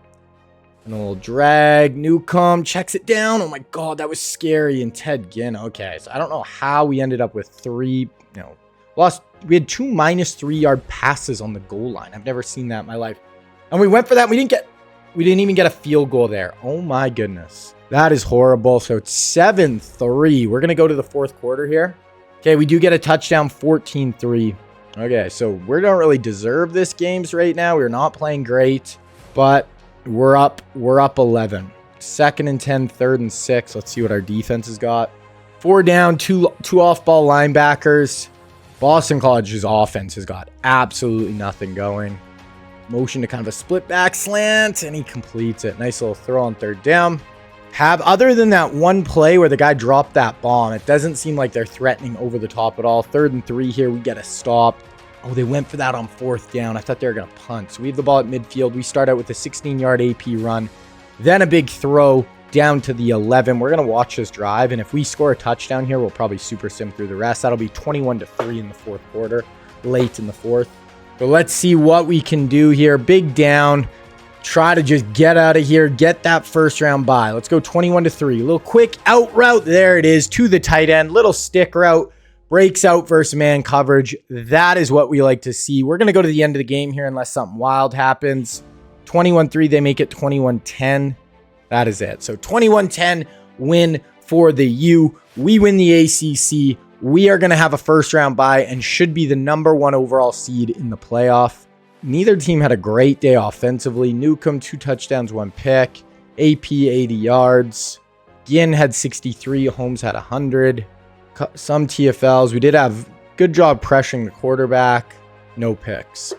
And a little drag. Ncaa checks it down. Oh my God, that was scary. And Ted Ginn. Okay, so I don't know how we ended up with 3, we had 2 -3-yard passes on the goal line. I've never seen that in my life. And we went for that. We didn't even get a field goal there. Oh my goodness. That is horrible. So it's 7-3. We're going to go to the 4th quarter here. Okay, we do get a touchdown, 14-3. Okay, so we don't really deserve this games right now. We're not playing great, but we're up 11. 2nd and 10, 3rd and 6. Let's see what our defense has got. 4 down, two off-ball linebackers. Boston College's offense has got absolutely nothing going. Motion to kind of a split back slant, and he completes it. Nice little throw on third down. Other than that one play where the guy dropped that bomb, it doesn't seem like they're threatening over the top at all. 3rd and 3 here. We get a stop. Oh, they went for that on 4th down. I thought they were going to punt. So we have the ball at midfield. We start out with a 16-yard AP run. Then a big throw down to the 11. We're going to watch this drive, and if we score a touchdown here, we'll probably super sim through the rest. That'll be 21-3 in the 4th quarter, late in the 4th. So let's see what we can do here. Big down. Try to just get out of here. Get that first round bye. Let's go 21-3. A little quick out route. There it is to the tight end. Little stick route. Breaks out versus man coverage. That is what we like to see. We're going to go to the end of the game here unless something wild happens. 21-3. They make it 21-10. That is it. So 21-10 win for the U. We win the ACC. We are going to have a first round bye and should be the #1 overall seed in the playoff. Neither team had a great day offensively. Ncaa, 2 touchdowns, 1 pick. AP, 80 yards. Ginn had 63. Holmes had 100. Some TFLs. We did have good job pressuring the quarterback. No picks.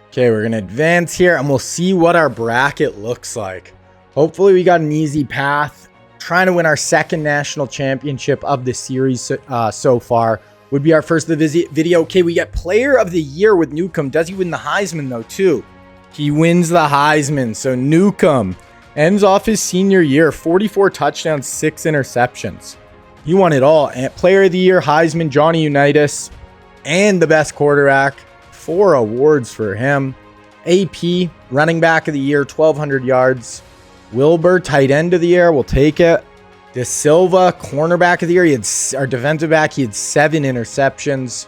Okay, we're going to advance here, and we'll see what our bracket looks like. Hopefully, we got an easy path. Trying to win our 2nd national championship of the series so far. Would be our first of the video. Okay, we get player of the year with Ncaa. Does he win the Heisman, though, too? He wins the Heisman. So Ncaa ends off his senior year. 44 touchdowns, 6 interceptions. He won it all. And player of the year, Heisman, Johnny Unitas, and the best quarterback. 4 awards for him. AP, running back of the year, 1,200 yards. Wilbur, tight end of the year. We'll take it. De Silva, cornerback of the year. Our defensive back, he had 7 interceptions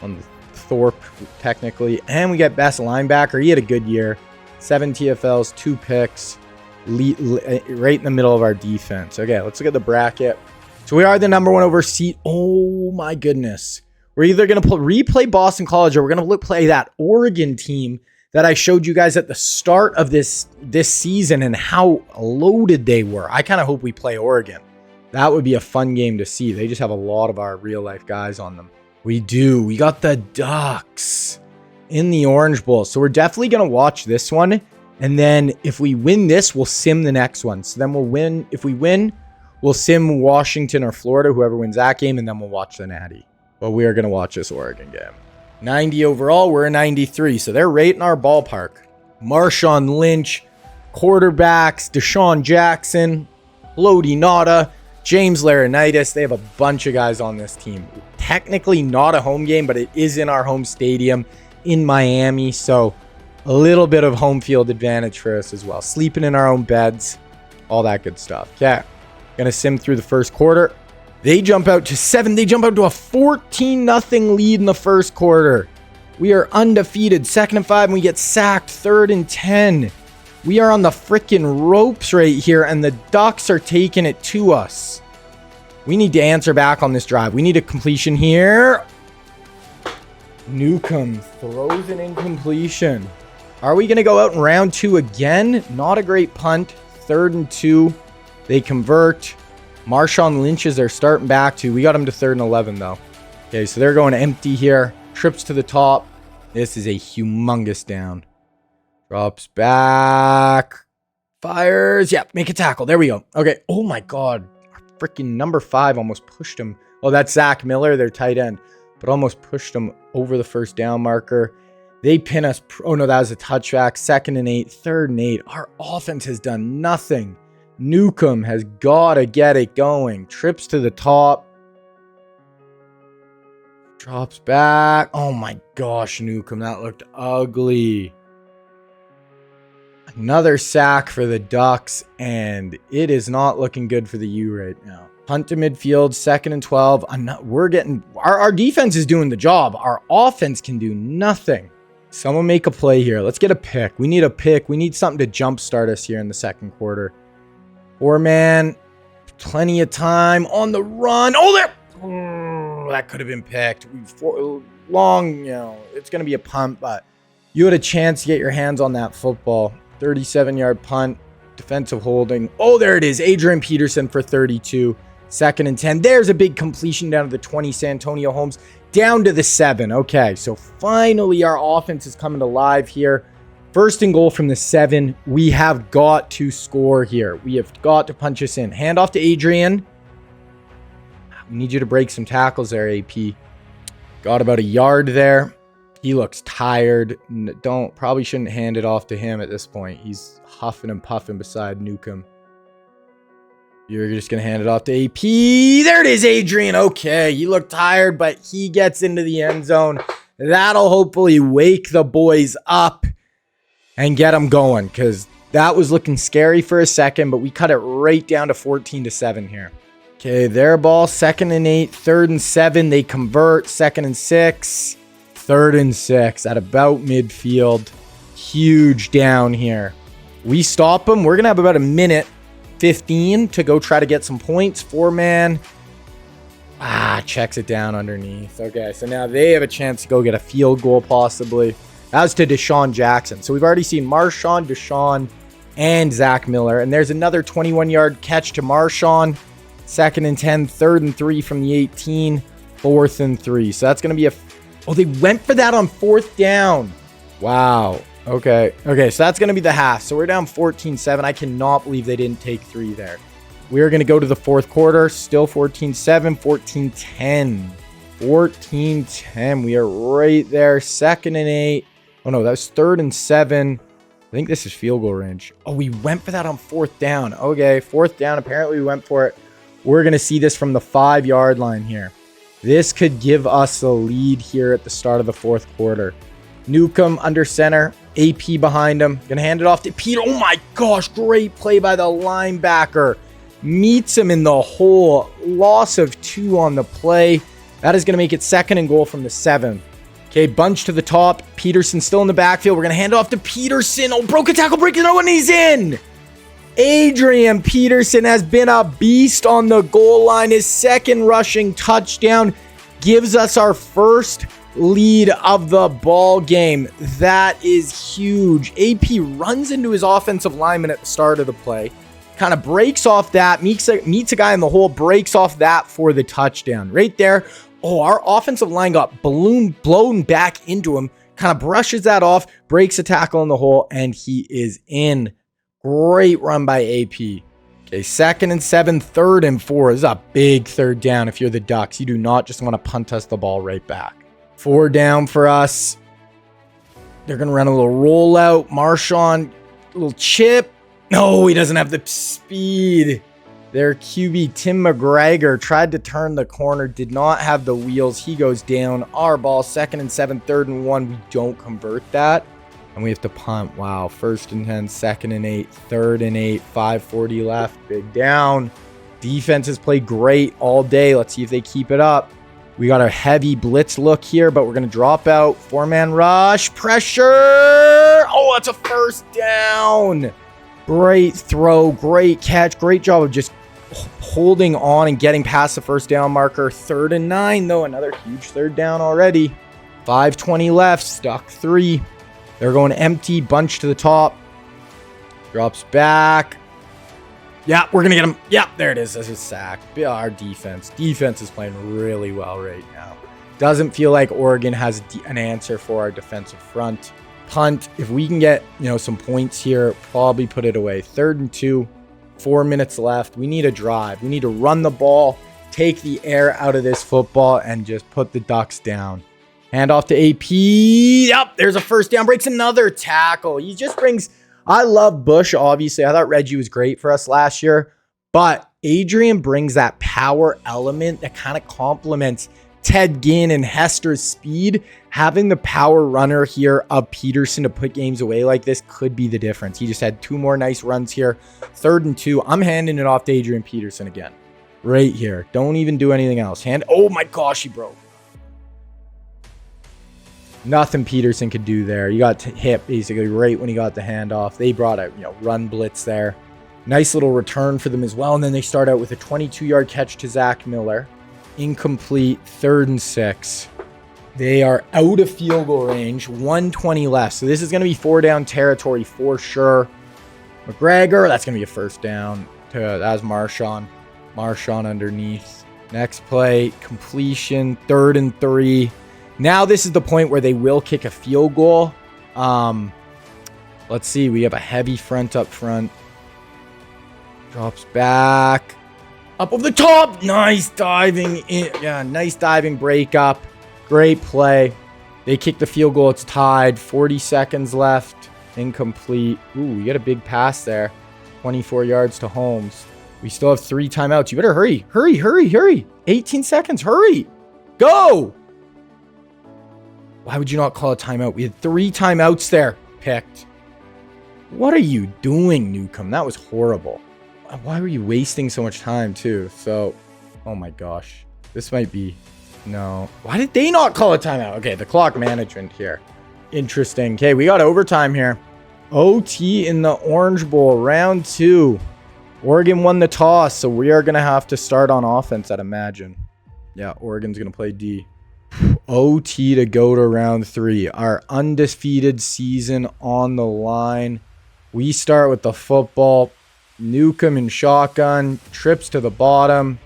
on Thorpe, technically. And we get best linebacker. He had a good year. 7 TFLs, 2 picks. Right in the middle of our defense. Okay, let's look at the bracket. So we are the #1 over seed. Oh my goodness. We're either going to replay Boston College or we're going to play that Oregon team that I showed you guys at the start of this season and how loaded they were. I kind of hope we play Oregon. That would be a fun game to see. They just have a lot of our real life guys on them. We do. We got the Ducks in the Orange Bowl. So we're definitely going to watch this one. And then if we win this, we'll sim the next one. So then we'll win. If we win, we'll sim Washington or Florida, whoever wins that game, and then we'll watch the Natty. But we are going to watch this Oregon game. 90 overall, we're a 93, so they're right in our ballpark. Marshawn Lynch, quarterbacks, Deshaun Jackson, Lodi Nada, James Laurinaitis. They have a bunch of guys on this team. Technically not a home game, but it is in our home stadium in Miami, so a little bit of home field advantage for us as well. Sleeping in our own beds, all that good stuff. Okay, gonna sim through the first quarter. They jump out to 7. They jump out to a 14-0 lead in the first quarter. We are undefeated. 2nd and 5, and we get sacked. 3rd and 10. We are on the freaking ropes right here, and the Ducks are taking it to us. We need to answer back on this drive. We need a completion here. Ncaa throws an incompletion. Are we going to go out in round 2 again? Not a great punt. 3rd and 2. They convert. Marshawn Lynch is their starting back to. We got him to 3rd and 11, though. Okay, so they're going empty here. Trips to the top. This is a humongous down. Drops back. Fires. Yeah, make a tackle. There we go. Okay. Oh, my God. Our freaking #5 almost pushed him. Oh, that's Zach Miller, their tight end. But almost pushed him over the first down marker. They pin us. Oh, no, that was a touchback. 2nd and 8. 3rd and 8. Our offense has done nothing. Ncaa has got to get it going. Trips to the top. Drops back. Oh my gosh, Ncaa. That looked ugly. Another sack for the Ducks, and it is not looking good for the U right now. Punt to midfield, 2nd and 12. We're getting... Our defense is doing the job. Our offense can do nothing. Someone make a play here. Let's get a pick. We need a pick. We need something to jumpstart us here in the 2nd quarter. 4-man, plenty of time on the run. Oh, there! That could have been picked. Long, it's going to be a punt, but you had a chance to get your hands on that football. 37-yard punt, defensive holding. Oh, there it is. Adrian Peterson for 32. 2nd and 10. There's a big completion down to the 20. Santonio Holmes down to the 7. Okay, so finally our offense is coming alive here. First and goal from the 7. We have got to score here. We have got to punch us in. Hand off to Adrian. We need you to break some tackles there, AP. Got about a yard there. He looks tired. Probably shouldn't hand it off to him at this point. He's huffing and puffing beside Ncaa. You're just going to hand it off to AP. There it is, Adrian. Okay, he looked tired, but he gets into the end zone. That'll hopefully wake the boys up and get them going, because that was looking scary for a second, but we cut it right down to 14-7 here. Okay, their ball, 2nd and 8, 3rd and 7. They convert, 2nd and 6, 3rd and 6 at about midfield. Huge down here. We stop them. We're going to have about a minute 15 to go try to get some points. 4-man. Checks it down underneath. Okay, so now they have a chance to go get a field goal possibly. That was to Deshaun Jackson. So we've already seen Marshawn, Deshaun, and Zach Miller. And there's another 21-yard catch to Marshawn. 2nd and 10, 3rd and 3 from the 18, 4th and 3. So that's going to be oh, they went for that on 4th down. Wow. Okay, so that's going to be the half. So we're down 14-7. I cannot believe they didn't take 3 there. We are going to go to the 4th quarter. Still 14-7, 14-10. 14-10. We are right there. 2nd and 8. Oh, no, that was 3rd and 7. I think this is field goal range. Oh, we went for that on 4th down. Okay, 4th down. Apparently, we went for it. We're going to see this from the 5-yard line here. This could give us a lead here at the start of the 4th quarter. Ncaa under center. AP behind him. Going to hand it off to Peter. Oh, my gosh. Great play by the linebacker. Meets him in the hole. Loss of 2 on the play. That is going to make it 2nd and goal from the 7. Okay, bunch to the top. Peterson still in the backfield. We're going to hand it off to Peterson. Oh, broke a tackle, breaking it, and he's in. Adrian Peterson has been a beast on the goal line. His 2nd rushing touchdown gives us our first lead of the ball game. That is huge. AP runs into his offensive lineman at the start of the play. Kind of breaks off that, meets a guy in the hole, breaks off that for the touchdown. Right there. Oh, our offensive line got blown back into him. Kind of brushes that off, breaks a tackle in the hole, and he is in. Great run by AP. Okay, 2nd and 7, 3rd and 4. This is a big 3rd down if you're the Ducks. You do not just want to punt us the ball right back. 4 down for us. They're going to run a little rollout. Marshawn, a little chip. No, he doesn't have the speed. Their QB, Tim McGregor, tried to turn the corner, did not have the wheels. He goes down. Our ball, 2nd and 7, 3rd and 1. We don't convert that. And we have to punt. Wow. 1st and 10, 2nd and 8, 3rd and 8, 5:40 left. Big down. Defense has played great all day. Let's see if they keep it up. We got a heavy blitz look here, but we're going to drop out. 4-man rush. Pressure. Oh, that's a 1st down. Great throw. Great catch. Great job of just holding on and getting past the 1st down marker. 3rd and 9, though. Another huge 3rd down already. 5:20 left. Stuck 3. They're going empty. Bunch to the top. Drops back. Yeah, we're going to get him. Yeah, there it is. That's a sack. Our defense. Defense is playing really well right now. Doesn't feel like Oregon has an answer for our defensive front. Punt. If we can get, some points here, probably put it away. 3rd and 2. 4 minutes left. We need a drive. We need to run the ball, take the air out of this football, and just put the Ducks down. Hand off to AP. Yep, there's a 1st down. Breaks another tackle. He just brings... I love Bush, obviously. I thought Reggie was great for us last year. But Adrian brings that power element that kind of complements Ted Ginn and Hester's speed. Having the power runner here of Peterson to put games away like this could be the difference. He just had 2 more nice runs here. 3rd and 2. I'm handing it off to Adrian Peterson again. Right here. Don't even do anything else. Oh my gosh, he broke. Nothing Peterson could do there. You got hit basically right when he got the handoff. They brought a run blitz there. Nice little return for them as well. And then they start out with a 22-yard catch to Zach Miller. Incomplete. 3rd and 6. They are out of field goal range. 1:20 left. So this is going to be 4 down territory for sure. McGregor, that's going to be a 1st down. That's Marshawn. Marshawn underneath. Next play, completion. 3rd and 3. Now this is the point where they will kick a field goal. Let's see. We have a heavy front up front. Drops back. Up over the top. Nice diving. Yeah, nice diving break up. Great play. They kick the field goal. It's tied. 40 seconds left. Incomplete. Ooh, we got a big pass there. 24 yards to Holmes. We still have 3 timeouts. You better hurry. Hurry, hurry, hurry. 18 seconds. Hurry. Go. Why would you not call a timeout? We had 3 timeouts there picked. What are you doing, Ncaa? That was horrible. Why were you wasting so much time, too? So, oh my gosh. This might be... No. Why did they not call a timeout? Okay, the clock management here. Interesting. Okay, we got overtime here. OT in the Orange Bowl, round 2. Oregon won the toss, so we are going to have to start on offense, I'd imagine. Yeah, Oregon's going to play D. OT to go to round 3. Our undefeated season on the line. We start with the football. Ncaa in shotgun. Trips to the bottom.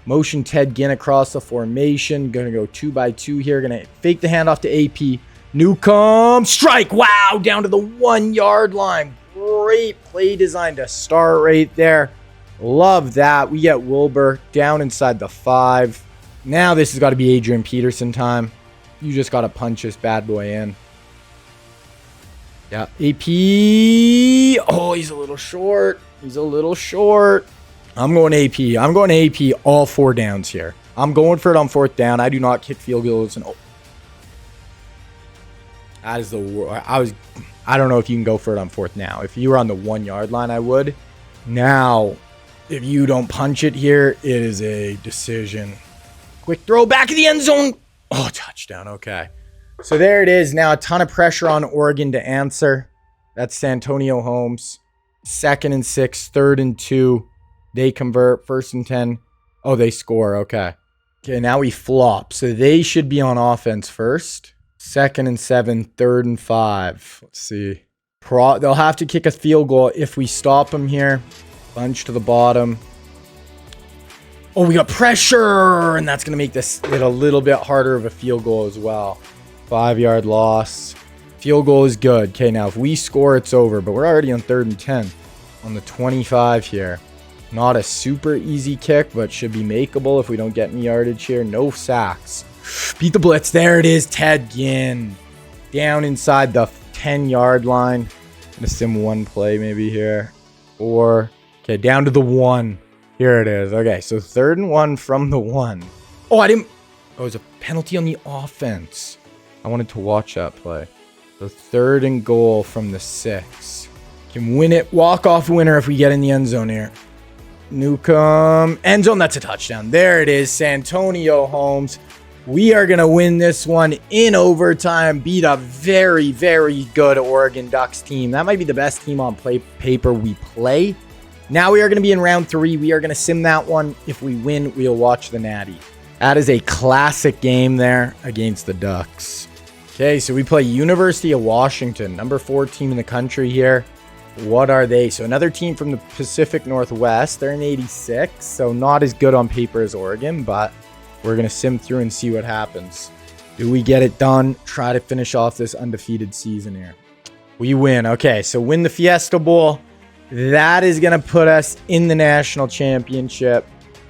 Motion Ted Ginn across the formation. Going to go 2x2 here. Going to fake the handoff to AP. Ncaa. Strike. Wow. Down to the 1 yard line. Great play design to start right there. Love that. We get Wilbur down inside the 5. Now this has got to be Adrian Peterson time. You just got to punch this bad boy in. Yeah. AP. Oh, he's a little short. He's a little short. I'm going AP. I'm going AP all 4 downs here. I'm going for it on 4th down. I do not kick field goals. And that is the worst. I don't know if you can go for it on 4th now. If you were on the 1 yard line, I would. Now, if you don't punch it here, it is a decision. Quick throw back in the end zone. Oh, touchdown. Okay. So there it is. Now a ton of pressure on Oregon to answer. That's Santonio Holmes. 2nd and 6, 3rd and 2. They convert. 1st and 10. Oh, they score. Okay. Okay, now we flop. So they should be on offense first. 2nd and 7, 3rd and 5. Let's see. They'll have to kick a field goal if we stop them here. Bunch to the bottom. Oh, we got pressure, and that's going to make this a little bit harder of a field goal as well. 5 yard loss. Field goal is good. Okay, now if we score, it's over, but we're already on 3rd and 10 on the 25 here. Not a super easy kick, but should be makeable if we don't get any yardage here. No sacks. Beat the blitz. There it is. Ted Ginn down inside the 10 yard line. Gonna sim one play maybe here. Or, okay, down to the 1. Here it is. Okay, so 3rd and 1 from the 1. Oh, it was a penalty on the offense. I wanted to watch that play. The 3rd and goal from the 6. Can win it. Walk-off winner if we get in the end zone here. Ncaa. End zone. That's a touchdown. There it is. Santonio Holmes. We are going to win this one in overtime. Beat a very, very good Oregon Ducks team. That might be the best team on paper we play. Now we are going to be in round 3. We are going to sim that one. If we win, we'll watch the Natty. That is a classic game there against the Ducks. Okay, so we play University of Washington, number 4 team in the country here. What are they? So another team from the Pacific Northwest. They're in 86, so not as good on paper as Oregon, but we're going to sim through and see what happens. Do we get it done? Try to finish off this undefeated season here. We win. Okay, so win the Fiesta Bowl. That is going to put us in the national championship.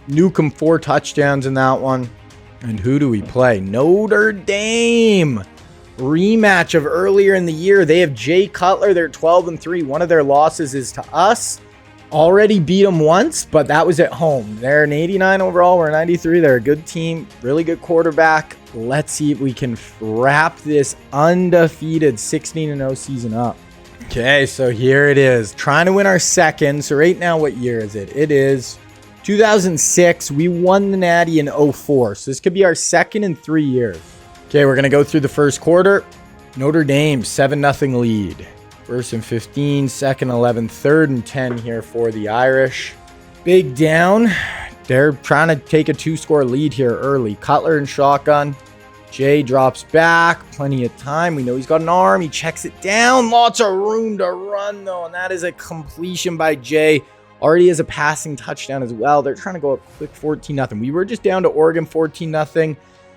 Ncaa 4 touchdowns in that one. And who do we play? Notre Dame. Rematch of earlier in the year. They have Jay Cutler. They're 12-3. One of their losses is to us. Already beat them once, but that was at home. They're an 89 overall. We're 93. They're a good team. Really good quarterback. Let's see if we can wrap this undefeated 16-0 season up. Okay, so here it is. Trying to win our 2nd. So right now, what year is it? It is 2006. We won the Natty in 04. So this could be our 2nd in 3 years. Okay, we're going to go through the first quarter. Notre Dame, 7-0 lead. 1st and 15, 2nd 11, 3rd and 10 here for the Irish. Big down. They're trying to take a 2-score lead here early. Cutler and shotgun. Jay drops back. Plenty of time. We know he's got an arm. He checks it down. Lots of room to run, though, and that is a completion by Jay. Already has a passing touchdown as well. They're trying to go up quick 14-0. We were just down to Oregon 14-0.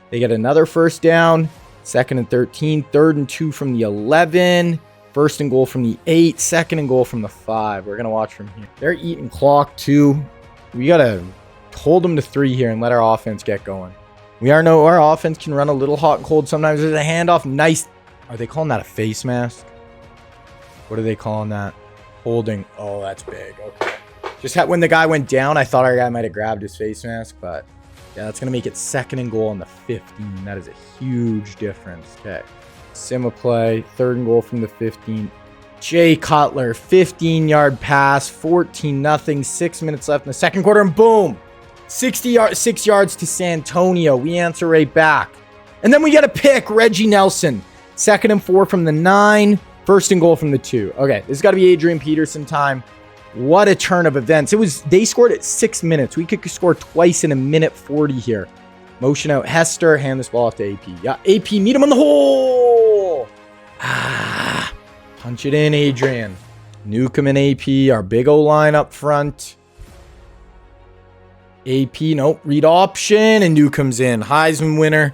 They get another 1st down. 2nd and 13. 3rd and 2 from the 11. First and goal from the 8, second and goal from the 5. We're going to watch from here. They're eating clock 2. We got to hold them to 3 here and let our offense get going. Our offense can run a little hot and cold. Sometimes there's a handoff. Nice. Are they calling that a face mask? What are they calling that? Holding. Oh, that's big. Okay. Just when the guy went down, I thought our guy might have grabbed his face mask, but yeah, that's going to make it second and goal on the 15. That is a huge difference. Okay. Sim play, third and goal from the 15. Jay Cutler, 15-yard pass, 14-0, 6 minutes left in the second quarter, and boom! 6 yards to Santonio. We answer right back. And then we get a pick, Reggie Nelson. Second and 4 from the 9, first and goal from the 2. Okay, this has got to be Adrian Peterson time. What a turn of events. They scored at 6 minutes. We could score twice in a minute 40 here. Motion out Hester, hand this ball off to AP. Yeah, AP, meet him on the hole. Punch it in, Adrian. Ncaa and AP, our big O-line up front. AP, nope, read option, and Newcomb's in. Heisman winner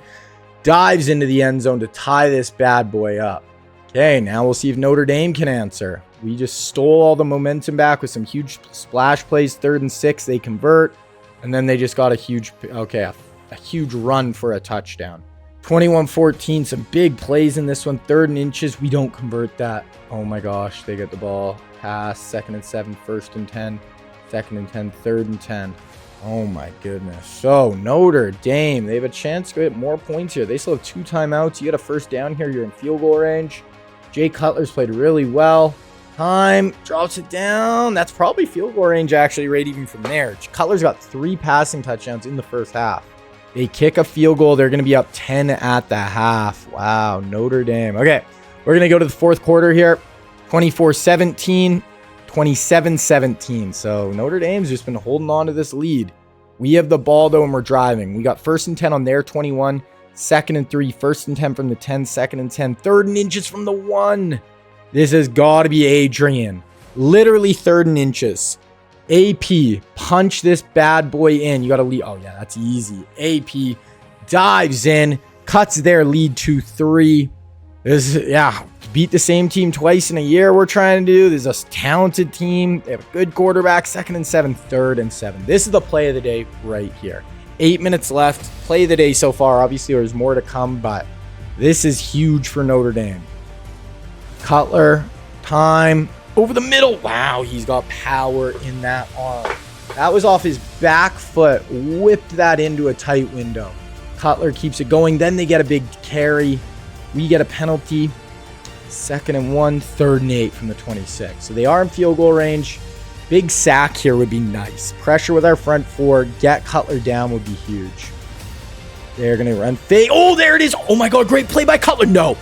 dives into the end zone to tie this bad boy up. Okay, now we'll see if Notre Dame can answer. We just stole all the momentum back with some huge splash plays. 3rd and 6, they convert, and then they just got a huge run for a touchdown. 21-14, some big plays in this one. 3rd and inches, we don't convert that. Oh my gosh, they get the ball. Pass, 2nd and 7, 1st and 10, 2nd and 10, 3rd and 10. Oh my goodness. So Notre Dame, they have a chance to get more points here. They still have 2 timeouts. You get a first down here. You're in field goal range. Jay Cutler's played really well. Time, drops it down. That's probably field goal range actually right even from there. Cutler's got 3 passing touchdowns in the first half. They kick a field goal. They're going to be up 10 at the half. Wow, Notre Dame. Okay, we're going to go to the fourth quarter here. 24-17, 27-17. So Notre Dame's just been holding on to this lead. We have the ball, though, and we're driving. We got 1st and 10 on their 21, 2nd and 3, 1st and 10 from the 10, 2nd and 10, 3rd and inches from the 1. This has got to be Adrian. Literally 3rd and inches. AP, punch this bad boy in. You got to lead. Oh, yeah, that's easy. AP dives in, cuts their lead to 3. Beat the same team twice in a year we're trying to do. This is a talented team. They have a good quarterback. 2nd and 7, 3rd and 7. This is the play of the day right here. 8 minutes left. Play of the day so far. Obviously, there's more to come, but this is huge for Notre Dame. Cutler, time, over the middle. Wow, he's got power in that arm. That was off his back foot. Whipped that into a tight window. Cutler keeps it going. Then they get a big carry. We get a penalty. 2nd and 1, 3rd and 8 from the 26. So they are in field goal range. Big sack here would be nice. Pressure with our front 4. Get Cutler down would be huge. They're going to run fake. Oh, there it is. Oh my God, great play by Cutler. No.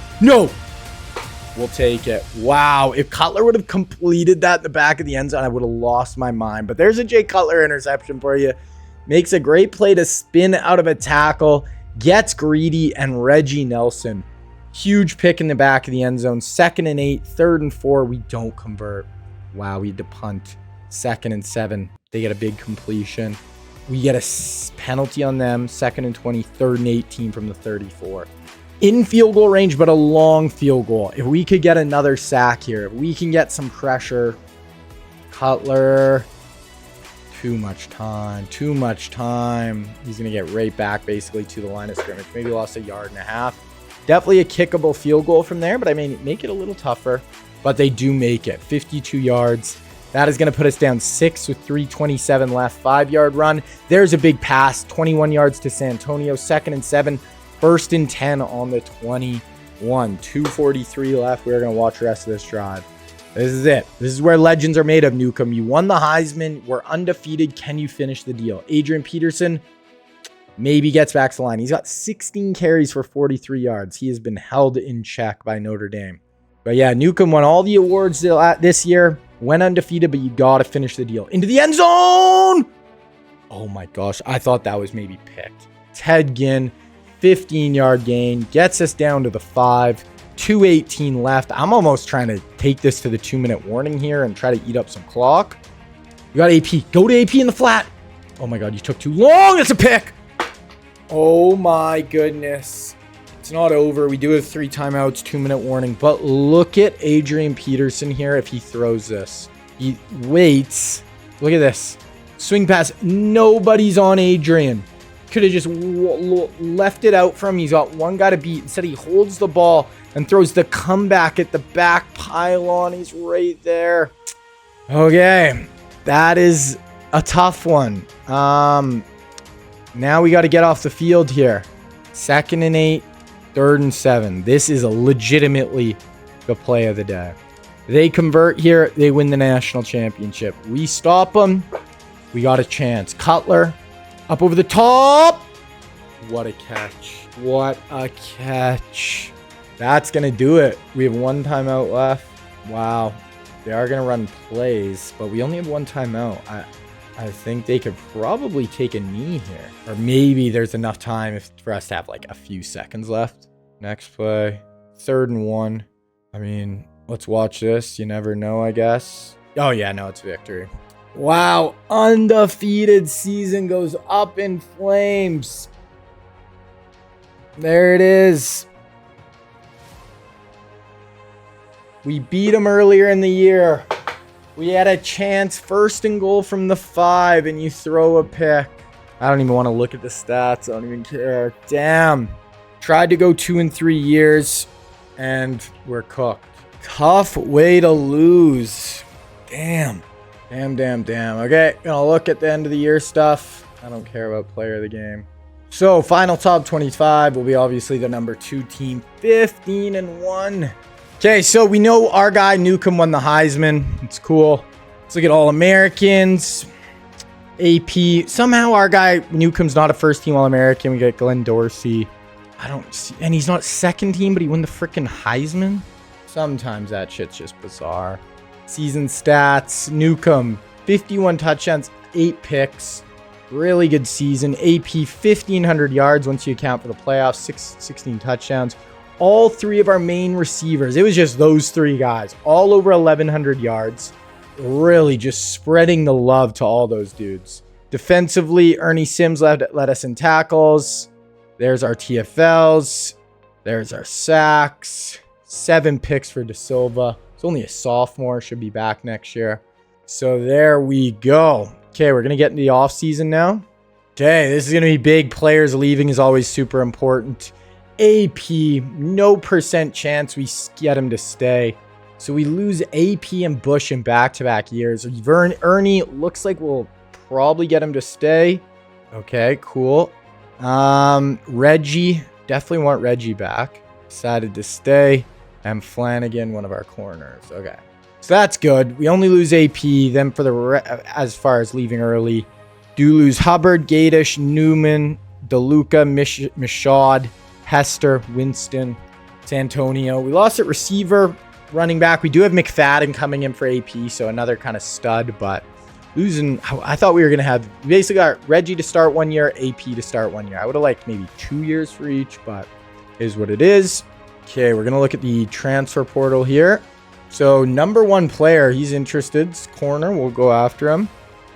We'll take it. Wow. If Cutler would have completed that in the back of the end zone, I would have lost my mind. But there's a Jay Cutler interception for you. Makes a great play to spin out of a tackle. Gets greedy, and Reggie Nelson. Huge pick in the back of the end zone. 2nd and 8, 3rd and 4. We don't convert. Wow, we had to punt. 2nd and 7. They get a big completion. We get a penalty on them. 2nd and 20, 3rd and 18 from the 34. In field goal range, but a long field goal. If we could get another sack here, if we can get some pressure. Cutler. Too much time. He's going to get right back basically to the line of scrimmage. Maybe lost 1.5 yards. Definitely a kickable field goal from there, but I mean, make it a little tougher. But they do make it. 52 yards. That is going to put us down 6 with 3:27 left. 5-yard run. There's a big pass. 21 yards to Santonio. 2nd and 7. 1st and 10 on the 21. 2:43 left. We're going to watch the rest of this drive. This is it. This is where legends are made of, Ncaa. You won the Heisman. We're undefeated. Can you finish the deal? Adrian Peterson maybe gets back to the line. He's got 16 carries for 43 yards. He has been held in check by Notre Dame. But yeah, Ncaa won all the awards this year. Went undefeated, but you got to finish the deal. Into the end zone! Oh my gosh. I thought that was maybe picked. Ted Ginn, 15-yard gain. Gets us down to the 5. 2:18 left. I'm almost trying to take this to the 2-minute warning here and try to eat up some clock. You got AP. Go to AP in the flat. Oh my God, you took too long. It's a pick. Oh my goodness. It's not over. We do have 3 timeouts, 2-minute warning. But look at Adrian Peterson here if he throws this. He waits. Look at this. Swing pass. Nobody's on Adrian. Could have just left it out for him. He's got one guy to beat. Instead, he holds the ball and throws the comeback at the back pylon. He's right there. Okay. That is a tough one. Now we got to get off the field here. 2nd and 8. 3rd and 7. This is legitimately the play of the day. They convert here. They win the national championship. We stop them. We got a chance. Cutler up over the top. What a catch. What a catch. That's going to do it. We have 1 timeout left. Wow. They are going to run plays, but we only have 1 timeout. I think they could probably take a knee here. Or maybe there's enough time for us to have like a few seconds left. Next play. 3rd and 1. I mean, let's watch this. You never know, I guess. Oh, yeah, no, it's victory. Wow. Undefeated season goes up in flames. There it is. We beat them earlier in the year. We had a chance, 1st and goal from the 5, and you throw a pick. I don't even want to look at the stats. I don't even care. Damn. Tried to go 2 and 3 years, and we're cooked. Tough way to lose. Damn. Damn. Okay, gonna look at the end of the year stuff. I don't care about player of the game. So, final top 25 will be obviously the number 2 team, 15 and 1. Okay, so we know our guy Ncaa won the Heisman. It's cool. Let's look at All-Americans. AP. Somehow our guy Newcomb's not a first-team All-American. We got Glenn Dorsey. I don't see... And he's not second team, but he won the freaking Heisman? Sometimes that shit's just bizarre. Season stats. Ncaa, 51 touchdowns, 8 picks. Really good season. AP, 1,500 yards once you account for the playoffs. 16 touchdowns. All 3 of our main receivers, it was just those 3 guys, all over 1,100 yards. Really just spreading the love to all those dudes. Defensively, Ernie Sims led us in tackles. There's our TFLs. There's our sacks. 7 picks for De Silva. It's only a sophomore, should be back next year. So there we go. Okay, we're going to get into the offseason now. Okay, this is going to be big. Players leaving is always super important. AP, no % chance we get him to stay. So we lose AP and Bush in back-to-back years. Ernie looks like we'll probably get him to stay. Okay, cool. Reggie, definitely want Reggie back. Decided to stay. And Flanagan, one of our corners. Okay, so that's good. We only lose AP. Then for as far as leaving early, do lose Hubbard, Gadish, Newman, DeLuca, Michaud, Hester, Winston, Santonio. We lost at receiver, running back. We do have McFadden coming in for AP, so another kind of stud, but losing, I thought we were going to have, basically got Reggie to start 1 year, AP to start 1 year. I would have liked maybe 2 years for each, but is what it is. Okay, we're going to look at the transfer portal here. So number 1 player, he's interested. It's corner, we'll go after him.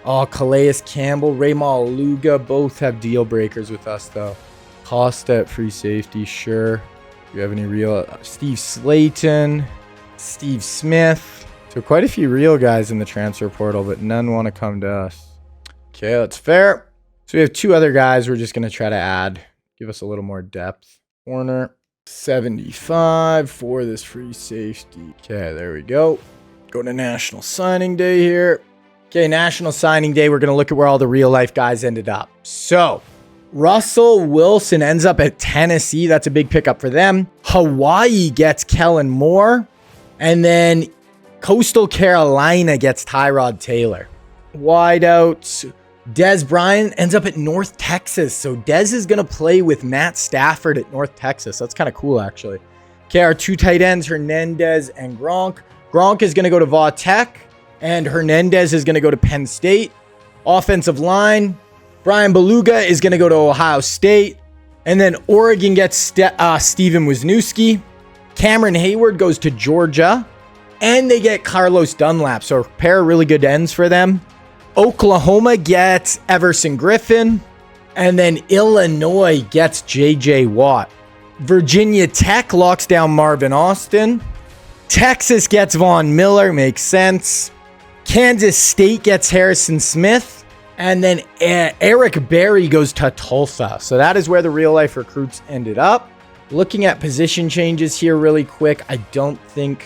Oh, Calais Campbell, Raymond Luga, both have deal breakers with us though. Costa at free safety, sure. Do you have any real... Steve Slayton, Steve Smith. So quite a few real guys in the transfer portal, but none want to come to us. Okay, that's fair. So we have 2 other guys we're just going to try to add. Give us a little more depth. Corner, 75 for this free safety. Okay, there we go. Go to National Signing Day here. Okay, National Signing Day. We're going to look at where all the real-life guys ended up. So... Russell Wilson ends up at Tennessee. That's a big pickup for them. Hawaii gets Kellen Moore. And then Coastal Carolina gets Tyrod Taylor. Wideouts. Dez Bryant ends up at North Texas. So Dez is going to play with Matt Stafford at North Texas. That's kind of cool, actually. Okay, our 2 tight ends, Hernandez and Gronk. Gronk is going to go to Va Tech. And Hernandez is going to go to Penn State. Offensive line. Brian Beluga is going to go to Ohio State. And then Oregon gets Steven Wisniewski. Cameron Hayward goes to Georgia. And they get Carlos Dunlap. So a pair of really good ends for them. Oklahoma gets Everson Griffin. And then Illinois gets J.J. Watt. Virginia Tech locks down Marvin Austin. Texas gets Von Miller, makes sense. Kansas State gets Harrison Smith. And then Eric Berry goes to Tulsa. So that is where the real-life recruits ended up. Looking at position changes here really quick, I don't think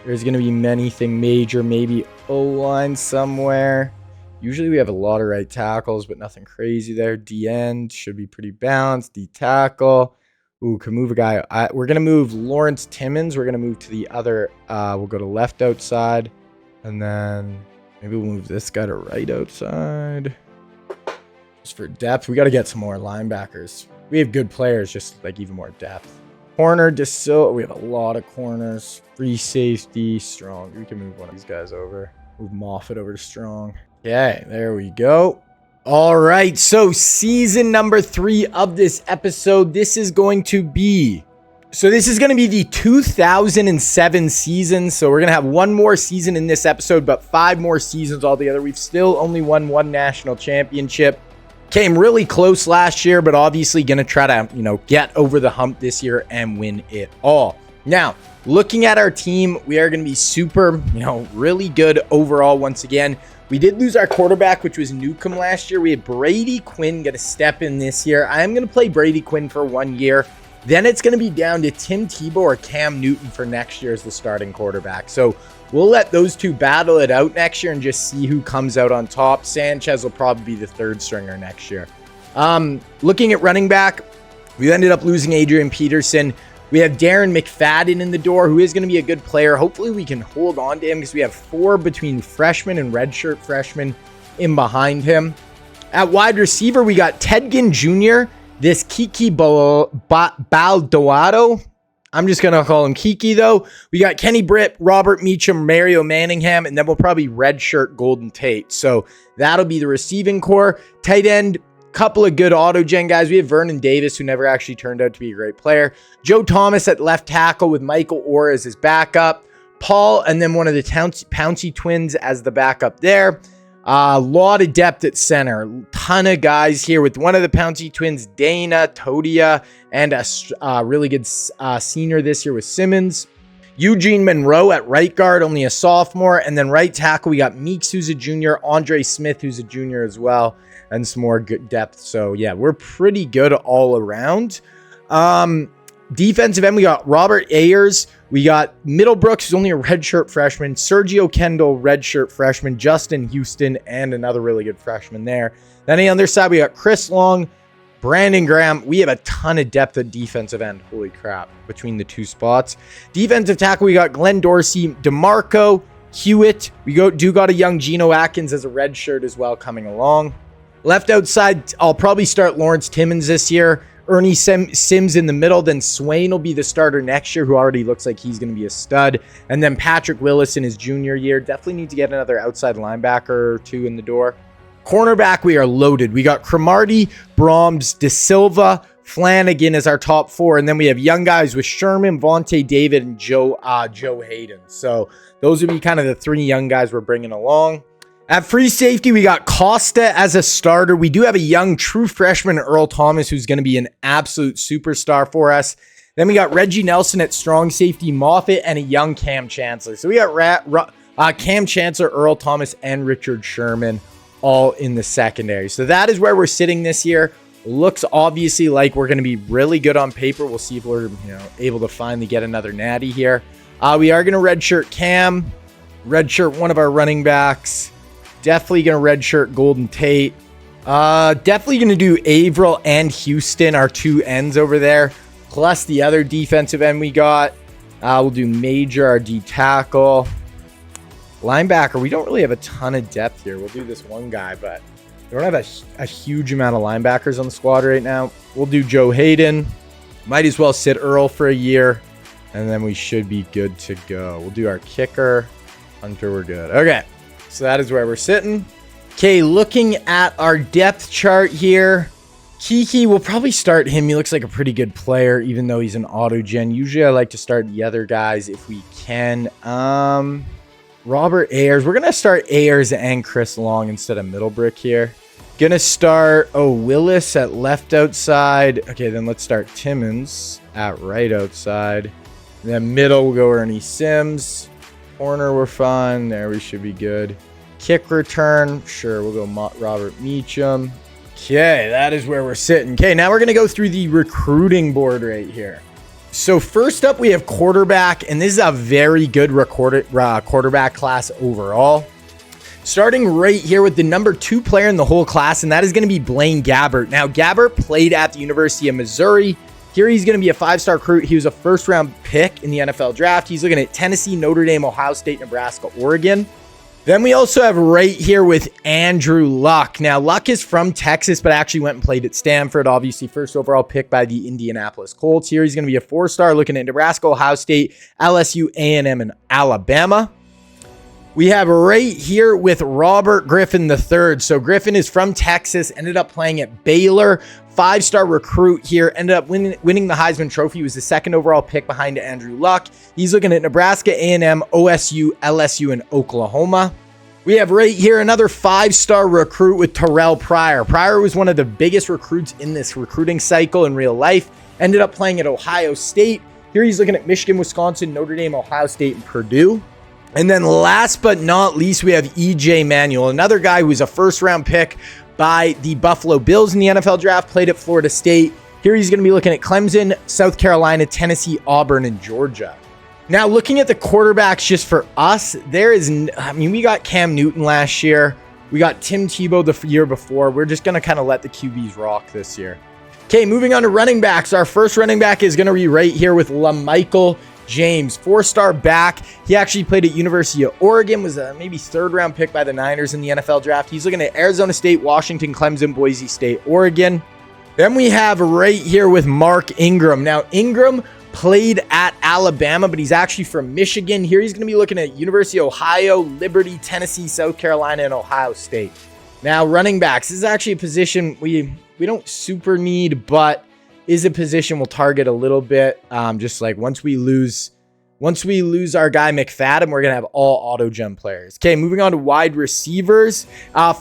there's going to be anything major. Maybe O-line somewhere. Usually we have a lot of right tackles, but nothing crazy there. D-end should be pretty balanced. D-tackle. Ooh, can move a guy. We're going to move Lawrence Timmons. We're going to move to the other. We'll go to left outside. And then maybe we'll move this guy to right outside. Just for depth. We got to get some more linebackers. We have good players, just like even more depth. Corner, we have a lot of corners. Free safety, strong. We can move one of these guys over. Move Moffitt over to strong. Okay, there we go. All right, so season number 3 of this episode. This is going to be the 2007 season. So we're going to have one more season in this episode, but 5 more seasons altogether. We've still only won 1 national championship. Came really close last year, but obviously going to try to, get over the hump this year and win it all. Now, looking at our team, we are going to be super, really good overall once again. We did lose our quarterback, which was Ncaa last year. We had Brady Quinn going to step in this year. I am going to play Brady Quinn for 1 year. Then it's going to be down to Tim Tebow or Cam Newton for next year as the starting quarterback. So we'll let those two battle it out next year and just see who comes out on top. Sanchez will probably be the 3rd stringer next year. Looking at running back, we ended up losing Adrian Peterson. We have Darren McFadden in the door, who is going to be a good player. Hopefully we can hold on to him because we have 4 between freshmen and redshirt freshmen in behind him. At wide receiver, we got Ted Ginn Jr., this Kiki Baldonado. I'm just going to call him Kiki, though. We got Kenny Britt, Robert Meacham, Mario Manningham, and then we'll probably redshirt Golden Tate. So that'll be the receiving core. Tight end, couple of good auto-gen guys. We have Vernon Davis, who never actually turned out to be a great player. Joe Thomas at left tackle with Michael Orr as his backup. Paul, and then one of the Pouncey twins as the backup there. A lot of depth at center. Ton of guys here with one of the Pouncey twins, Dana, Todia, and a really good senior this year with Simmons. Eugene Monroe at right guard, only a sophomore. And then right tackle, we got Meeks, who's a junior. Andre Smith, who's a junior as well. And some more good depth. So, yeah, we're pretty good all around. Defensive end, we got Robert Ayers. We got Middlebrooks, who's only a redshirt freshman. Sergio Kendall, redshirt freshman. Justin Houston, and another really good freshman there. Then on the other side, we got Chris Long, Brandon Graham. We have a ton of depth at defensive end. Holy crap, between the 2 spots. Defensive tackle, we got Glenn Dorsey, DeMarco, Hewitt. We got a young Geno Atkins as a redshirt as well coming along. Left outside, I'll probably start Lawrence Timmons this year. Ernie Sims in the middle. Then Swain will be the starter next year, who already looks like he's going to be a stud. And then Patrick Willis in his junior year. Definitely need to get another outside linebacker or 2 in the door. Cornerback, we are loaded. We got Cromartie, Brahms, De Silva, Flanagan as our top 4. And then we have young guys with Sherman, Vontae David, and Joe Hayden. So those would be kind of the 3 young guys we're bringing along. At free safety, we got Costa as a starter. We do have a young true freshman, Earl Thomas, who's going to be an absolute superstar for us. Then we got Reggie Nelson at strong safety, Moffitt, and a young Cam Chancellor. So we got Cam Chancellor, Earl Thomas, and Richard Sherman all in the secondary. So that is where we're sitting this year. Looks obviously like we're going to be really good on paper. We'll see if we're able to finally get another natty here. We are going to redshirt Cam, redshirt one of our running backs. Definitely going to redshirt Golden Tate. Definitely going to do Averill and Houston, our 2 ends over there, plus the other defensive end we got. We'll do Major, our D tackle. Linebacker, we don't really have a ton of depth here. We'll do this one guy, but we don't have a huge amount of linebackers on the squad right now. We'll do Joe Hayden. Might as well sit Earl for a year, and then we should be good to go. We'll do our kicker. Hunter, we're good. Okay. So that is where we're sitting. Okay, looking at our depth chart here. Kiki, we'll probably start him. He looks like a pretty good player, even though he's an auto-gen. Usually I like to start the other guys if we can. Robert Ayers. We're going to start Ayers and Chris Long instead of Middlebrick here. Going to start, Willis at left outside. Okay, then let's start Timmons at right outside. And then middle, we'll go Ernie Sims. Corner, we're fine. There, we should be good. Kick return, sure, we'll go Robert Meacham. Okay, that is where we're sitting. Okay, now we're going to go through the recruiting board right here. So first up, we have quarterback, and this is a very good quarterback class overall. Starting right here with the number 2 player in the whole class, and that is going to be Blaine Gabbert. Now, Gabbert played at the University of Missouri. Here he's going to be a 5-star recruit. He was a first-round pick in the NFL draft. He's looking at Tennessee, Notre Dame, Ohio State, Nebraska, Oregon. Then we also have right here with Andrew Luck. Now, Luck is from Texas, but actually went and played at Stanford. Obviously, first overall pick by the Indianapolis Colts. Here he's going to be a 4-star looking at Nebraska, Ohio State, LSU, A&M, and Alabama. We have right here with Robert Griffin III. So Griffin is from Texas, ended up playing at Baylor. 5-star recruit here, ended up winning the Heisman Trophy. He was the 2nd overall pick behind Andrew Luck. He's looking at Nebraska, A&M, OSU, LSU, and Oklahoma. We have right here another 5-star recruit with Terrell Pryor. Pryor was one of the biggest recruits in this recruiting cycle in real life. Ended up playing at Ohio State. Here he's looking at Michigan, Wisconsin, Notre Dame, Ohio State, and Purdue. And then last but not least, we have E.J. Manuel, another guy who was a 1st-round pick by the Buffalo Bills in the NFL draft, played at Florida State. Here he's going to be looking at Clemson, South Carolina, Tennessee, Auburn, and Georgia. Now, looking at the quarterbacks just for us, we got Cam Newton last year. We got Tim Tebow the year before. We're just going to kind of let the QBs rock this year. Okay, moving on to running backs. Our first running back is going to be right here with LaMichael James, 4-star back. He actually played at University of Oregon, was a maybe 3rd-round pick by the Niners in the NFL draft. He's looking at Arizona State, Washington, Clemson, Boise State, Oregon. Then we have right here with Mark Ingram. Now, Ingram played at Alabama, but he's actually from Michigan. Here he's going to be looking at University of Ohio, Liberty, Tennessee, South Carolina, and Ohio State. Now, running backs. This is actually a position we don't super need, but is a position we'll target a little bit. Just like once we lose our guy McFadden, we're going to have all auto gem players. Okay, moving on to wide receivers.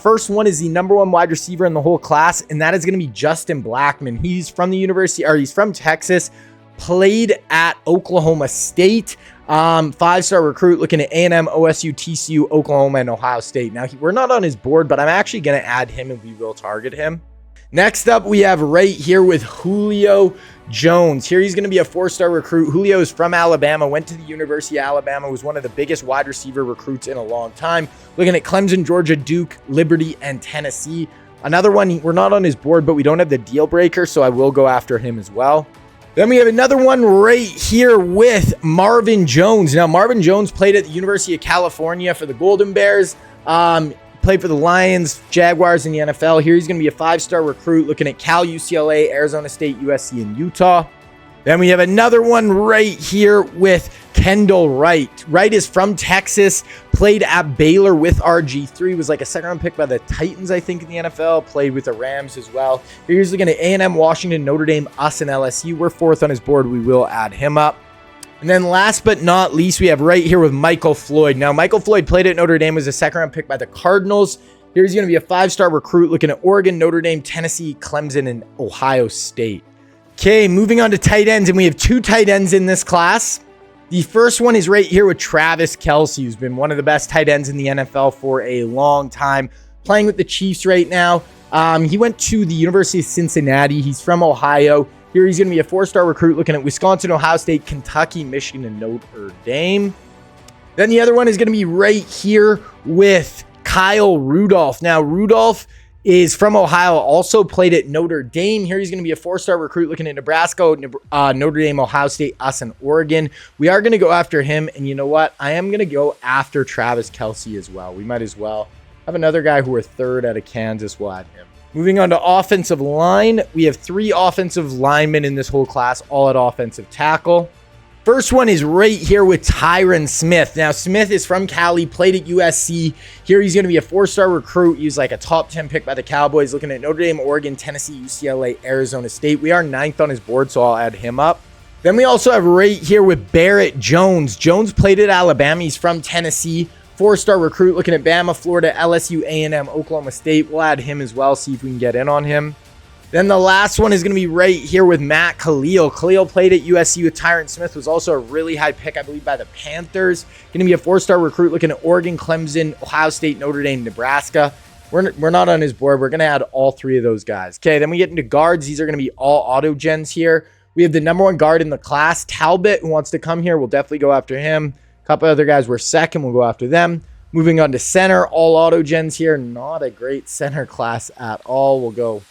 First one is the number 1 wide receiver in the whole class, and that is going to be Justin Blackmon. He's from he's from Texas, played at Oklahoma State. 5-star recruit looking at A&M, OSU, TCU, Oklahoma, and Ohio State. Now, we're not on his board, but I'm actually going to add him and we will target him. Next up, we have right here with Julio Jones. Here he's going to be a 4-star recruit. Julio is from Alabama, went to the University of Alabama, was one of the biggest wide receiver recruits in a long time. Looking at Clemson, Georgia, Duke, Liberty, and Tennessee. Another one, we're not on his board, but we don't have the deal breaker, so I will go after him as well. Then we have another one right here with Marvin Jones. Now, Marvin Jones played at the University of California for the Golden Bears. Played for the Lions, Jaguars in the NFL. Here he's going to be a 5-star recruit looking at Cal, UCLA, Arizona State, USC, and Utah. Then we have another one right here with Kendall Wright. Wright is from Texas, played at Baylor with RG3, was like a 2nd-round pick by the Titans, I think, in the NFL, played with the Rams as well. Here he's looking at A&M, Washington, Notre Dame, us, and LSU. We're 4th on his board. We will add him up. And then last but not least, we have right here with Michael Floyd. Now, Michael Floyd played at Notre Dame, was a 2nd-round pick by the Cardinals. Here he's going to be a 5-star recruit looking at Oregon, Notre Dame, Tennessee, Clemson, and Ohio State. Okay, moving on to tight ends, and we have 2 tight ends in this class. The first one is right here with Travis Kelce, who's been one of the best tight ends in the NFL for a long time, playing with the Chiefs right now. He went to the University of Cincinnati. He's from Ohio. Here he's going to be a 4-star recruit looking at Wisconsin, Ohio State, Kentucky, Michigan, and Notre Dame. Then the other one is going to be right here with Kyle Rudolph. Now, Rudolph is from Ohio, also played at Notre Dame. Here he's going to be a 4-star recruit looking at Nebraska, Notre Dame, Ohio State, us, and Oregon. We are going to go after him, and you know what? I am going to go after Travis Kelce as well. We might as well have another guy who we're 3rd out of Kansas. We'll add him. Moving on to offensive line, we have 3 offensive linemen in this whole class, all at offensive tackle. First one is right here with Tyron Smith. Now, Smith is from Cali, played at USC. Here he's going to be a 4-star recruit. He was like a top 10 pick by the Cowboys, looking at Notre Dame, Oregon, Tennessee, UCLA, Arizona State. We are 9th on his board, so I'll add him up. Then we also have right here with Barrett Jones. Jones played at Alabama. He's from Tennessee. 4-star recruit looking at Bama, Florida, LSU, A&M, Oklahoma State. We'll add him as well, see if we can get in on him. Then the last one is going to be right here with Matt Khalil. Khalil played at USC with Tyron Smith, was also a really high pick, I believe, by the Panthers. Going to be a 4-star recruit looking at Oregon, Clemson, Ohio State, Notre Dame, Nebraska. We're not on his board. We're going to add all 3 of those guys. Okay, then we get into guards. These are going to be all auto gens here. We have the number 1 guard in the class, Talbot, who wants to come here. We'll definitely go after him. A couple other guys were second. We'll go after them. Moving on to center, all auto gens here. Not a great center class at all. We'll go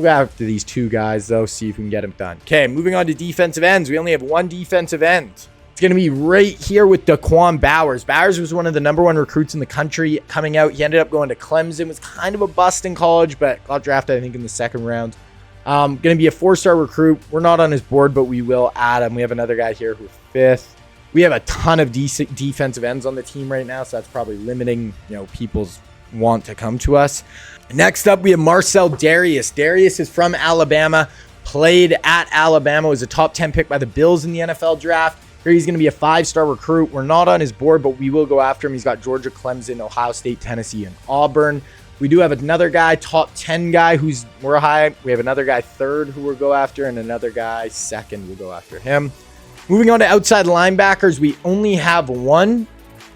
after these 2 guys, though, see if we can get them done. Okay, moving on to defensive ends. We only have 1 defensive end. It's going to be right here with Daquan Bowers. Bowers was one of the number 1 recruits in the country coming out. He ended up going to Clemson. Was kind of a bust in college, but got drafted, I think, in the 2nd round. Going to be a 4-star recruit. We're not on his board, but we will add him. We have another guy here who's 5th. We have a ton of decent defensive ends on the team right now, so that's probably limiting, people's want to come to us. Next up, we have Marcel Darius. Darius is from Alabama, played at Alabama, was a top 10 pick by the Bills in the NFL draft. Here he's going to be a 5-star recruit. We're not on his board, but we will go after him. He's got Georgia, Clemson, Ohio State, Tennessee, and Auburn. We do have another guy, top 10 guy, we're high. We have another guy 3rd who we'll go after, and another guy 2nd. We'll go after him. Moving on to outside linebackers, we only have 1.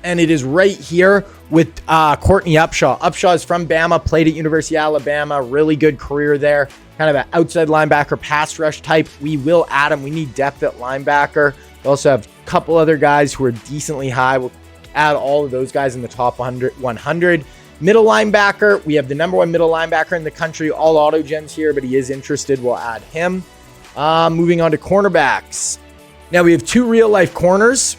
And it is right here with Courtney Upshaw. Upshaw is from Bama, played at University of Alabama. Really good career there. Kind of an outside linebacker, pass rush type. We will add him. We need depth at linebacker. We also have a couple other guys who are decently high. We'll add all of those guys in the top 100. Middle linebacker, we have the number 1 middle linebacker in the country. All auto gens here, but he is interested. We'll add him. Moving on to cornerbacks. Now we have 2 real-life corners.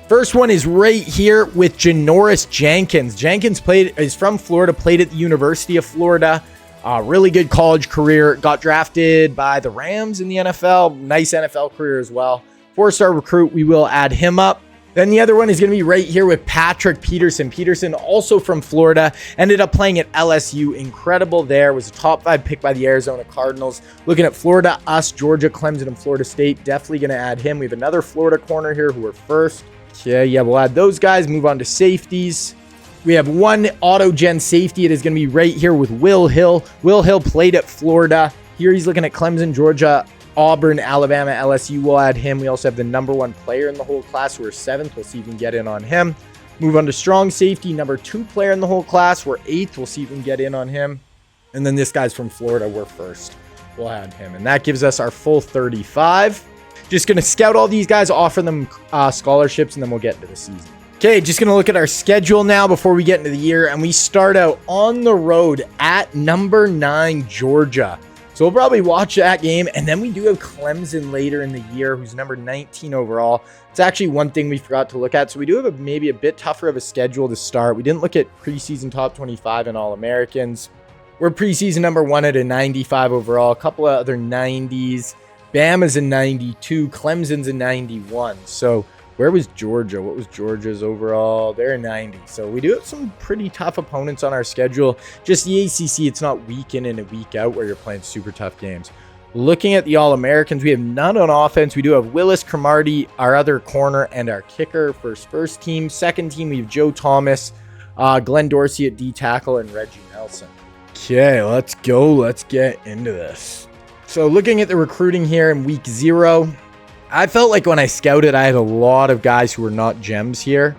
First one is right here with Janoris Jenkins. Jenkins is from Florida, played at the University of Florida. Really good college career. Got drafted by the Rams in the NFL. Nice NFL career as well. 4-star recruit. We will add him up. Then the other one is going to be right here with Patrick Peterson. Peterson, also from Florida, ended up playing at LSU. Incredible there. Was a top 5 pick by the Arizona Cardinals. Looking at Florida, us, Georgia, Clemson, and Florida State. Definitely going to add him. We have another Florida corner here who are 1st. Yeah, we'll add those guys. Move on to safeties. We have 1 auto gen safety. It is going to be right here with Will Hill. Will Hill played at Florida. Here he's looking at Clemson, Georgia, Auburn, Alabama, LSU. We'll add him. We also have the number 1 player in the whole class who are 7th. We'll see if we can get in on him. Move on to strong safety. Number 2 player in the whole class. We're 8th. We'll see if we can get in on him. And then this guy's from Florida. We're 1st. We'll add him. And that gives us our full 35. Just going to scout all these guys, offer them scholarships, and then we'll get into the season. Okay, just going to look at our schedule now before we get into the year. And we start out on the road at number 9, Georgia. So we'll probably watch that game. And then we do have Clemson later in the year, who's number 19 overall. It's actually one thing we forgot to look at. So we do have maybe a bit tougher of a schedule to start. We didn't look at preseason top 25 and All-Americans. We're preseason number 1 at a 95 overall. A couple of other 90s. Bama's a 92. Clemson's a 91. So where was Georgia? What was Georgia's overall? They're a 90. So we do have some pretty tough opponents on our schedule. Just the ACC, it's not week in and a week out where you're playing super tough games. Looking at the All-Americans, we have none on offense. We do have Willis Cromartie, our other corner, and our kicker for first team. Second team, we have Joe Thomas, Glenn Dorsey at D-tackle, and Reggie Nelson. Okay, let's go. Let's get into this. So looking at the recruiting here in week 0, I felt like when I scouted, I had a lot of guys who were not gems here.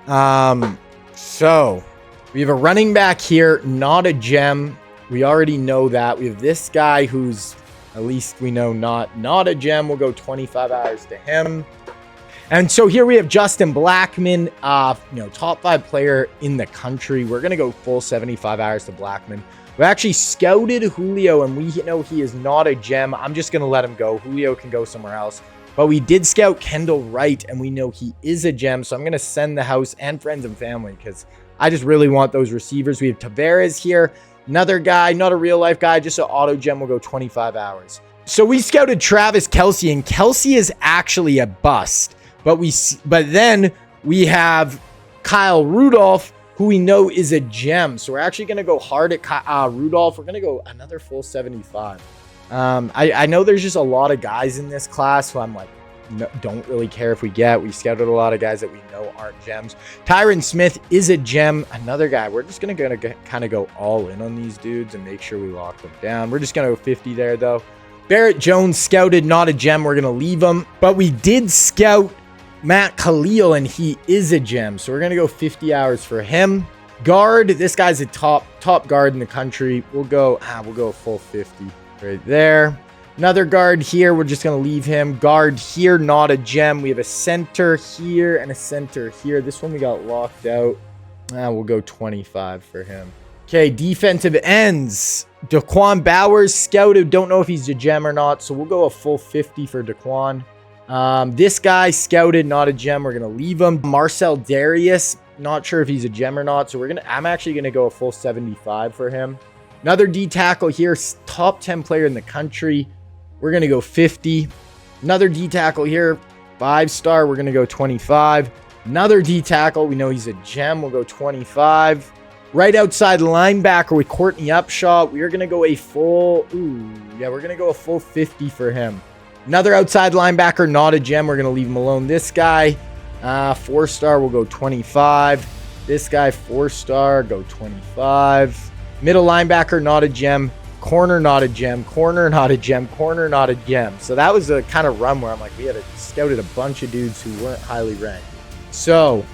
So we have a running back here, not a gem. We already know that. We have this guy who's, at least we know, not a gem. We'll go 25 hours to him. And so here we have Justin Blackman, top 5 player in the country. We're going to go full 75 hours to Blackman. We actually scouted Julio, and we know he is not a gem. I'm just going to let him go. Julio can go somewhere else. But we did scout Kendall Wright, and we know he is a gem. So I'm going to send the house and friends and family because I just really want those receivers. We have Tavares here. Another guy, not a real-life guy, just an auto gem. Will go 25 hours. So we scouted Travis Kelce, and Kelce is actually a bust. But then we have Kyle Rudolph, who we know is a gem. So we're actually going to go hard at Rudolph. We're going to go another full 75. I know there's just a lot of guys in this class who I'm like, don't really care if we get. We scouted a lot of guys that we know aren't gems. Tyron Smith is a gem. Another guy. We're just going to kind of go all in on these dudes and make sure we lock them down. We're just going to go 50 there, though. Barrett Jones scouted, not a gem. We're going to leave him. But we did scout Matt Khalil, and he is a gem. So we're going to go 50 hours for him. Guard. This guy's a top guard in the country. We'll go a full 50 right there. Another guard here. We're just going to leave him. Guard here, not a gem. We have a center here and a center here. This one we got locked out. We'll go 25 for him. Okay, defensive ends. Daquan Bowers, scouted. Don't know if he's a gem or not, so we'll go a full 50 for Daquan. This guy, scouted, not a gem. We're going to leave him. Marcel Darius, not sure if he's a gem or not, so I'm actually going to go a full 75 for him. Another D tackle here, top 10 player in the country. We're going to go 50. Another D tackle here, 5-star. We're going to go 25. Another D tackle. We know he's a gem. We'll go 25. Right outside linebacker with Courtney Upshaw. We are going to go a full, we're going to go a full 50 for him. Another outside linebacker, not a gem. We're going to leave him alone. This guy, 4-star. We'll go 25. This guy, 4-star. Go 25. Middle linebacker, not a gem. Corner, not a gem. Corner, not a gem. Corner, not a gem. So that was a kind of run where I'm like, we had scouted a bunch of dudes who weren't highly ranked. So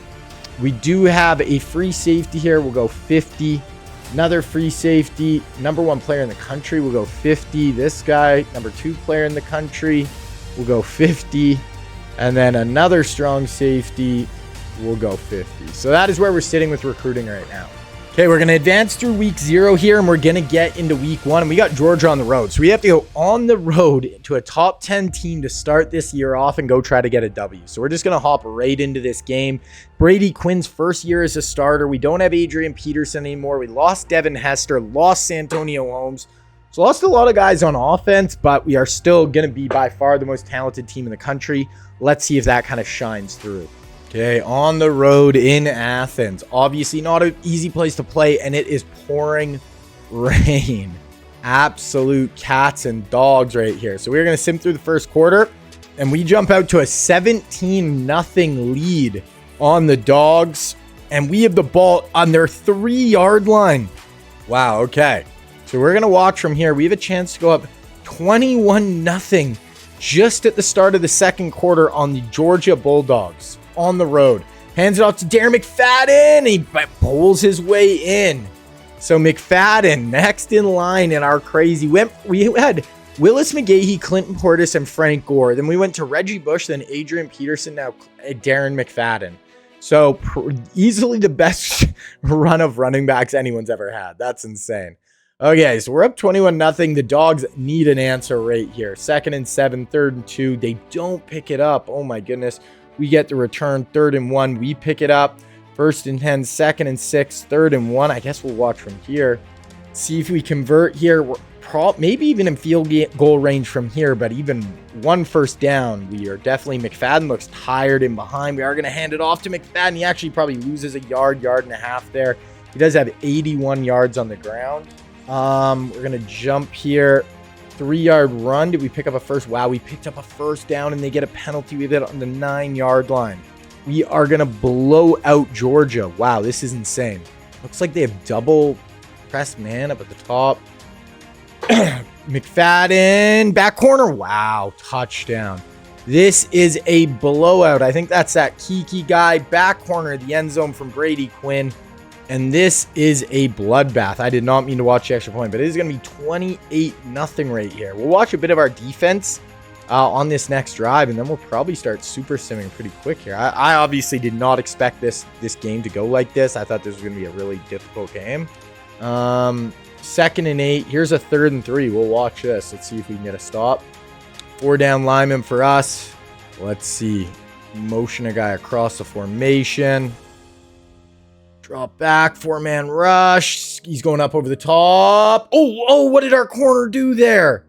we do have a free safety here. We'll go 50. Another free safety. Number 1 player in the country. We'll go 50. This guy, number 2 player in the country. We'll go 50. And then another strong safety. We'll go 50. So that is where we're sitting with recruiting right now. Okay, we're going to advance through week 0 here, and we're going to get into week 1. And we got Georgia on the road. So we have to go on the road to a top 10 team to start this year off and go try to get a W. So we're just going to hop right into this game. Brady Quinn's first year as a starter. We don't have Adrian Peterson anymore. We lost Devin Hester, lost Santonio Holmes. So lost a lot of guys on offense, but we are still going to be by far the most talented team in the country. Let's see if that kind of shines through. Okay, on the road in Athens. Obviously not an easy place to play, and it is pouring rain. Absolute cats and dogs right here. So we're going to sim through the first quarter, and we jump out to a 17-0 lead on the Dogs, and we have the ball on their 3-yard line. Wow, okay. So we're going to watch from here. We have a chance to go up 21-0 just at the start of the second quarter on the Georgia Bulldogs. On the road. Hands it off to Darren McFadden. He pulls his way in. So McFadden next in line in our crazy. We had Willis McGahee, Clinton Portis, and Frank Gore. Then we went to Reggie Bush, then Adrian Peterson, now Darren McFadden. So easily the best run of running backs anyone's ever had. That's insane. Okay, so we're up 21-0. The Dogs need an answer right here. 2nd and 7, 3rd and 2. They don't pick it up. Oh my goodness. We get the return, 3rd and 1. We pick it up. 1st and 10, 2nd and 6, 3rd and 1. I guess we'll watch from here. See if we convert here. We're maybe even in field goal range from here, but even 1 first down, we are definitely. McFadden looks tired in behind. We are going to hand it off to McFadden. He actually probably loses a yard and a half there. He does have 81 yards on the ground. We're going to jump here. 3-yard run. Did we pick up a first? Wow, we picked up a first down, and they get a penalty. We have it on the 9-yard line. We are going to blow out Georgia. Wow, this is insane. Looks like they have double press man up at the top. McFadden, back corner. Wow, touchdown. This is a blowout. I think that's that Kiki guy. Back corner of the end zone from Brady Quinn. And this is a bloodbath. I did not mean to watch the extra point, but it is going to be 28-0 right here. We'll watch a bit of our defense on this next drive, and then we'll probably start super simming pretty quick here. I obviously did not expect this game to go like this. I thought this was going to be a really difficult game. 2nd and 8. Here's a 3rd and 3. We'll watch this. Let's see if we can get a stop. 4-down lineman for us. Let's see. Motion a guy across the formation. Drop back, 4-man rush. He's going up over the top. Oh, what did our corner do there?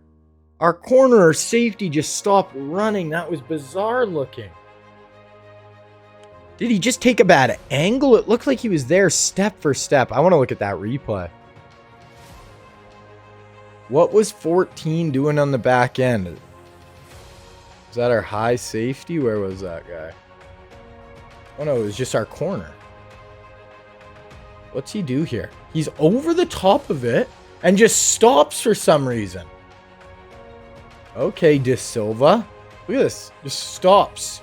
Our corner safety just stopped running. That was bizarre looking. Did he just take a bad angle? It looked like he was there step for step. I want to look at that replay. What was 14 doing on the back end? Is that our high safety? Where was that guy? Oh no, it was just our corner. What's he do here? He's over the top of it and just stops for some reason. Okay, De Silva. Look at this. Just stops.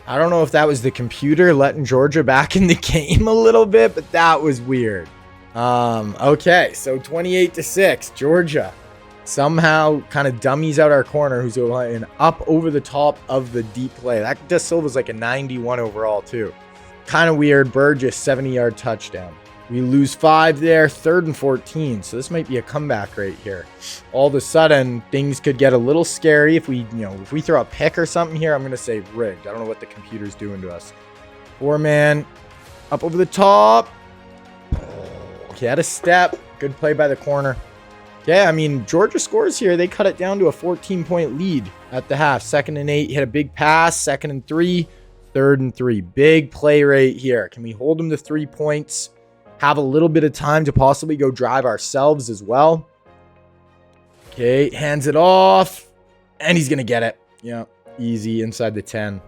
I don't know if that was the computer letting Georgia back in the game a little bit, but that was weird. Okay, so 28-6, Georgia somehow kind of dummies out our corner, who's going up over the top of the deep play. That De Silva's like a 91 overall too. Kind of weird. Burgess, 70-yard touchdown. We lose 5 there, 3rd and 14. So this might be a comeback right here. All of a sudden, things could get a little scary if we throw a pick or something here. I'm going to say rigged. I don't know what the computer's doing to us. 4-man, up over the top. Okay, had a step. Good play by the corner. Yeah, I mean, Georgia scores here. They cut it down to a 14-point lead at the half. 2nd and 8, hit a big pass. 2nd and 3, 3rd and 3. Big play right here. Can we hold them to 3 points? Have a little bit of time to possibly go drive ourselves as well. Okay, hands it off. And he's going to get it. Yeah, easy. Inside the 10.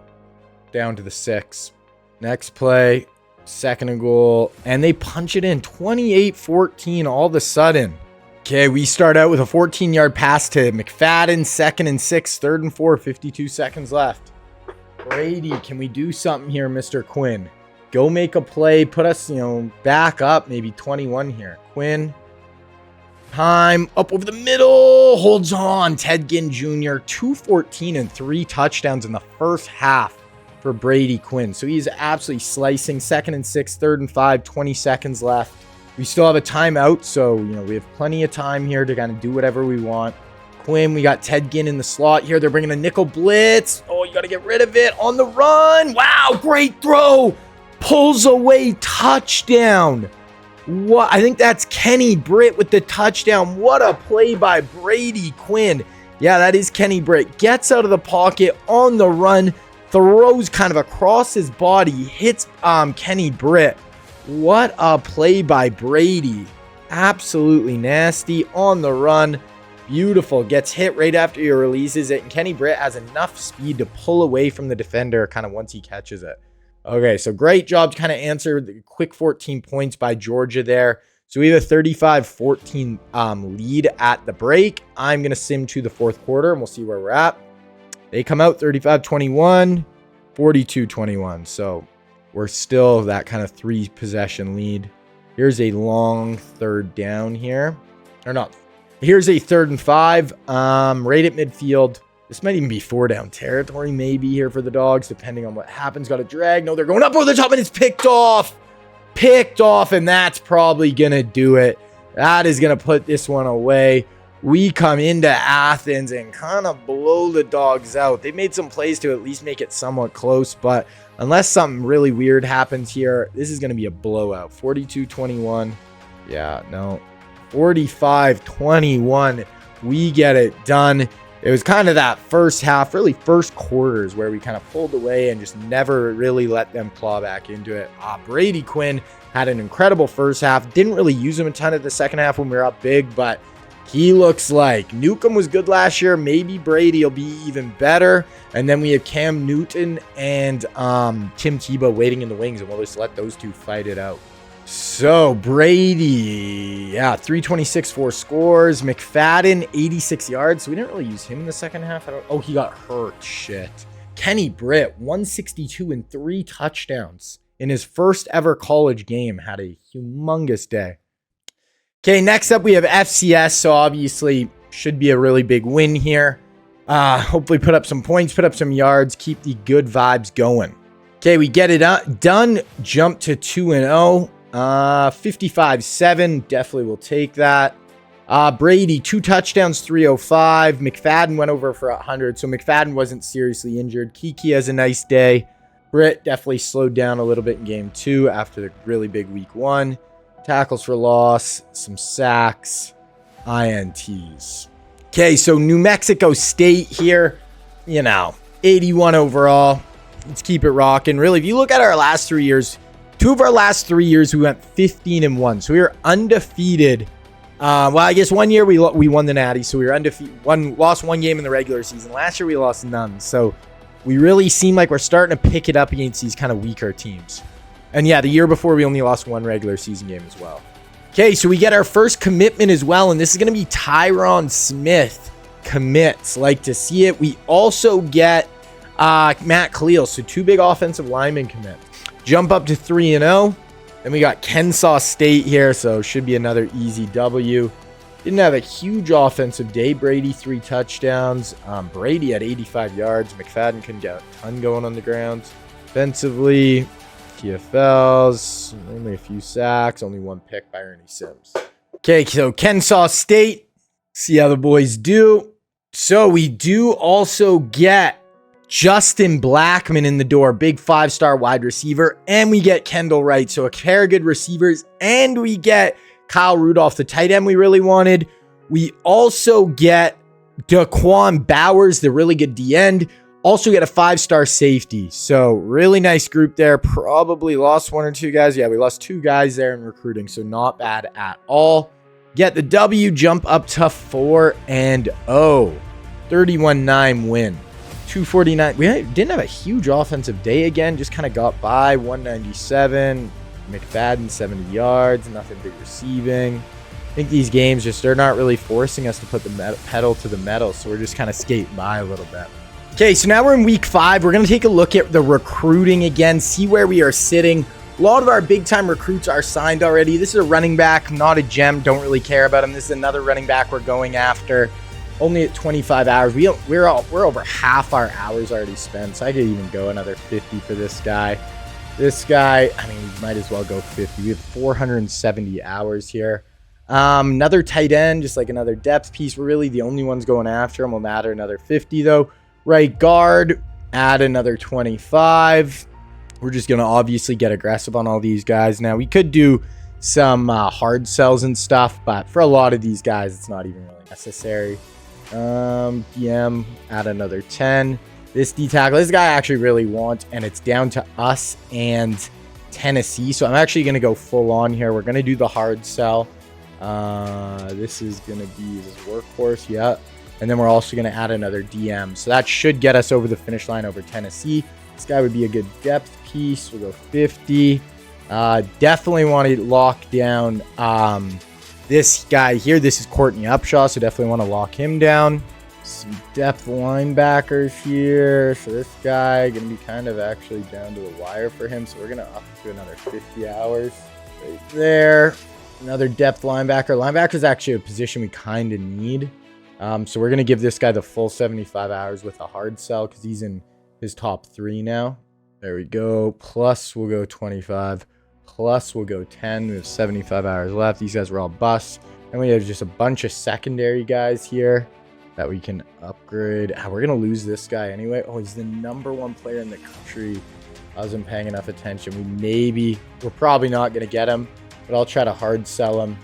Down to the 6. Next play. 2nd and goal. And they punch it in. 28-14 all of a sudden. Okay, we start out with a 14-yard pass to McFadden. 2nd and 6. 3rd and 4. 52 seconds left. Brady, can we do something here, Mr. Quinn? Go make a play. Put us, back up. Maybe 21 here. Quinn. Time. Up over the middle. Holds on. Ted Ginn Jr. 214 and 3 touchdowns in the first half for Brady Quinn. So he's absolutely slicing. 2nd and 6. 3rd and 5. 20 seconds left. We still have a timeout. So, we have plenty of time here to kind of do whatever we want. Quinn, we got Ted Ginn in the slot here. They're bringing a nickel blitz. Oh, you got to get rid of it. On the run. Wow. Great throw. Pulls away, touchdown. What? I think that's Kenny Britt with the touchdown. What a play by Brady Quinn. Yeah, that is Kenny Britt. Gets out of the pocket on the run, throws kind of across his body, hits Kenny Britt. What a play by Brady. Absolutely nasty on the run. Beautiful. Gets hit right after he releases it, and Kenny Britt has enough speed to pull away from the defender kind of once he catches it. Okay, so great job to kind of answer the quick 14 points by Georgia there. So we have a 35-14 lead at the break. I'm going to sim to the 4th quarter, and we'll see where we're at. They come out 35-21, 42-21. So we're still that kind of 3-possession lead. Here's a long 3rd down here. Or not. Here's a 3rd and 5 right at midfield. This might even be 4-down territory maybe here for the Dogs, depending on what happens. Got a drag. No, they're going up over the top, and it's picked off. Picked off, and that's probably going to do it. That is going to put this one away. We come into Athens and kind of blow the Dogs out. They made some plays to at least make it somewhat close, but unless something really weird happens here, this is going to be a blowout. 42-21. Yeah, no. 45-21. We get it done. It was kind of that first half, really first quarters, where we kind of pulled away and just never really let them claw back into it. Brady Quinn had an incredible first half. Didn't really use him a ton of the second half when we were up big, but he looks like Ncaa was good last year. Maybe Brady will be even better. And then we have Cam Newton and Tim Tebow waiting in the wings, and we'll just let those two fight it out. So Brady, 326, 4 scores. McFadden, 86 yards. So we didn't really use him in the second half. He got hurt. Shit. Kenny Britt, 162 and 3 touchdowns in his first ever college game. Had a humongous day. Okay, next up we have FCS. So obviously should be a really big win here. Hopefully put up some points, put up some yards, keep the good vibes going. Okay, we get it done. Jump to 2-0. 55-7. Definitely will take that. Brady, 2 touchdowns, 305. McFadden went over for 100. So McFadden wasn't seriously injured. Kiki has a nice day. Britt definitely slowed down a little bit in game 2 after the really big week 1. Tackles for loss, some sacks, INTs. Okay, so New Mexico State here, 81 overall. Let's keep it rocking. Really, if you look at our last 3 years, 2 of our last 3 years, we went 15-1. So we were undefeated. I guess 1 year we won the Natty, so we were undefeated. Lost 1 game in the regular season. Last year we lost none. So we really seem like we're starting to pick it up against these kind of weaker teams. And yeah, the year before we only lost one regular season game as well. Okay, so we get our first commitment as well, and this is going to be Tyron Smith commits. Like to see it. We also get Matt Khalil, so 2 big offensive linemen commit. Jump up to 3-0. Then we got Ncaa State here, so should be another easy W. Didn't have a huge offensive day. Brady 3 touchdowns. Brady had 85 yards. McFadden couldn't get a ton going on the ground. Defensively, TFLs, only a few sacks, only 1 pick by Ernie Sims. Okay, so Ncaa State, see how the boys do. So we do also get Justin Blackman in the door, big 5-star wide receiver, and we get Kendall Wright. So a pair of good receivers, and we get Kyle Rudolph, the tight end we really wanted. We also get Daquan Bowers, the really good D-end. Also get a 5-star safety. So really nice group there. Probably lost 1 or 2 guys. Yeah, we lost 2 guys there in recruiting. So not bad at all. Get the W, jump up to 4-0. 31-9 win. 249. We didn't have a huge offensive day again. Just kind of got by. 197. McFadden 70 yards. Nothing big receiving. I think these games they're not really forcing us to put the pedal to the metal. So we're just kind of skating by a little bit. Okay, so now we're in week 5. We're going to take a look at the recruiting again, see where we are sitting. A lot of our big-time recruits are signed already. This is a running back, not a gem. Don't really care about him. This is another running back we're going after. Only at 25 hours. We're over half our hours already spent, so I could even go another 50 for this guy. This guy, I mean, we might as well go 50. We have 470 hours here. Another tight end, just like another depth piece. We're really the only ones going after him. We'll matter another 50, though. Right guard, add another 25. We're just going to obviously get aggressive on all these guys. Now, we could do some hard sells and stuff, but for a lot of these guys, it's not even really necessary. DM, add another 10. This D-tackle, this guy I actually really want, and it's down to us and Tennessee. So I'm actually going to go full on here. We're going to do the hard sell. This is going to be his workhorse. Yeah. And then we're also going to add another DM. So that should get us over the finish line over Tennessee. This guy would be a good depth piece. We'll go 50. Definitely want to lock down this guy here. This is Courtney Upshaw, so definitely want to lock him down. Some depth linebackers here. So this guy going to be kind of actually down to the wire for him. So we're going to up to another 50 hours right there. Another depth linebacker. Linebacker is actually a position we kind of need. So we're going to give this guy the full 75 hours with a hard sell because he's in his top 3 now. There we go. Plus, we'll go 25. Plus, we'll go 10. We have 75 hours left. These guys were all busts. And we have just a bunch of secondary guys here that we can upgrade. We're going to lose this guy anyway. Oh, he's the #1 player in the country. I wasn't paying enough attention. We're probably not going to get him, but I'll try to hard sell him.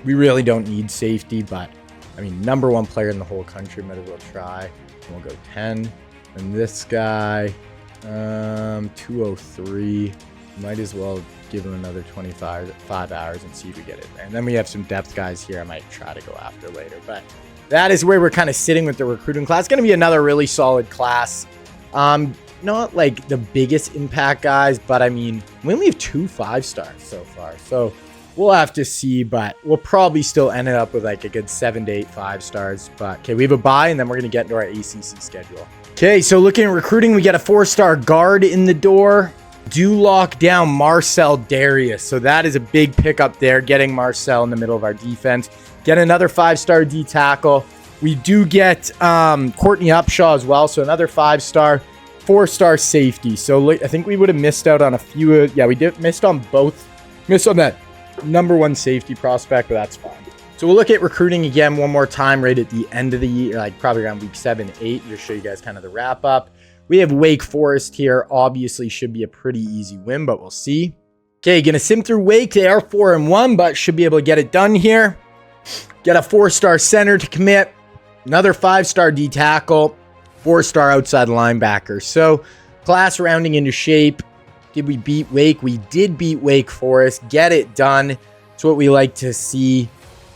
We really don't need safety, but I mean, #1 player in the whole country, might as well try. And we'll go 10. And this guy, 203. Might as well give him another 25 hours and see if we get it there. And then we have some depth guys here I might try to go after later. But that is where we're kind of sitting with the recruiting class. It's going to be another really solid class. Not like the biggest impact guys, but I mean, we only have 2 5-stars so far. So we'll have to see, but we'll probably still end up with like a good 7 to 8 5-stars. But okay, we have a bye, and then we're going to get into our ACC schedule. Okay, so looking at recruiting, we get a 4-star guard in the door. Do lock down Marcel Darius. So that is a big pickup there, getting Marcel in the middle of our defense. Get another 5-star D tackle. We do get Courtney Upshaw as well, so another 5-star, 4-star safety. So I think we would have missed out on a few. Yeah, we missed on both. Missed on that #1 safety prospect, but that's fine. So we'll look at recruiting again one more time right at the end of the year, like probably around week 7, 8, just show you guys kind of the wrap up. We have Wake Forest here. Obviously should be a pretty easy win, but we'll see. Okay, gonna sim through Wake. They are 4-1, but should be able to get it done here. Get a 4-star center to commit. Another 5-star D tackle. 4-star outside linebacker. So class rounding into shape. Did we beat Wake? We did beat Wake Forest. Get it done. It's what we like to see.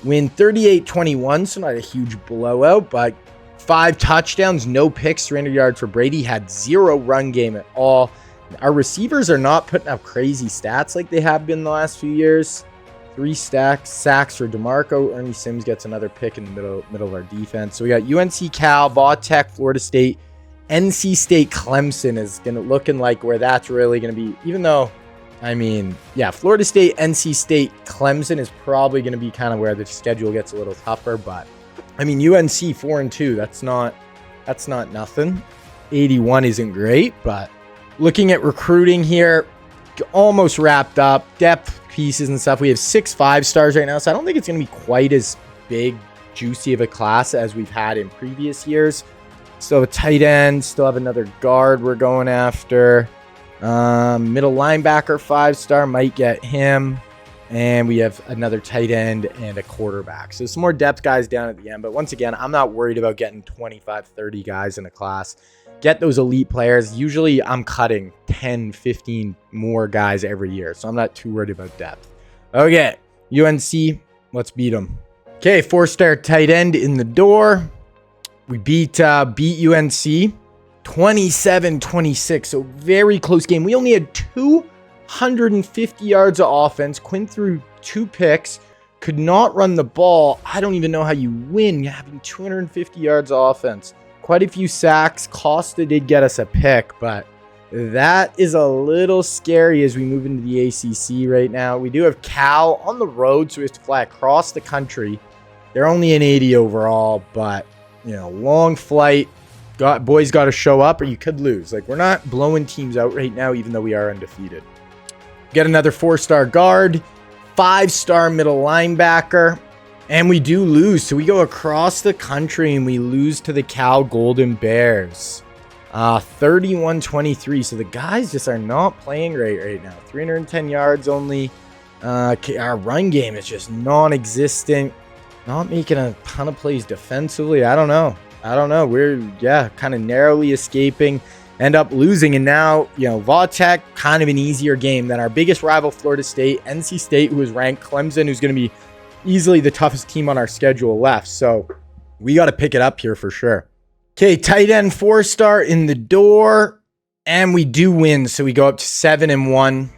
Win 38-21, so not a huge blowout, but 5 touchdowns, no picks, 300 yards for Brady. Had 0 run game at all. Our receivers are not putting up crazy stats like they have been the last few years. 3 sacks for DeMarco. Ernie Sims gets another pick in the middle of our defense. So we got UNC, Cal, Tech, Florida State, NC State, Clemson is looking like where that's really going to be. Even though, I mean, yeah, Florida State, NC State, Clemson is probably going to be kind of where the schedule gets a little tougher. But I mean, UNC 4-2. That's not nothing. 81 isn't great, but looking at recruiting here, almost wrapped up. Depth pieces and stuff. We have 6 5-stars right now, so I don't think it's going to be quite as big, juicy of a class as we've had in previous years. Still have a tight end. Still have another guard we're going after. Middle linebacker 5-star, might get him. And we have another tight end and a quarterback. So some more depth guys down at the end. But once again, I'm not worried about getting 25, 30 guys in a class. Get those elite players. Usually I'm cutting 10, 15 more guys every year. So I'm not too worried about depth. Okay, UNC, let's beat them. Okay, 4-star tight end in the door. We beat UNC 27-26. So very close game. We only had 250 yards of offense. Quinn threw 2 picks. Could not run the ball. I don't even know how you win having 250 yards of offense. Quite a few sacks. Costa did get us a pick, but that is a little scary as we move into the ACC right now. We do have Cal on the road, so we have to fly across the country. They're only an 80 overall, but, you know, long flight. Boys got to show up or you could lose. Like, we're not blowing teams out right now, even though we are undefeated. Get another 4-star guard, 5-star middle linebacker. And we do lose. So we go across the country and we lose to the Cal Golden Bears. 31-23. So the guys just are not playing great right now. 310 yards only. Our run game is just non-existent. Not making a ton of plays defensively. I don't know. We're, kind of narrowly escaping. End up losing. And now, Tech, kind of an easier game than our biggest rival, Florida State. NC State, who is ranked. Clemson, who's going to be easily the toughest team on our schedule left. So we got to pick it up here for sure. Okay, tight end 4-star in the door. And we do win. So we go up to 7-1.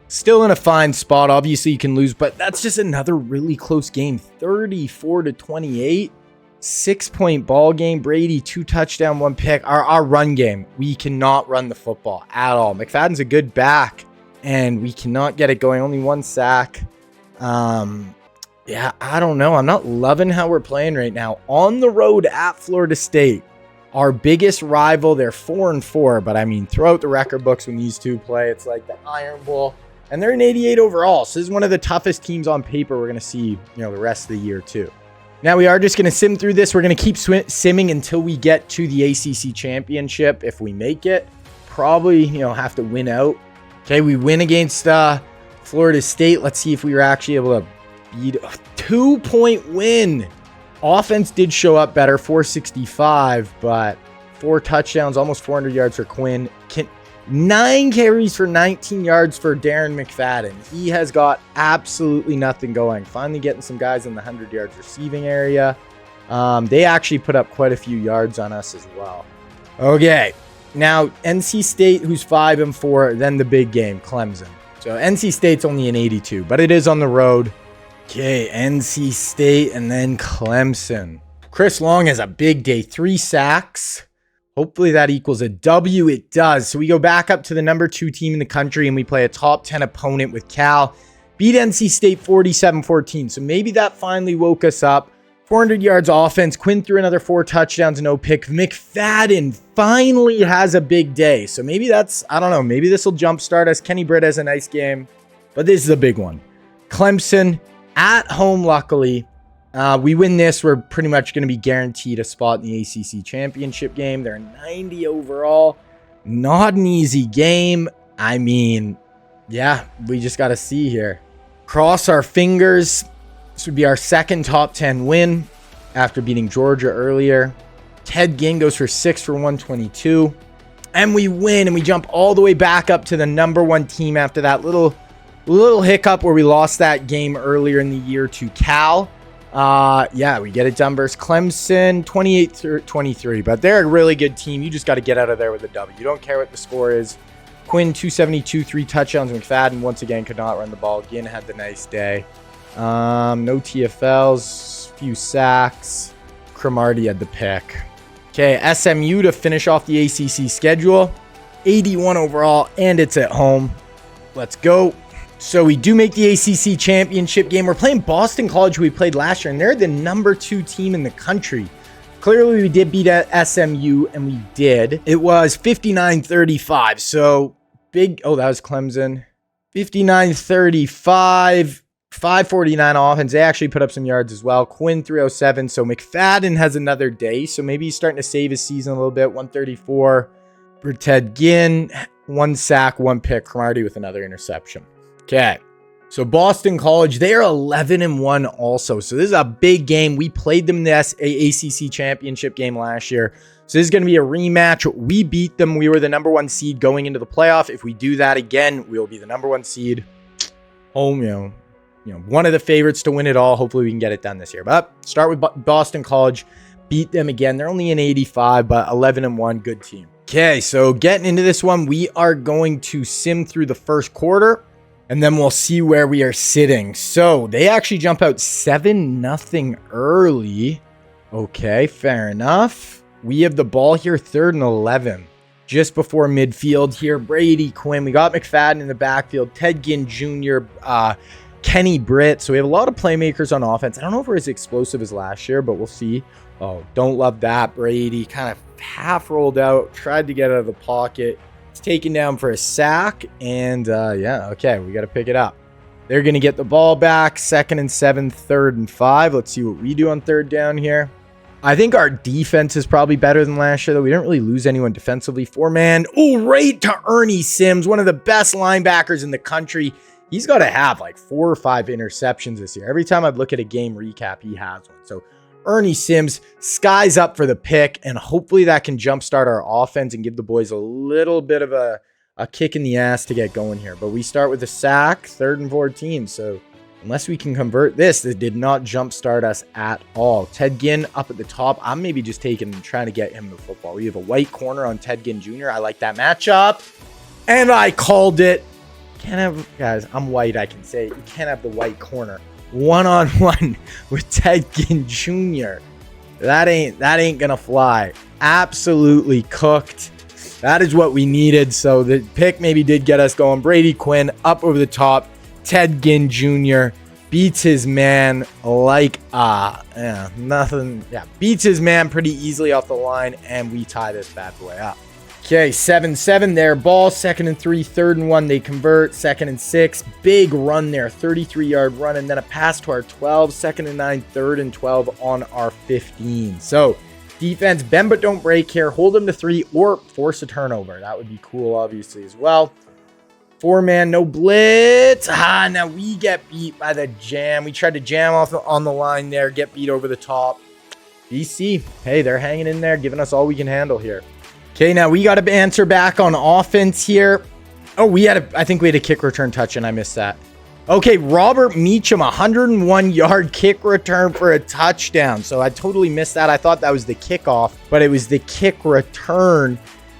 Still in a fine spot. Obviously, you can lose, but that's just another really close game. 34-28. 6-point ball game. Brady, 2 touchdown, 1 pick. Our run game, we cannot run the football at all. McFadden's a good back, and we cannot get it going. Only 1 sack. I don't know. I'm not loving how we're playing right now. On the road at Florida State, our biggest rival. They're 4-4, but I mean, throw out the record books when these two play. It's like the Iron Bowl, and they're an 88 overall. So this is one of the toughest teams on paper we're going to see, the rest of the year too. Now we are just going to sim through this. We're going to keep simming until we get to the ACC championship. If we make it, probably, have to win out. Okay, we win against Florida State. Let's see if we were actually able to beat a 2-point win. Offense did show up better, 465, but 4 touchdowns, almost 400 yards for Quinn. 9 carries for 19 yards for Darren McFadden. He has got absolutely nothing going. Finally getting some guys in the 100 yards receiving area. They actually put up quite a few yards on us as well. Okay, now NC State, who's 5-4, then the big game, Clemson. So NC State's only an 82, but it is on the road. Okay, NC State and then Clemson. Chris Long has a big day, 3 sacks. Hopefully that equals a W. It does. So we go back up to the number 2 team in the country and we play a top 10 opponent with Cal. Beat NC State 47-14. So maybe that finally woke us up. 400 yards offense. Quinn threw another 4 touchdowns, no pick. McFadden finally has a big day. So maybe that's, I don't know, maybe this will jumpstart us. Kenny Britt has a nice game, but this is a big one. Clemson at home, luckily. We win this, we're pretty much going to be guaranteed a spot in the ACC championship game. They're 90 overall. Not an easy game. I mean, we just got to see here. Cross our fingers. This would be our second top 10 win after beating Georgia earlier. Ted Ginn goes for 6 for 122. And we win, and we jump all the way back up to the number 1 team after that little hiccup where we lost that game earlier in the year to Cal. Yeah, we get it done versus Clemson, 28-23. But they're a really good team. You just got to get out of there with a W. You don't care what the score is. Quinn, 272, 3 touchdowns. McFadden, once again, could not run the ball. Again, had the nice day. No TFLs, few sacks. Cromartie had the pick. Okay, SMU to finish off the ACC schedule. 81 overall, and it's at home. Let's go. So we do make the ACC championship game. We're playing Boston College, who we played last year, and they're the number 2 team in the country. Clearly, we did beat SMU, and we did. It was 59-35, so big. Oh, that was Clemson. 59-35, 549 offense. They actually put up some yards as well. Quinn, 307, so McFadden has another day, so maybe he's starting to save his season a little bit. 134 for Ted Ginn, 1 sack, 1 pick. Cromartie with another interception. Okay, so Boston College, they are 11-1 also. So this is a big game. We played them in the ACC championship game last year. So this is going to be a rematch. We beat them. We were the number 1 seed going into the playoff. If we do that again, we'll be the number 1 seed. Home, you know, one of the favorites to win it all. Hopefully we can get it done this year. But start with Boston College. Beat them again. They're only in 85, but 11-1, good team. Okay, so getting into this one, we are going to sim through the first quarter. And then we'll see where we are sitting. So they actually jump out 7-0 early. Okay, fair enough. We have the ball here, 3rd and 11. Just before midfield here. Brady Quinn. We got McFadden in the backfield. Ted Ginn Jr. Kenny Britt. So we have a lot of playmakers on offense. I don't know if we're as explosive as last year, but we'll see. Oh, don't love that. Brady kind of half rolled out. Tried to get out of the pocket. Taken down for a sack, and yeah, okay, we got to pick it up. They're going to get the ball back. 2nd and 7, 3rd and 5. Let's see what we do on 3rd down here. I think our defense is probably better than last year, though. We didn't really lose anyone defensively. 4-man. Oh, right to Ernie Sims, one of the best linebackers in the country. He's got to have like 4 or 5 interceptions this year. Every time I look at a game recap, he has one. So Ernie Sims, skies up for the pick, and hopefully that can jumpstart our offense and give the boys a little bit of a kick in the ass to get going here. But we start with a sack, 3rd and 14. So unless we can convert this did not jumpstart us at all. Ted Ginn up at the top. I'm maybe just trying to get him the football. We have a white corner on Ted Ginn Jr. I like that matchup. And I called it. Can't have, guys, I'm white, I can say it. You can't have the white corner. 1-on-1 with Ted Ginn Jr. That ain't gonna fly. Absolutely cooked. That is what we needed. So the pick maybe did get us going. Brady Quinn up over the top. Ted Ginn Jr. beats his man like nothing. Yeah, beats his man pretty easily off the line, and we tie this bad boy up. Okay, 7-7 there. Ball, 2nd and 3, 3rd and 1. They convert. 2nd and 6. Big run there. 33-yard run, and then a pass to our 12. 2nd and 9, 3rd and 12 on our 15. So defense, bend but don't break here. Hold them to 3 or force a turnover. That would be cool, obviously, as well. 4-man, no blitz. Now we get beat by the jam. We tried to jam off on the line there, get beat over the top. BC, hey, they're hanging in there, giving us all we can handle here. Okay, now we got to answer back on offense here. Oh, I think we had a kick return touch, and I missed that. Okay, Robert Meacham, 101-yard kick return for a touchdown. So I totally missed that. I thought that was the kickoff, but it was the kick return.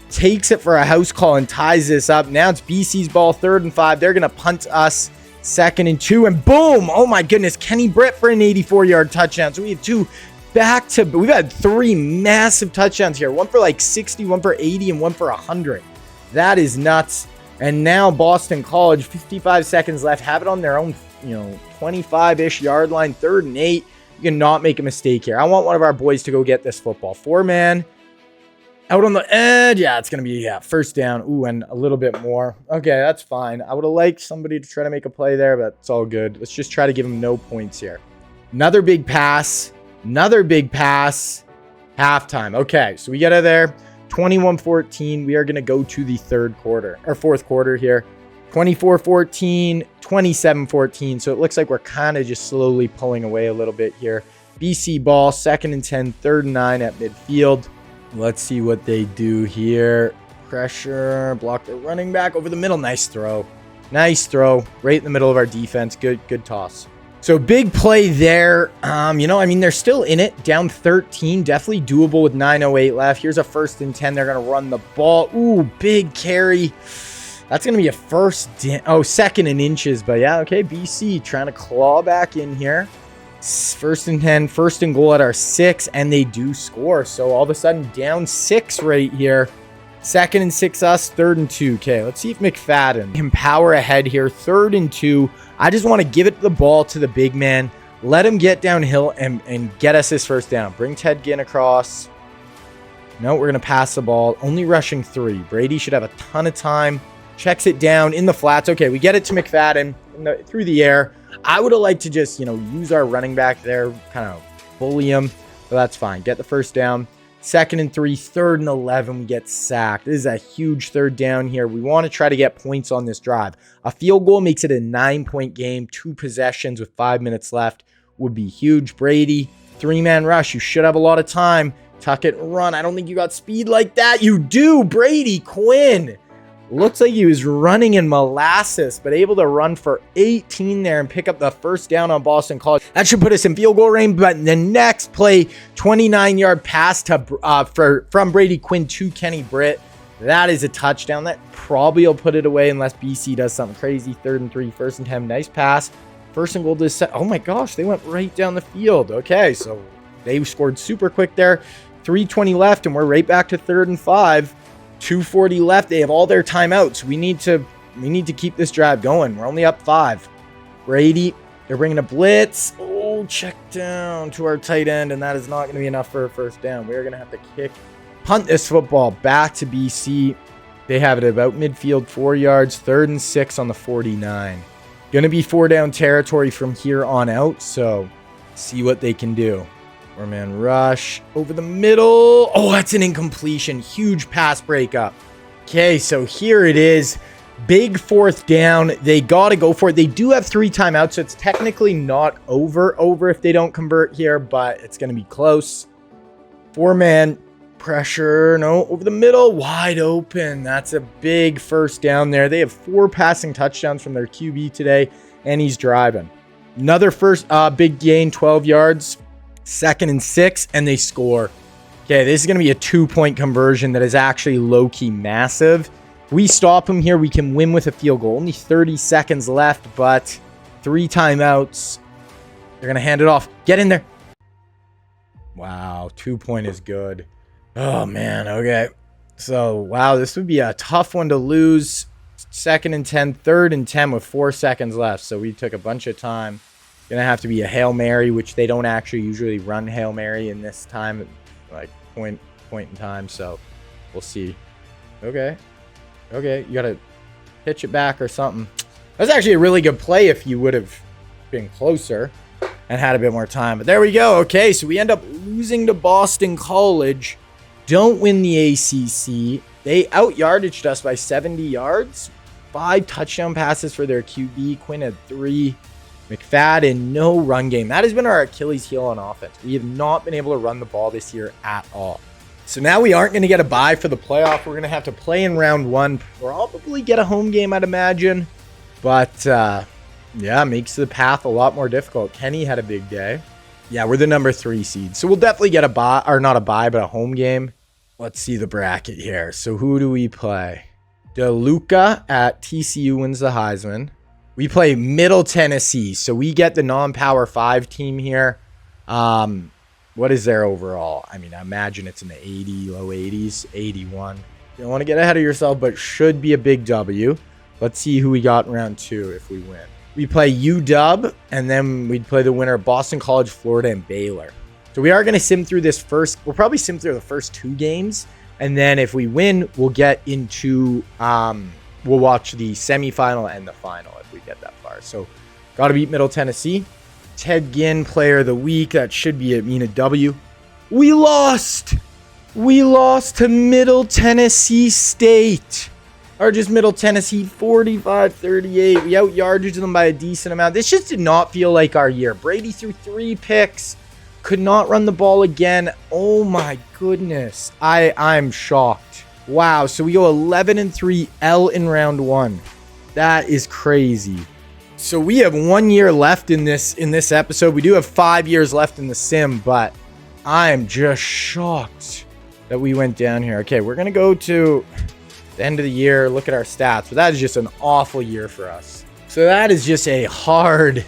Takes it for a house call and ties this up. Now it's BC's ball, 3rd and 5. They're going to punt us 2nd and 2, and boom! Oh my goodness, Kenny Britt for an 84-yard touchdown. So we have we've had 3 massive touchdowns here. One for like 60, one for 80, and one for 100. That is nuts. And now Boston College, 55 seconds left, have it on their own, 25-ish yard line, 3rd and 8. You cannot make a mistake here. I want one of our boys to go get this football. 4-man, out on the edge. Yeah, it's going to be, 1st down. Ooh, and a little bit more. Okay, that's fine. I would have liked somebody to try to make a play there, but it's all good. Let's just try to give them no points here. Another big pass. Halftime. Okay, so we get out of there. 21-14. We are going to go to the 4th quarter here. 24-14, 27-14. So it looks like we're kind of just slowly pulling away a little bit here. BC ball, 2nd and 10, 3rd and 9 at midfield. Let's see what they do here. Pressure, block the running back over the middle. Nice throw. Right in the middle of our defense. Good toss. So big play there. They're still in it, down 13, definitely doable with 9:08 left. Here's a 1st and 10. They're going to run the ball. Ooh, big carry. That's going to be a second and inches. But yeah, okay, BC trying to claw back in here. 1st and 10, 1st and goal at our 6, and they do score. So all of a sudden, down 6 right here. 2nd and 6 us, 3rd and 2. Okay, let's see if McFadden can power ahead here. 3rd and 2. I just want to give it the ball to the big man. Let him get downhill and get us his 1st down. Bring Ted Ginn across. No, we're going to pass the ball. Only rushing 3. Brady should have a ton of time. Checks it down in the flats. Okay, we get it to McFadden through the air. I would have liked to just, use our running back there, kind of bully him. But that's fine. Get the 1st down. 2nd and 3, 3rd and 11, we get sacked. This is a huge 3rd down here. We want to try to get points on this drive. A field goal makes it a 9-point game. 2 possessions with 5 minutes left would be huge. Brady, 3-man rush. You should have a lot of time. Tuck it and run. I don't think you got speed like that. You do, Brady Quinn. Looks like he was running in molasses, but able to run for 18 there and pick up the 1st down on Boston College. That should put us in field goal range, but the next play, 29-yard pass from Brady Quinn to Kenny Britt. That is a touchdown. That probably will put it away unless BC does something crazy. 3rd and 3, 1st and 10. Nice pass. 1st and goal to set. Oh my gosh, they went right down the field. Okay, so they scored super quick there. 3:20 left, and we're right back to 3rd and 5. 2:40 left. They have all their timeouts. We need to keep this drive going. We're only up 5. Brady, they're bringing a blitz. Oh, check down to our tight end, and that is not going to be enough for a 1st down. We're going to have to punt this football back to BC. They have it about midfield, 4 yards, 3rd and 6 on the 49. Going to be 4-down territory from here on out, so see what they can do. 4-man rush over the middle. Oh, that's an incompletion. Huge pass breakup. Okay, so here it is. Big 4th down. They got to go for it. They do have 3 timeouts, so it's technically not over if they don't convert here, but it's going to be close. 4-man pressure. No, over the middle. Wide open. That's a big 1st down there. They have 4 passing touchdowns from their QB today, and he's driving. Another big gain, 12 yards. 2nd and 6, and they score. Okay, this is going to be a 2-point conversion that is actually low-key massive. If we stop them here, we can win with a field goal. Only 30 seconds left, but 3 timeouts. They're going to hand it off. Get in there. Wow, 2-point is good. Oh, man, okay. So, wow, this would be a tough one to lose. 2nd and 10, 3rd and 10 with 4 seconds left, so we took a bunch of time. Gonna have to be a Hail Mary, which they don't actually usually run Hail Mary in this time, like point in time. So we'll see. Okay, you gotta pitch it back or something. That's actually a really good play if you would have been closer and had a bit more time. But there we go. Okay, so we end up losing to Boston College. Don't win the ACC. They out-yardaged us by 70 yards. 5 touchdown passes for their QB. Quinn had 3. McFadden, no run game. That has been our Achilles heel on offense. We have not been able to run the ball this year at all. So now we aren't going to get a bye for the playoff. We're going to have to play in round 1. Probably get a home game, I'd imagine. But, yeah, makes the path a lot more difficult. Kenny had a big day. Yeah, we're the number 3 seed. So we'll definitely get a bye, or not a bye, but a home game. Let's see the bracket here. So who do we play? DeLuca at TCU wins the Heisman. We play Middle Tennessee, so we get the non-Power 5 team here. What is their overall? I mean, I imagine it's in the 80, low 80s, 81. You don't want to get ahead of yourself, but should be a big W. Let's see who we got in round 2 if we win. We play UW, and then we'd play the winner of Boston College, Florida, and Baylor. So we are going to sim through this first. We'll probably sim through the first 2 games, and then if we win, we'll get into we'll watch the semifinal and the final if we get that far. So got to beat Middle Tennessee. Ted Ginn, player of the week. That should be a W. We lost. We lost to Middle Tennessee State. Or just Middle Tennessee, 45-38. We out-yardaged them by a decent amount. This just did not feel like our year. Brady threw 3 picks. Could not run the ball again. Oh my goodness. I'm shocked. Wow. So we go 11-3 L in round 1. That is crazy. So we have 1 year left in this episode. We do have 5 years left in the sim, but I am just shocked that we went down here. Okay, we're going to go to the end of the year, look at our stats, but that is just an awful year for us. So that is just a hard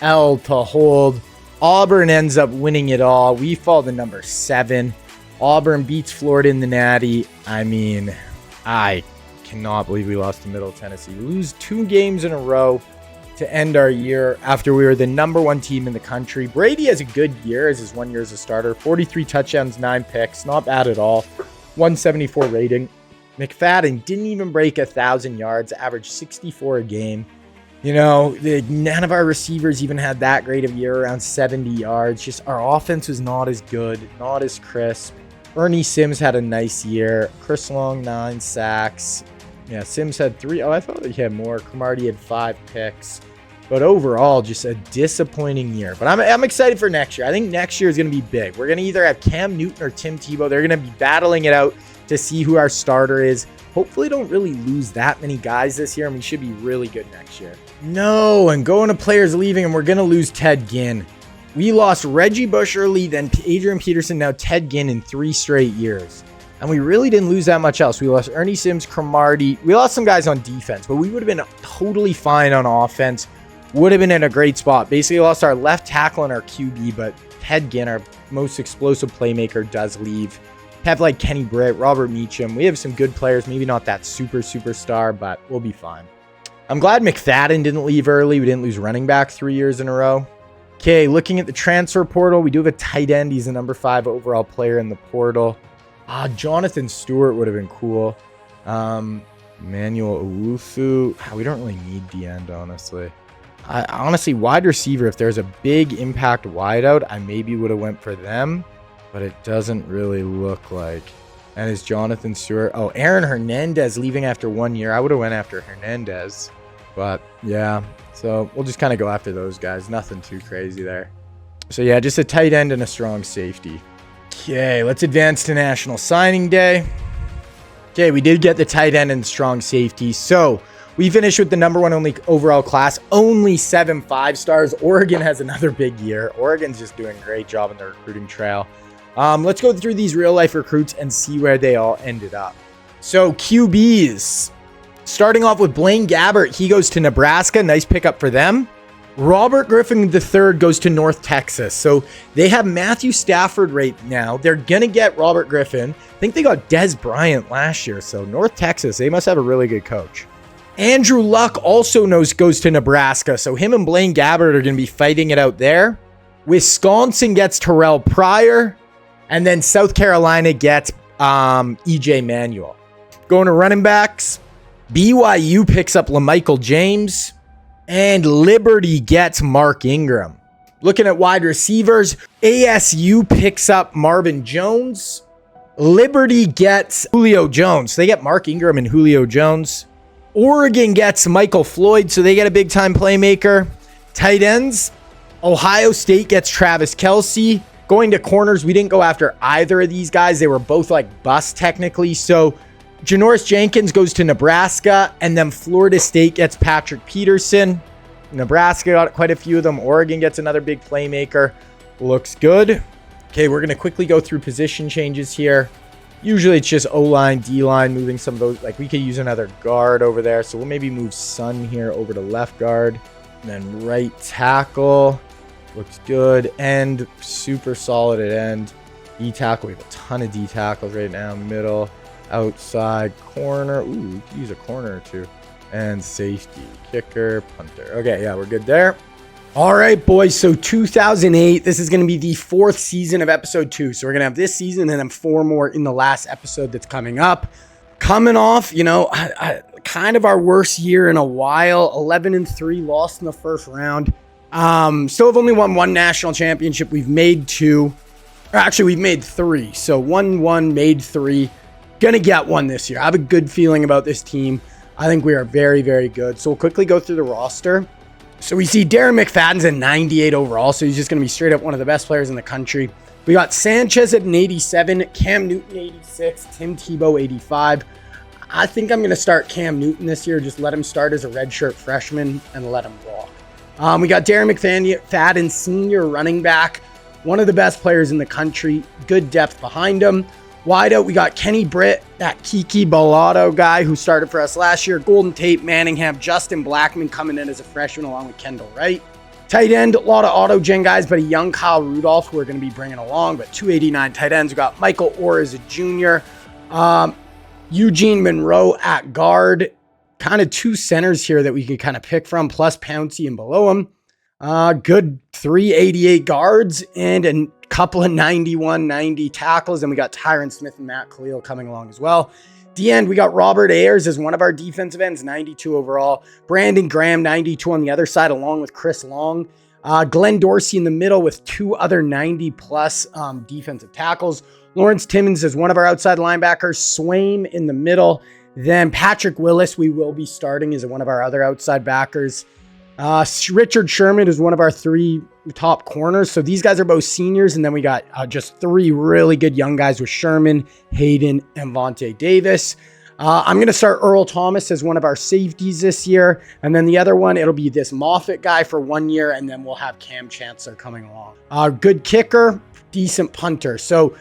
L to hold. Auburn ends up winning it all. We fall to number 7. Auburn beats Florida in the Natty. I mean, I cannot believe we lost to Middle Tennessee. We lose 2 games in a row to end our year after we were the number 1 team in the country. Brady has a good year as his 1 year as a starter. 43 touchdowns, 9 picks. Not bad at all. 174 rating. McFadden didn't even break 1,000 yards, averaged 64 a game. You know, none of our receivers even had that great of a year, around 70 yards. Just our offense was not as good, not as crisp. Ernie Sims had a nice year. Chris Long, 9 sacks. Yeah, Sims had 3. Oh, I thought he had more. Cromartie had 5 picks. But overall, just a disappointing year. But I'm excited for next year. I think next year is going to be big. We're going to either have Cam Newton or Tim Tebow. They're going to be battling it out to see who our starter is. Hopefully don't really lose that many guys this year, and we should be really good next year. No, and going to players leaving, and we're going to lose Ted Ginn. We lost Reggie Bush early, then Adrian Peterson, now Ted Ginn in 3 straight years. And we really didn't lose that much else. We lost Ernie Sims, Cromartie. We lost some guys on defense, but we would have been totally fine on offense. Would have been in a great spot. Basically lost our left tackle and our QB, but Ted Ginn, our most explosive playmaker, does leave. Have like Kenny Britt, Robert Meacham. We have some good players. Maybe not that superstar, but we'll be fine. I'm glad McFadden didn't leave early. We didn't lose running back 3 years in a row. Okay, looking at the transfer portal, we do have a tight end. He's a number 5 overall player in the portal. Jonathan Stewart would have been cool. Emmanuel Owusu. We don't really need the end, honestly. Honestly, wide receiver, if there's a big impact wideout, I maybe would have went for them, but it doesn't really look like. And is Jonathan Stewart? Oh, Aaron Hernandez leaving after 1 year. I would have went after Hernandez, but yeah. So we'll just kind of go after those guys. Nothing too crazy there. So yeah, just a tight end and a strong safety. Okay, let's advance to National Signing Day. Okay, we did get the tight end and strong safety. So we finished with the number 1 only overall class, only 7 5-stars. Oregon has another big year. Oregon's just doing a great job in the recruiting trail. Let's go through these real life recruits and see where they all ended up. So QBs, starting off with Blaine Gabbert. He goes to Nebraska. Nice pickup for them. Robert Griffin III goes to North Texas. So they have Matthew Stafford right now. They're going to get Robert Griffin. I think they got Des Bryant last year. So North Texas, they must have a really good coach. Andrew Luck also goes to Nebraska. So him and Blaine Gabbert are going to be fighting it out there. Wisconsin gets Terrell Pryor. And then South Carolina gets E.J. Manuel. Going to running backs, BYU picks up LaMichael James. And Liberty gets Mark Ingram. Looking at wide receivers, ASU picks up Marvin Jones. Liberty gets Julio Jones. They get Mark Ingram and Julio Jones. Oregon gets Michael Floyd, so they get a big-time playmaker. Tight ends, Ohio State gets Travis Kelce. Going to corners, we didn't go after either of these guys. They were both like busts technically. So Janoris Jenkins goes to Nebraska, and then Florida State gets Patrick Peterson. Nebraska got quite a few of them. Oregon gets another big playmaker. Looks good. Okay, we're going to quickly go through position changes here. Usually it's just O-line, D-line, moving some of those. Like we could use another guard over there. So we'll maybe move Sun here over to left guard. And then right tackle. Looks good. End, super solid at end. D-tackle, we have a ton of D-tackles right now. Middle, outside, corner. Ooh, we could use a corner or two. And safety, kicker, punter. Okay, yeah, we're good there. All right, boys. So 2008, this is going to be the 4th season of episode 2. So we're going to have this season and then 4 more in the last episode that's coming up. Coming off, you know, kind of our worst year in a while. 11-3, lost in the first round. Still have only won 1 national championship. We've made 2. Or actually, we've made 3. So 1, made 3. Gonna get 1 this year. I have a good feeling about this team. I think we are very, very good. So we'll quickly go through the roster. So we see Darren McFadden's at 98 overall. So he's just going to be straight up one of the best players in the country. We got Sanchez at an 87, Cam Newton 86, Tim Tebow 85. I think I'm going to start Cam Newton this year. Just let him start as a redshirt freshman and let him walk. We got Darren McFadden, senior running back, one of the best players in the country. Good depth behind him. Wide out, we got Kenny Britt, that Kiki Bellotto guy who started for us last year. Golden Tate, Manningham, Justin Blackman coming in as a freshman along with Kendall Wright. Tight end, a lot of auto-gen guys, but a young Kyle Rudolph who we're going to be bringing along. But 289 tight ends. We got Michael Orr as a junior. Eugene Monroe at guard. Kind of two centers here that we can kind of pick from, plus Pouncey and below him. Good 388 guards and a couple of 91, 90 tackles. And we got Tyron Smith and Matt Khalil coming along as well. The end, we got Robert Ayers as one of our defensive ends, 92 overall. Brandon Graham, 92 on the other side, along with Chris Long. Glenn Dorsey in the middle with two other 90-plus defensive tackles. Lawrence Timmons is one of our outside linebackers. Swaim in the middle. Then Patrick Willis, we will be starting as one of our other outside backers. Richard Sherman is one of our three top corners. So these guys are both seniors. And then we got just three really good young guys with Sherman, Hayden, and Vontae Davis. I'm going to start Earl Thomas as one of our safeties this year. And then the other one, it'll be this Moffitt guy for 1 year. And then we'll have Cam Chancellor coming along. Good kicker, decent punter. So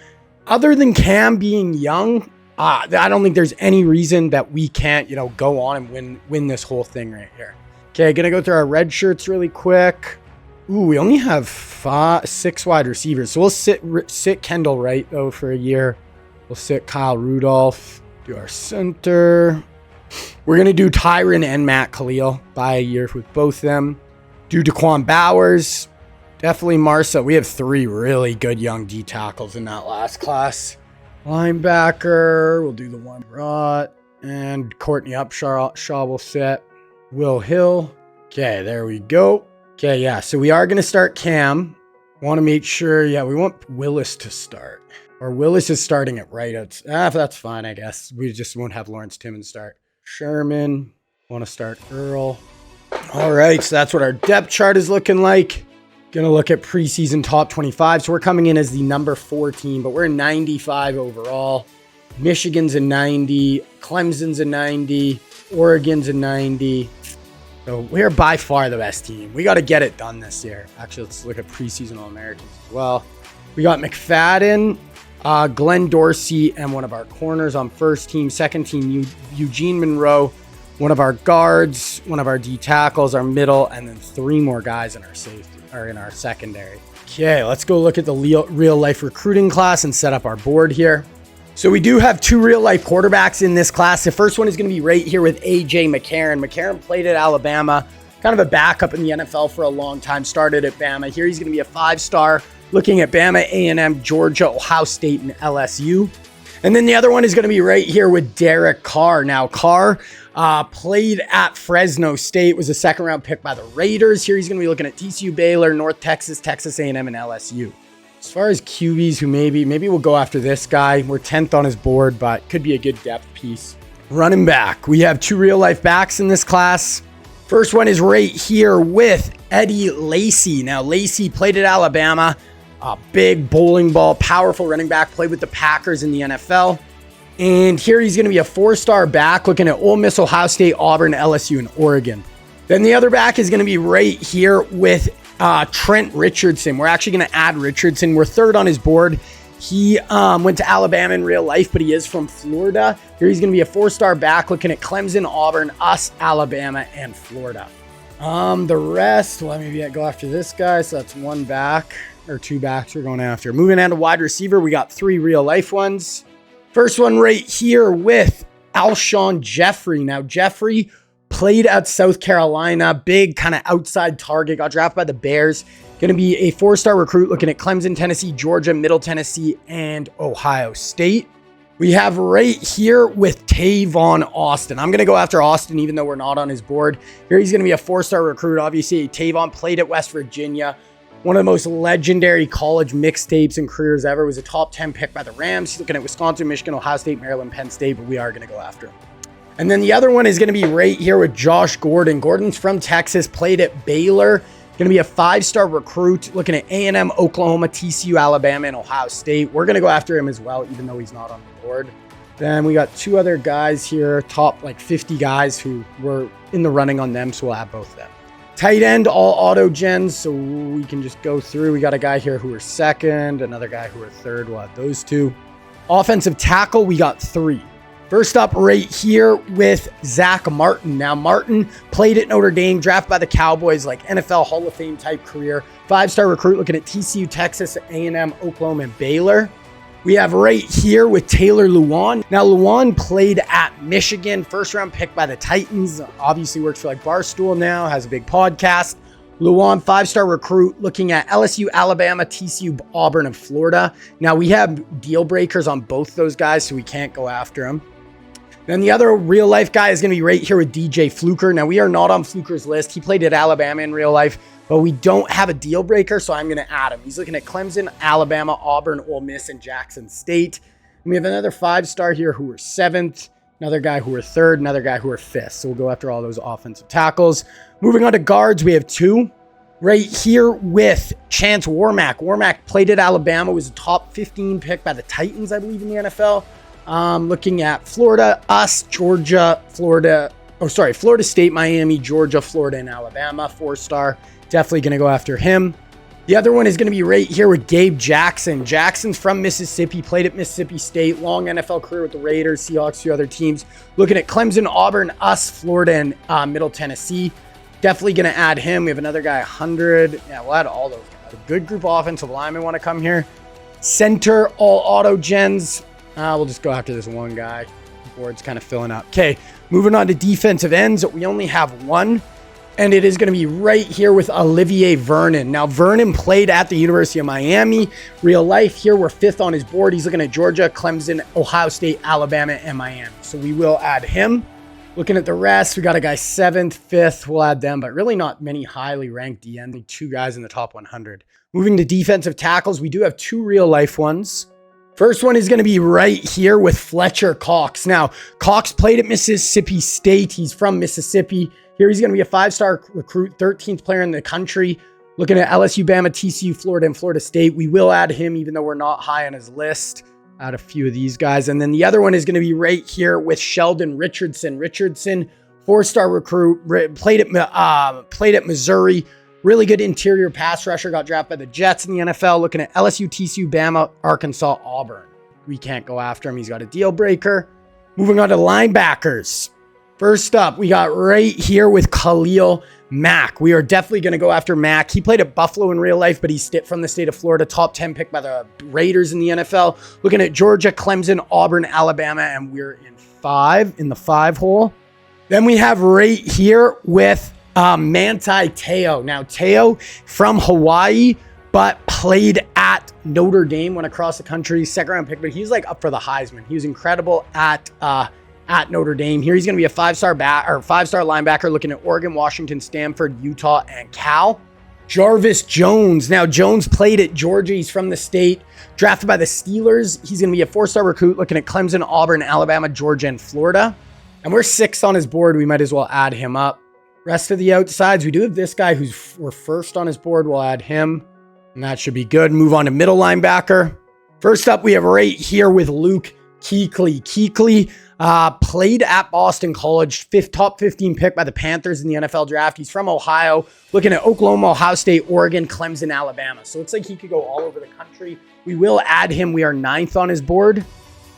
other than Cam being young, I don't think there's any reason that we can't, go on and win this whole thing right here. Okay, gonna go through our red shirts really quick. Ooh, we only have 6 wide receivers. So we'll sit Kendall Wright, though, for a year. We'll sit Kyle Rudolph. Do our center. We're going to do Tyron and Matt Khalil by a year with both of them. Do Daquan Bowers. Definitely Marsa. We have 3 really good young D tackles in that last class. Linebacker. We'll do the one Rot. And Courtney Upshaw will sit. Will Hill. Okay, there we go. Okay, yeah, so we are going to start Cam. Want to make sure, we want Willis to start. Or Willis is starting at right out. That's fine, I guess. We just won't have Lawrence Timmons start. Sherman. Want to start Earl. All right, so that's what our depth chart is looking like. Going to look at preseason top 25. So we're coming in as the number 4 team, but we're 95 overall. Michigan's a 90. Clemson's a 90. Oregon's a 90. So we're by far the best team. We got to get it done this year. Actually, let's look at preseason All-Americans as well. We got McFadden, Glenn Dorsey, and one of our corners on first team. Second team, Eugene Monroe, one of our guards, one of our D tackles, our middle, and then 3 more guys in our safety or in our secondary. Okay, let's go look at the real life recruiting class and set up our board here. So we do have 2 real-life quarterbacks in this class. The first one is going to be right here with A.J. McCarron. McCarron played at Alabama, kind of a backup in the NFL for a long time, started at Bama. Here he's going to be a 5-star, looking at Bama, A&M, Georgia, Ohio State, and LSU. And then the other one is going to be right here with Derek Carr. Now, Carr played at Fresno State, was a second-round pick by the Raiders. Here he's going to be looking at TCU, Baylor, North Texas, Texas A&M, and LSU. As far as QBs who maybe we'll go after this guy. We're 10th on his board, but could be a good depth piece. Running back. We have 2 real-life backs in this class. First one is right here with Eddie Lacy. Now, Lacy played at Alabama. A big bowling ball, powerful running back. Played with the Packers in the NFL. And here he's going to be a 4-star back looking at Ole Miss, Ohio State, Auburn, LSU, and Oregon. Then the other back is going to be right here with Trent Richardson. We're actually going to add Richardson. We're 3rd on his board. He went to Alabama in real life, but he is from Florida. Here he's going to be a 4-star back looking at Clemson, Auburn, us, Alabama, and Florida. The rest, well, maybe I go after this guy. So that's 1 back or 2 backs we're going after. Moving on to wide receiver, we got 3 real life ones. First one right here with Alshon Jeffrey. Now, Jeffrey played at South Carolina, big kind of outside target, got drafted by the Bears. Going to be a 4-star recruit looking at Clemson, Tennessee, Georgia, Middle Tennessee, and Ohio State. We have right here with Tavon Austin. I'm going to go after Austin even though we're not on his board. Here he's going to be a 4-star recruit. Obviously, Tavon played at West Virginia. One of the most legendary college mixtapes and careers ever. Was a top 10 pick by the Rams. He's looking at Wisconsin, Michigan, Ohio State, Maryland, Penn State, but we are going to go after him. And then the other one is going to be right here with Josh Gordon. Gordon's from Texas, played at Baylor. Going to be a 5-star recruit, looking at A&M, Oklahoma, TCU, Alabama, and Ohio State. We're going to go after him as well, even though he's not on the board. Then we got 2 other guys here, top 50 guys who were in the running on them, so we'll have both of them. Tight end, all auto gens, so we can just go through. We got a guy here who are second, another guy who are third. We'll have those two. Offensive tackle, we got 3. First up right here with Zach Martin. Now, Martin played at Notre Dame, drafted by the Cowboys, like NFL Hall of Fame type career. 5-star recruit looking at TCU, Texas, A&M, Oklahoma, and Baylor. We have right here with Taylor Lewan. Now, Lewan played at Michigan, first-round pick by the Titans. Obviously works for like Barstool now, has a big podcast. Lewan, 5-star recruit, looking at LSU, Alabama, TCU, Auburn, and Florida. Now, we have deal breakers on both those guys, so we can't go after them. Then the other real-life guy is going to be right here with DJ Fluker. Now, we are not on Fluker's list. He played at Alabama in real life, but we don't have a deal breaker, so I'm going to add him. He's looking at Clemson, Alabama, Auburn, Ole Miss, and Jackson State. And we have another 5-star here who are 7th, another guy who are 3rd, another guy who are 5th. So we'll go after all those offensive tackles. Moving on to guards, we have 2. Right here with Chance Warmack. Warmack played at Alabama, was a top 15 pick by the Titans, I believe, in the NFL. Looking at Florida, Georgia, Florida State, Miami, Georgia, Florida, and Alabama. 4-star. Definitely going to go after him. The other one is going to be right here with Gabe Jackson. Jackson's from Mississippi, played at Mississippi State, long NFL career with the Raiders, Seahawks, 2 other teams. Looking at Clemson, Auburn, Florida, and Middle Tennessee. Definitely going to add him. We have another guy, 100. Yeah, we'll add all those guys. A good group of offensive linemen want to come here. Center, all auto gens. We'll just go after this one guy. The board's kind of filling up. Okay, moving on to defensive ends. We only have 1, and it is going to be right here with Olivier Vernon. Now, Vernon played at the University of Miami. Real life here, we're 5th on his board. He's looking at Georgia, Clemson, Ohio State, Alabama, and Miami. So we will add him. Looking at the rest, we got a guy 7th, 5th. We'll add them, but really not many highly ranked DN. 2 guys in the top 100. Moving to defensive tackles, we do have 2 real life ones. First one is going to be right here with Fletcher Cox. Now, Cox played at Mississippi State. He's from Mississippi. Here he's going to be a 5-star recruit, 13th player in the country. Looking at LSU, Bama, TCU, Florida, and Florida State. We will add him even though we're not high on his list. Add a few of these guys. And then the other one is going to be right here with Sheldon Richardson. Richardson, 4-star recruit, played at Missouri. Really good interior pass rusher, got drafted by the Jets in the NFL. Looking at LSU, TCU, Bama, Arkansas, Auburn. We can't go after him. He's got a deal breaker. Moving on to linebackers. First up, we got right here with Khalil Mack. We are definitely going to go after Mack. He played at Buffalo in real life, but he's from the state of Florida. Top 10 pick by the Raiders in the NFL. Looking at Georgia, Clemson, Auburn, Alabama, and we're in the 5 hole. Then we have right here with Manti Te'o. Now, Te'o from Hawaii, but played at Notre Dame, went across the country, 2nd-round pick, but he's like up for the Heisman. He was incredible at Notre Dame. Here he's going to be a 5-star linebacker, looking at Oregon, Washington, Stanford, Utah, and Cal. Jarvis Jones. Now, Jones played at Georgia. He's from the state, drafted by the Steelers. He's going to be a 4-star recruit, looking at Clemson, Auburn, Alabama, Georgia, and Florida. And we're 6th on his board. We might as well add him up. Rest of the outsides, we do have this guy we're 1st on his board. We'll add him, and that should be good. Move on to middle linebacker. First up, we have right here with Luke Kuechly. Kuechly played at Boston College, top 15 pick by the Panthers in the NFL draft. He's from Ohio, looking at Oklahoma, Ohio State, Oregon, Clemson, Alabama. So it's like he could go all over the country. We will add him. We are 9th on his board.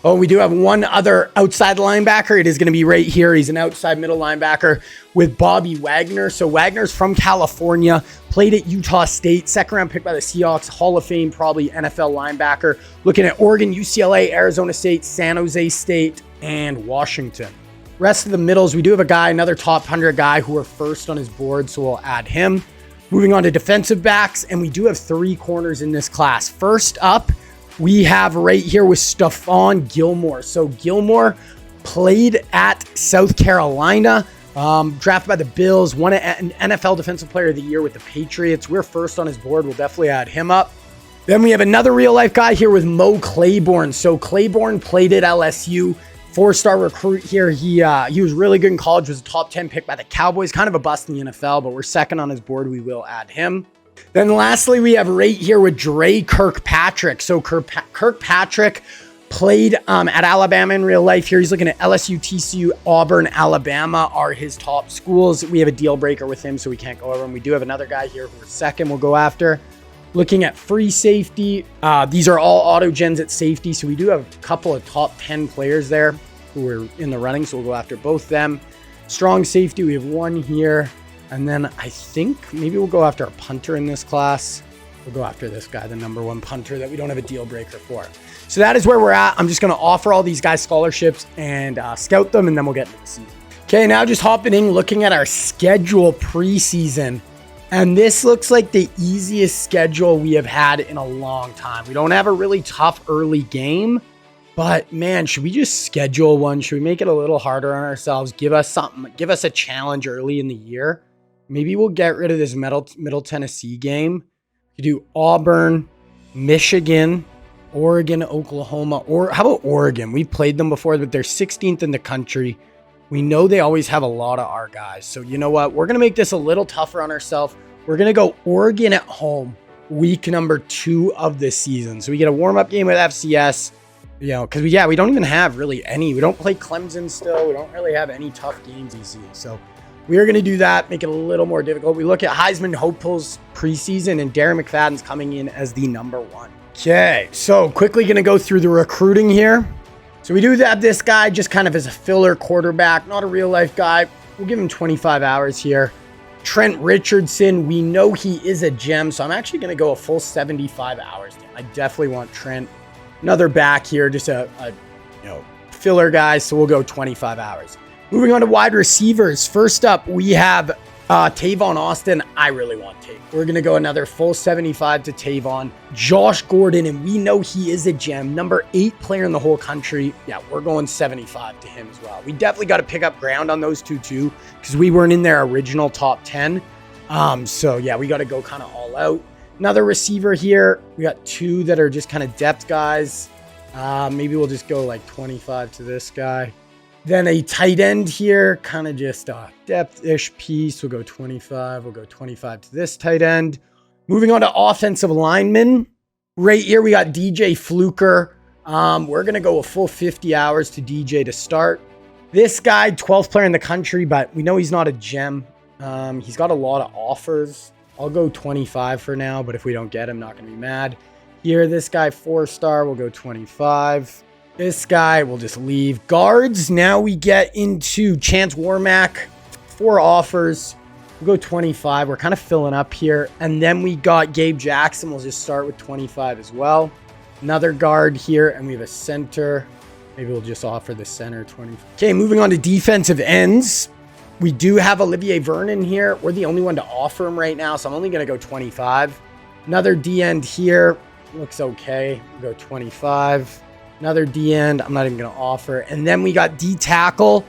Oh, we do have one other outside linebacker. It is going to be right here. He's an outside middle linebacker with Bobby Wagner. So Wagner's from California, played at Utah State, 2nd-round pick by the Seahawks, Hall of Fame, probably NFL linebacker. Looking at Oregon, UCLA, Arizona State, San Jose State, and Washington. Rest of the middles, we do have a guy, another top 100 guy who are 1st on his board, so we'll add him. Moving on to defensive backs, and we do have 3 corners in this class. First up, we have right here with Stephon Gilmore. So Gilmore played at South Carolina, drafted by the Bills, won an NFL Defensive Player of the Year with the Patriots. We're 1st on his board. We'll definitely add him up. Then we have another real-life guy here with Mo Claiborne. So Claiborne played at LSU, 4-star recruit here. He was really good in college, was a top 10 pick by the Cowboys. Kind of a bust in the NFL, but we're 2nd on his board. We will add him. Then lastly, we have right here with Dre Kirkpatrick. So Kirkpatrick Played at Alabama in real life here. He's looking at LSU, TCU, Auburn, Alabama are his top schools. We have a deal breaker with him, so we can't go over him. We do have another guy here who we're second we'll go after. Looking at free safety. These are all auto gens at safety, so we do have a couple of top 10 players there who are in the running, so we'll go after both them. Strong safety, we have one here. And then I think maybe we'll go after a punter in this class. We'll go after this guy, the number one punter that we don't have a deal breaker for. So that is where we're at. I'm just going to offer all these guys scholarships and scout them, and then we'll get into the season. Okay, now just hopping in, looking at our schedule preseason. And this looks like the easiest schedule we have had in a long time. We don't have a really tough early game, but man, should we just schedule one? Should we make it a little harder on ourselves? Give us something, give us a challenge early in the year. Maybe we'll get rid of this Middle Tennessee game. We do Auburn, Michigan, Oregon, Oklahoma, or how about Oregon? We've played them before, but they're 16th in the country. We know they always have a lot of our guys. So you know what? We're going to make this a little tougher on ourselves. We're going to go Oregon at home, week number 2 of the season. So we get a warm-up game with FCS, you know, because we don't even have really any. We don't play Clemson still. We don't really have any tough games easy. So we are going to do that, make it a little more difficult. We look at Heisman hopefuls preseason, and Darren McFadden's coming in as the number 1. Okay, so quickly going to go through the recruiting here. So we do have this guy just kind of as a filler quarterback, not a real life guy. We'll give him 25 hours here. Trent Richardson, we know he is a gem, so I'm actually going to go a full 75 hours. I definitely want Trent. Another back here, just a filler guy, so we'll go 25 hours. Moving on to wide receivers. First up, we have Tavon Austin. I really want Tavon. We're going to go another full 75 to Tavon. Josh Gordon, and we know he is a gem. Number 8 player in the whole country. Yeah, we're going 75 to him as well. We definitely got to pick up ground on those two too, because we weren't in their original top 10. So yeah, we got to go kind of all out. Another receiver here. We got 2 that are just kind of depth guys. Maybe we'll just go like 25 to this guy. Then a tight end here, kind of just a depth-ish piece. We'll go 25. We'll go 25 to this tight end. Moving on to offensive linemen. Right here, we got DJ Fluker. We're going to go a full 50 hours to DJ to start. This guy, 12th player in the country, but we know he's not a gem. He's got a lot of offers. I'll go 25 for now, but if we don't get him, not going to be mad. Here, this guy, 4-star, we'll go 25. This guy will just leave. Guards, now we get into Chance Warmack. 4 offers. We'll go 25. We're kind of filling up here. And then we got Gabe Jackson. We'll just start with 25 as well. Another guard here, and we have a center. Maybe we'll just offer the center 20. Okay, moving on to defensive ends. We do have Olivier Vernon here. We're the only one to offer him right now, so I'm only going to go 25. Another D-end here. Looks okay. We'll go 25. Another D-end, I'm not even going to offer. And then we got D-tackle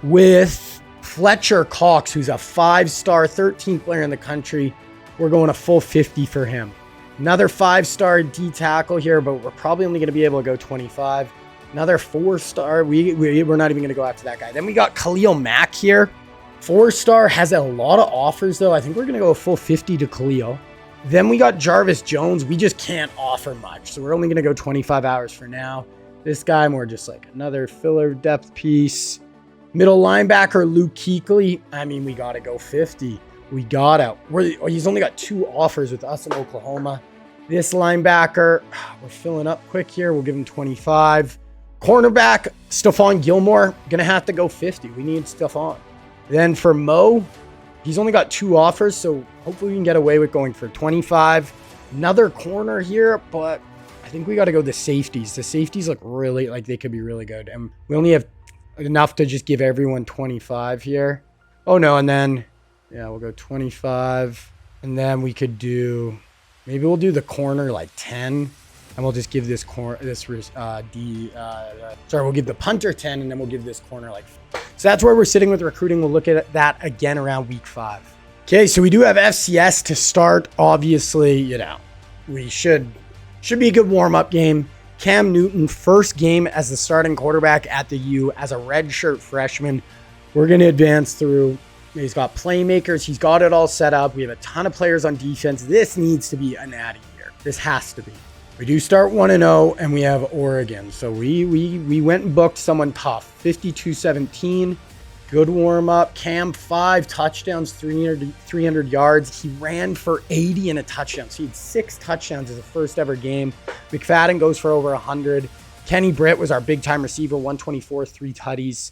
with Fletcher Cox, who's a 5-star, 13th player in the country. We're going a full 50 for him. Another 5-star D-tackle here, but we're probably only going to be able to go 25. Another 4-star. We're not even going to go after that guy. Then we got Khalil Mack here. 4-star has a lot of offers, though. I think we're going to go a full 50 to Khalil. Then we got Jarvis Jones. We just can't offer much, so we're only going to go 25 hours for now. This guy, more just like another filler depth piece. Middle linebacker, Luke Kuechly. I mean, we got to go 50. We got to. He's only got 2 offers with us in Oklahoma. This linebacker, we're filling up quick here. We'll give him 25. Cornerback, Stephon Gilmore. Going to have to go 50. We need Stephon. Then for Mo, he's only got 2 offers, so hopefully we can get away with going for 25. Another corner here, but I think we got to go the safeties. The safeties look really like they could be really good. And we only have enough to just give everyone 25 here. Oh, no. And then, yeah, we'll go 25. And then we could do, maybe we'll do the corner like 10. And we'll just give this we'll give the punter 10, and then we'll give this corner like 5. So that's where we're sitting with recruiting. We'll look at that again around week 5. Okay, so we do have FCS to start. Obviously, we should be a good warm-up game. Cam Newton, first game as the starting quarterback at the U as a redshirt freshman. We're going to advance through. He's got playmakers. He's got it all set up. We have a ton of players on defense. This needs to be a natty year. This has to be. We do start 1-0, and we have Oregon. So we went and booked someone tough. 52-17. Good warm-up. Cam, 5 touchdowns, 300 yards. He ran for 80 and a touchdown. So he had 6 touchdowns as a first-ever game. McFadden goes for over 100. Kenny Britt was our big-time receiver, 124, 3 tutties.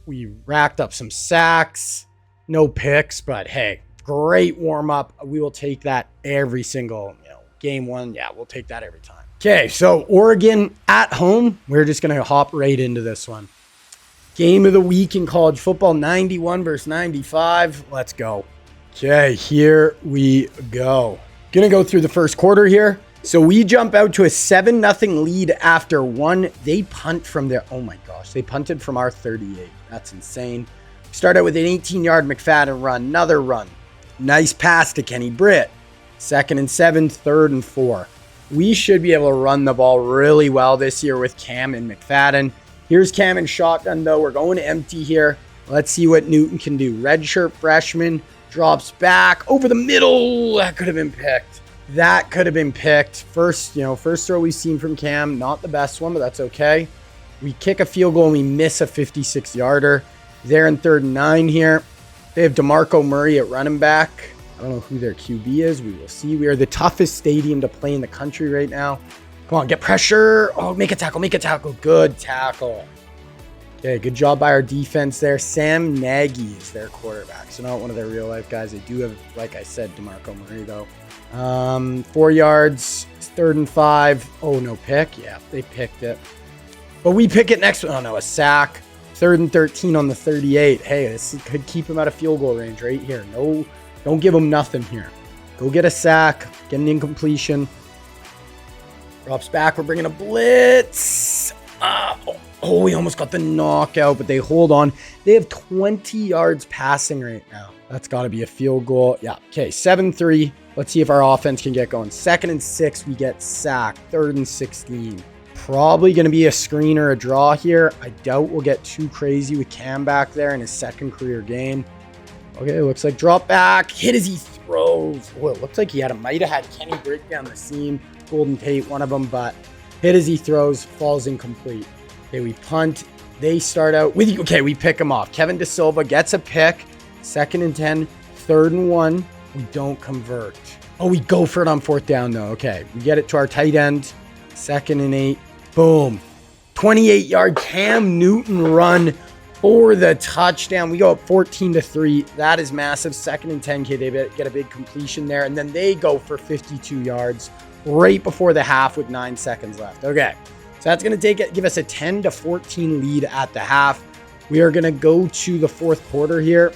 We racked up some sacks. No picks, but hey, great warm-up. We will take that every single, game one. Yeah, we'll take that every time. Okay, so Oregon at home. We're just going to hop right into this one. Game of the week in college football, 91 versus 95. Let's go. Okay, here we go. Going to go through the first quarter here. So we jump out to a 7-0 lead after 1. They punt from their, oh my gosh, they punted from our 38. That's insane. Start out with an 18-yard McFadden run, another run. Nice pass to Kenny Britt. 2nd and 7, 3rd and 4. We should be able to run the ball really well this year with Cam and McFadden. Here's Cam in shotgun, though. We're going empty here. Let's see what Newton can do. Redshirt freshman drops back over the middle. That could have been picked. That could have been picked. First throw we've seen from Cam. Not the best one, but that's okay. We kick a field goal and we miss a 56-yarder. They're in 3rd and 9 here. They have DeMarco Murray at running back. I don't know who their QB is. We will see. We are the toughest stadium to play in the country right now. Come on, get pressure. Oh, make a tackle, make a tackle. Good tackle. Okay, good job by our defense there. Sam Nagy is their quarterback. So not one of their real life guys. They do have, like I said, DeMarco Murray though. 4 yards, 3rd and 5. Oh, no pick. Yeah, they picked it. But we pick it next. Oh no, a sack. 3rd and 13 on the 38. Hey, this could keep him out of field goal range right here. No, don't give him nothing here. Go get a sack, get an incompletion. Drops back. We're bringing a blitz. We almost got the knockout, but they hold on. They have 20 yards passing right now. That's got to be a field goal. Yeah. Okay. 7-3. Let's see if our offense can get going. 2nd and 6. We get sacked. 3rd and 16. Probably going to be a screen or a draw here. I doubt we'll get too crazy with Cam back there in his 2nd career game. Okay. Looks like drop back. Hit as he throws. Oh, it looks like he might have had Kenny break down the seam. Golden Tate, one of them, but hit as he throws, falls incomplete. Okay, we punt. They start out with, okay, we pick him off. Kevin DeSilva gets a pick. 2nd and 10, 3rd and 1. We don't convert. Oh, we go for it on 4th down though. Okay, we get it to our tight end. 2nd and 8. Boom. 28-yard Cam Newton run for the touchdown. We go up 14-3. That is massive. 2nd and 10. Okay, they get a big completion there, and then they go for 52 yards. Right before the half with 9 seconds left. Okay, so that's going to give us a 10-14 lead at the half. We are going to go to the 4th quarter here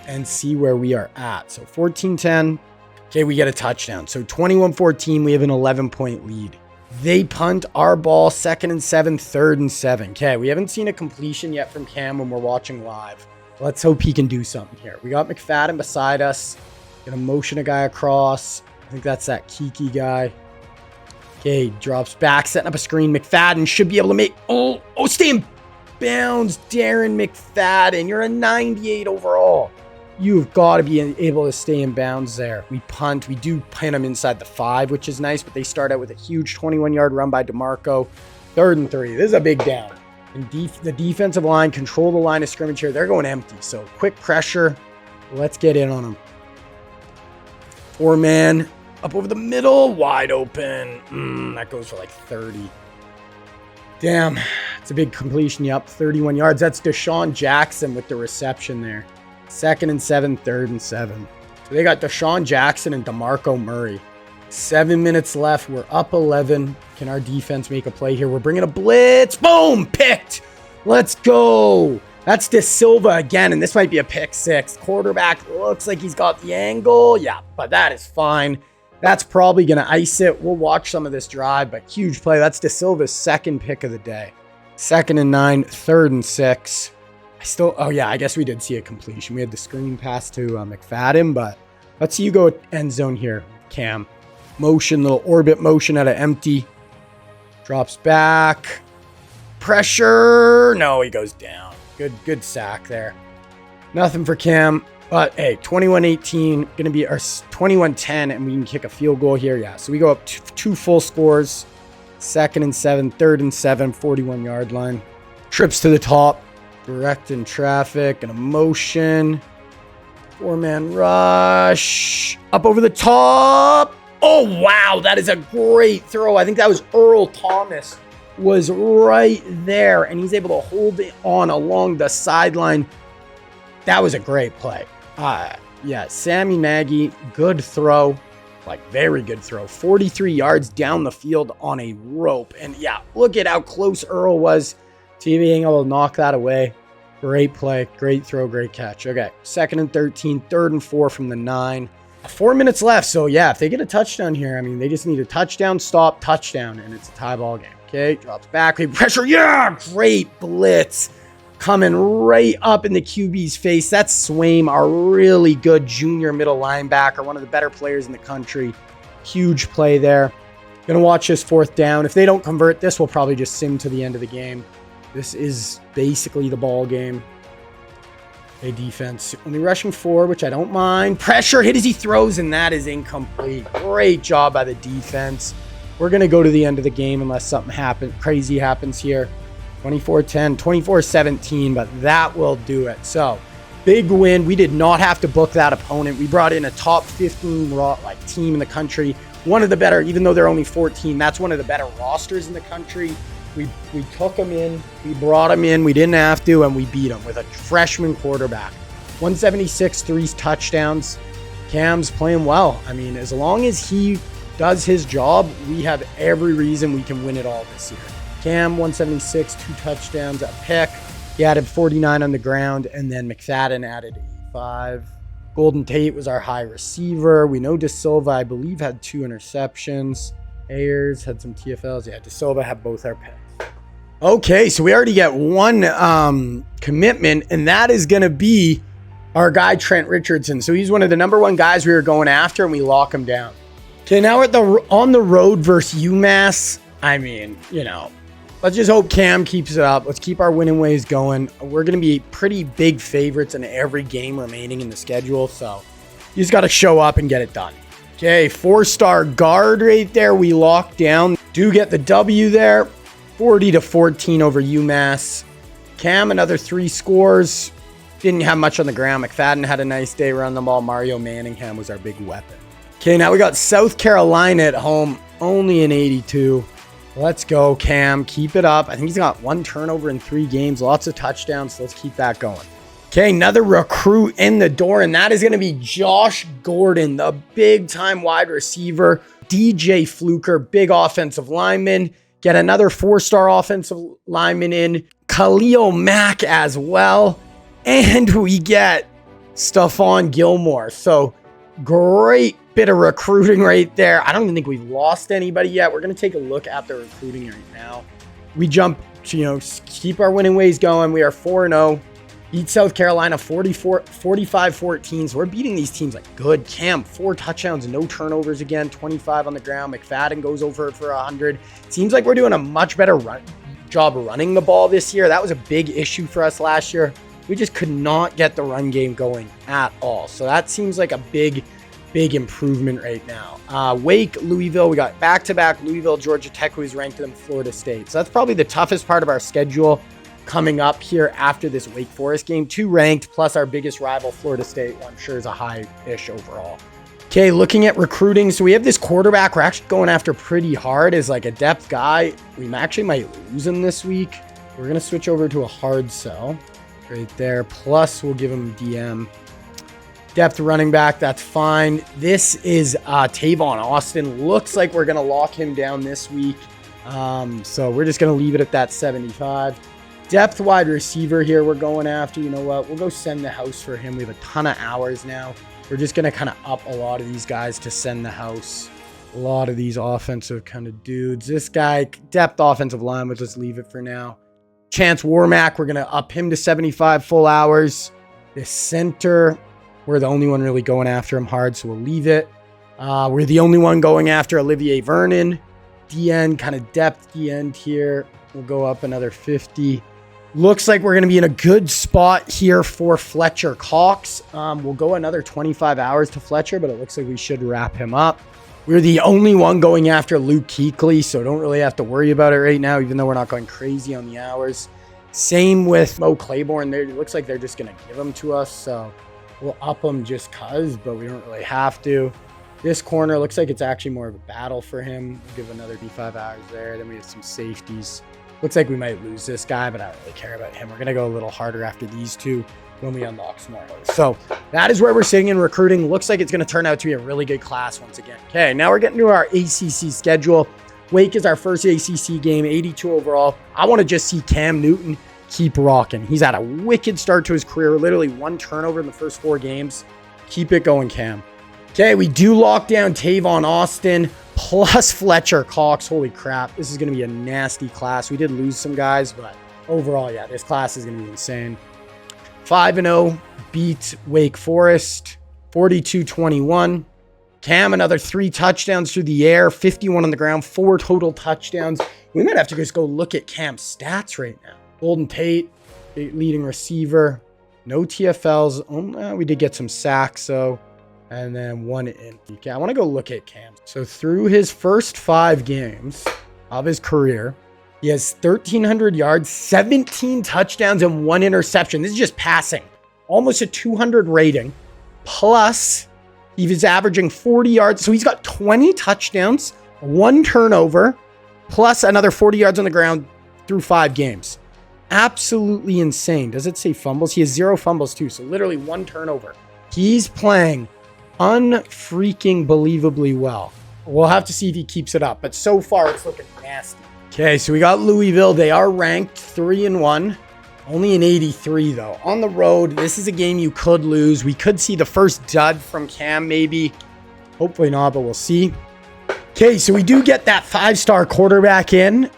and see where we are at. So 14-10. Okay, we get a touchdown. So 21-14, we have an 11-point lead. They punt our ball. 2nd and 7, 3rd and 7. Okay, we haven't seen a completion yet from Cam when we're watching live. Let's hope he can do something here. We got McFadden beside us. Gonna motion a guy across. I think that's that Kiki guy. Okay, drops back, setting up a screen. McFadden should be able to make... Oh, stay in bounds. Darren McFadden, you're a 98 overall. You've got to be able to stay in bounds there. We punt. We do pin him inside the 5, which is nice, but they start out with a huge 21-yard run by DeMarco. 3rd and 3. This is a big down. And the defensive line control the line of scrimmage here. They're going empty, so quick pressure. Let's get in on them. 4-man. Up over the middle, wide open. That goes for like 30. Damn, it's a big completion. Yep, 31 yards. That's Deshaun Jackson with the reception there. 2nd and 7, 3rd and 7. So they got Deshaun Jackson and DeMarco Murray. 7 minutes left. We're up 11. Can our defense make a play here? We're bringing a blitz. Boom, picked. Let's go. That's DeSilva again, and this might be a pick 6. Quarterback looks like he's got the angle. Yeah, but that is fine. That's probably going to ice it. We'll watch some of this drive, but huge play. That's DeSilva's 2nd pick of the day. 2nd and 9, 3rd and 6. I guess we did see a completion. We had the screen pass to McFadden, but let's see you go end zone here, Cam. Motion, little orbit motion out of empty. Drops back. Pressure. No, he goes down. Good sack there. Nothing for Cam. But hey, 21-18, going to be our 21-10, and we can kick a field goal here. Yeah, so we go up two full scores. 2nd and 7, 3rd and 7, 41-yard line. Trips to the top, direct in traffic, and a motion. 4-man rush. Up over the top. Oh, wow, that is a great throw. I think that was Earl Thomas was right there, and he's able to hold it on along the sideline. That was a great play. Yeah, Sammy Nagy, good throw. Like, very good throw. 43 yards down the field on a rope. And yeah, look at how close Earl was to being able to knock that away. Great play, great throw, great catch. Okay, 2nd and 13, 3rd and 4 from the 9. 4 minutes left. So yeah, if they get a touchdown here, I mean, they just need a touchdown, stop, touchdown, and it's a tie ball game. Okay, drops back, pressure. Yeah, great blitz. Coming right up in the QB's face. That's Swaim, our really good junior middle linebacker, one of the better players in the country. Huge play there. Gonna watch this 4th down. If they don't convert this, we'll probably just sim to the end of the game. This is basically the ball game. A defense only rushing 4, which I don't mind. Pressure hit as he throws, and that is incomplete. Great job by the defense. We're gonna go to the end of the game unless something crazy happens here. 24-10, 24-17, but that will do it. So, big win. We did not have to book that opponent. We brought in a top 15 team in the country. One of the better, even though they're only 14, that's one of the better rosters in the country. We took them in, we brought them in, we didn't have to, and we beat them with a freshman quarterback. 176, 3 touchdowns. Cam's playing well. I mean, as long as he does his job, we have every reason we can win it all this year. Cam, 176, 2 touchdowns, a pick. He added 49 on the ground, and then McFadden added 85. Golden Tate was our high receiver. We know De Silva, I believe, had 2 interceptions. Ayers had some TFLs. Yeah, De Silva had both our picks. Okay, so we already get one commitment, and that is going to be our guy, Trent Richardson. So he's one of the number 1 guys we were going after, and we lock him down. Okay, now we're on the road versus UMass. I mean, you know, let's just hope Cam keeps it up. Let's keep our winning ways going. We're going to be pretty big favorites in every game remaining in the schedule. So you just got to show up and get it done. Okay, 4-star guard right there. We locked down. Do get the W there. 40-14 over UMass. Cam, another 3 scores. Didn't have much on the ground. McFadden had a nice day running the ball. Mario Manningham was our big weapon. Okay, now we got South Carolina at home. Only an 82. Let's go, Cam. Keep it up. I think he's got 1 turnover in 3 games. Lots of touchdowns. So let's keep that going. Okay, another recruit in the door, and that is going to be Josh Gordon, the big-time wide receiver. DJ Fluker, big offensive lineman. Get another 4-star offensive lineman in. Khalil Mack as well. And we get Stephon Gilmore. So, great bit of recruiting right there. I don't even think we've lost anybody yet. We're going to take a look at the recruiting right now. We jump, keep our winning ways going. We are 4-0. Beat South Carolina 45-14. So we're beating these teams like good. Cam, 4 touchdowns, no turnovers again, 25 on the ground. McFadden goes over for 100. Seems like we're doing a much better job running the ball this year. That was a big issue for us last year. We just could not get the run game going at all. So that seems like a big improvement right now. Wake, Louisville, we got back-to-back Louisville, Georgia Tech, who's ranked in Florida State. So that's probably the toughest part of our schedule coming up here after this Wake Forest game. 2 ranked, plus our biggest rival, Florida State, who I'm sure is a high-ish overall. Okay, looking at recruiting. So we have this quarterback we're actually going after pretty hard as like a depth guy. We actually might lose him this week. We're going to switch over to a hard sell right there. Plus, we'll give him DM. Depth running back, that's fine. This is Tavon Austin. Looks like we're going to lock him down this week. So we're just going to leave it at that 75. Depth wide receiver here we're going after. You know what? We'll go send the house for him. We have a ton of hours now. We're just going to kind of up a lot of these guys to send the house. A lot of these offensive kind of dudes. This guy, depth offensive line, we'll just leave it for now. Chance Warmack, we're going to up him to 75 full hours. This center, we're the only one really going after him hard, so we'll leave it. We're the only one going after Olivier Vernon. DN, kind of depth DN here. We'll go up another 50. Looks like we're going to be in a good spot here for Fletcher Cox. We'll go another 25 hours to Fletcher, but it looks like we should wrap him up. We're the only one going after Luke Kuechly, so don't really have to worry about it right now, even though we're not going crazy on the hours. Same with Mo Claiborne. It looks like they're just going to give them to us, so we'll up them just because, but we don't really have to. This corner looks like it's actually more of a battle for him. We'll give another 5 hours there. Then we have some safeties. Looks like we might lose this guy, but I don't really care about him. We're going to go a little harder after these two when we unlock some more. So that is where we're sitting in recruiting. Looks like it's going to turn out to be a really good class once again. Okay, now we're getting to our ACC schedule. Wake is our first ACC game, 82 overall. I want to just see Cam Newton keep rocking. He's had a wicked start to his career, literally 1 turnover in the first 4 games. Keep it going, Cam. Okay, we do lock down Tavon Austin plus Fletcher Cox. Holy crap, this is going to be a nasty class. We did lose some guys, but overall, yeah, this class is going to be insane. 5-0, beat Wake Forest, 42-21. Cam, another 3 touchdowns through the air, 51 on the ground, 4 total touchdowns. We might have to just go look at Cam's stats right now. Golden Tate, leading receiver, no TFLs. Oh, we did get some sacks, so... And then 1 in. Okay, I want to go look at Cam. So through his first 5 games of his career, he has 1,300 yards, 17 touchdowns, and 1 interception. This is just passing. Almost a 200 rating. Plus, he was averaging 40 yards. So he's got 20 touchdowns, 1 turnover, plus another 40 yards on the ground through 5 games. Absolutely insane. Does it say fumbles? He has 0 fumbles too. So literally 1 turnover. He's playing unfreaking believably well. We'll have to see if he keeps it up, but so far it's looking nasty. Okay, so we got Louisville. They are ranked 3-1, only an 83 though. On the road, this is a game you could lose. We could see the first dud from Cam maybe. Hopefully not, but we'll see. Okay, so we do get that 5-star quarterback in.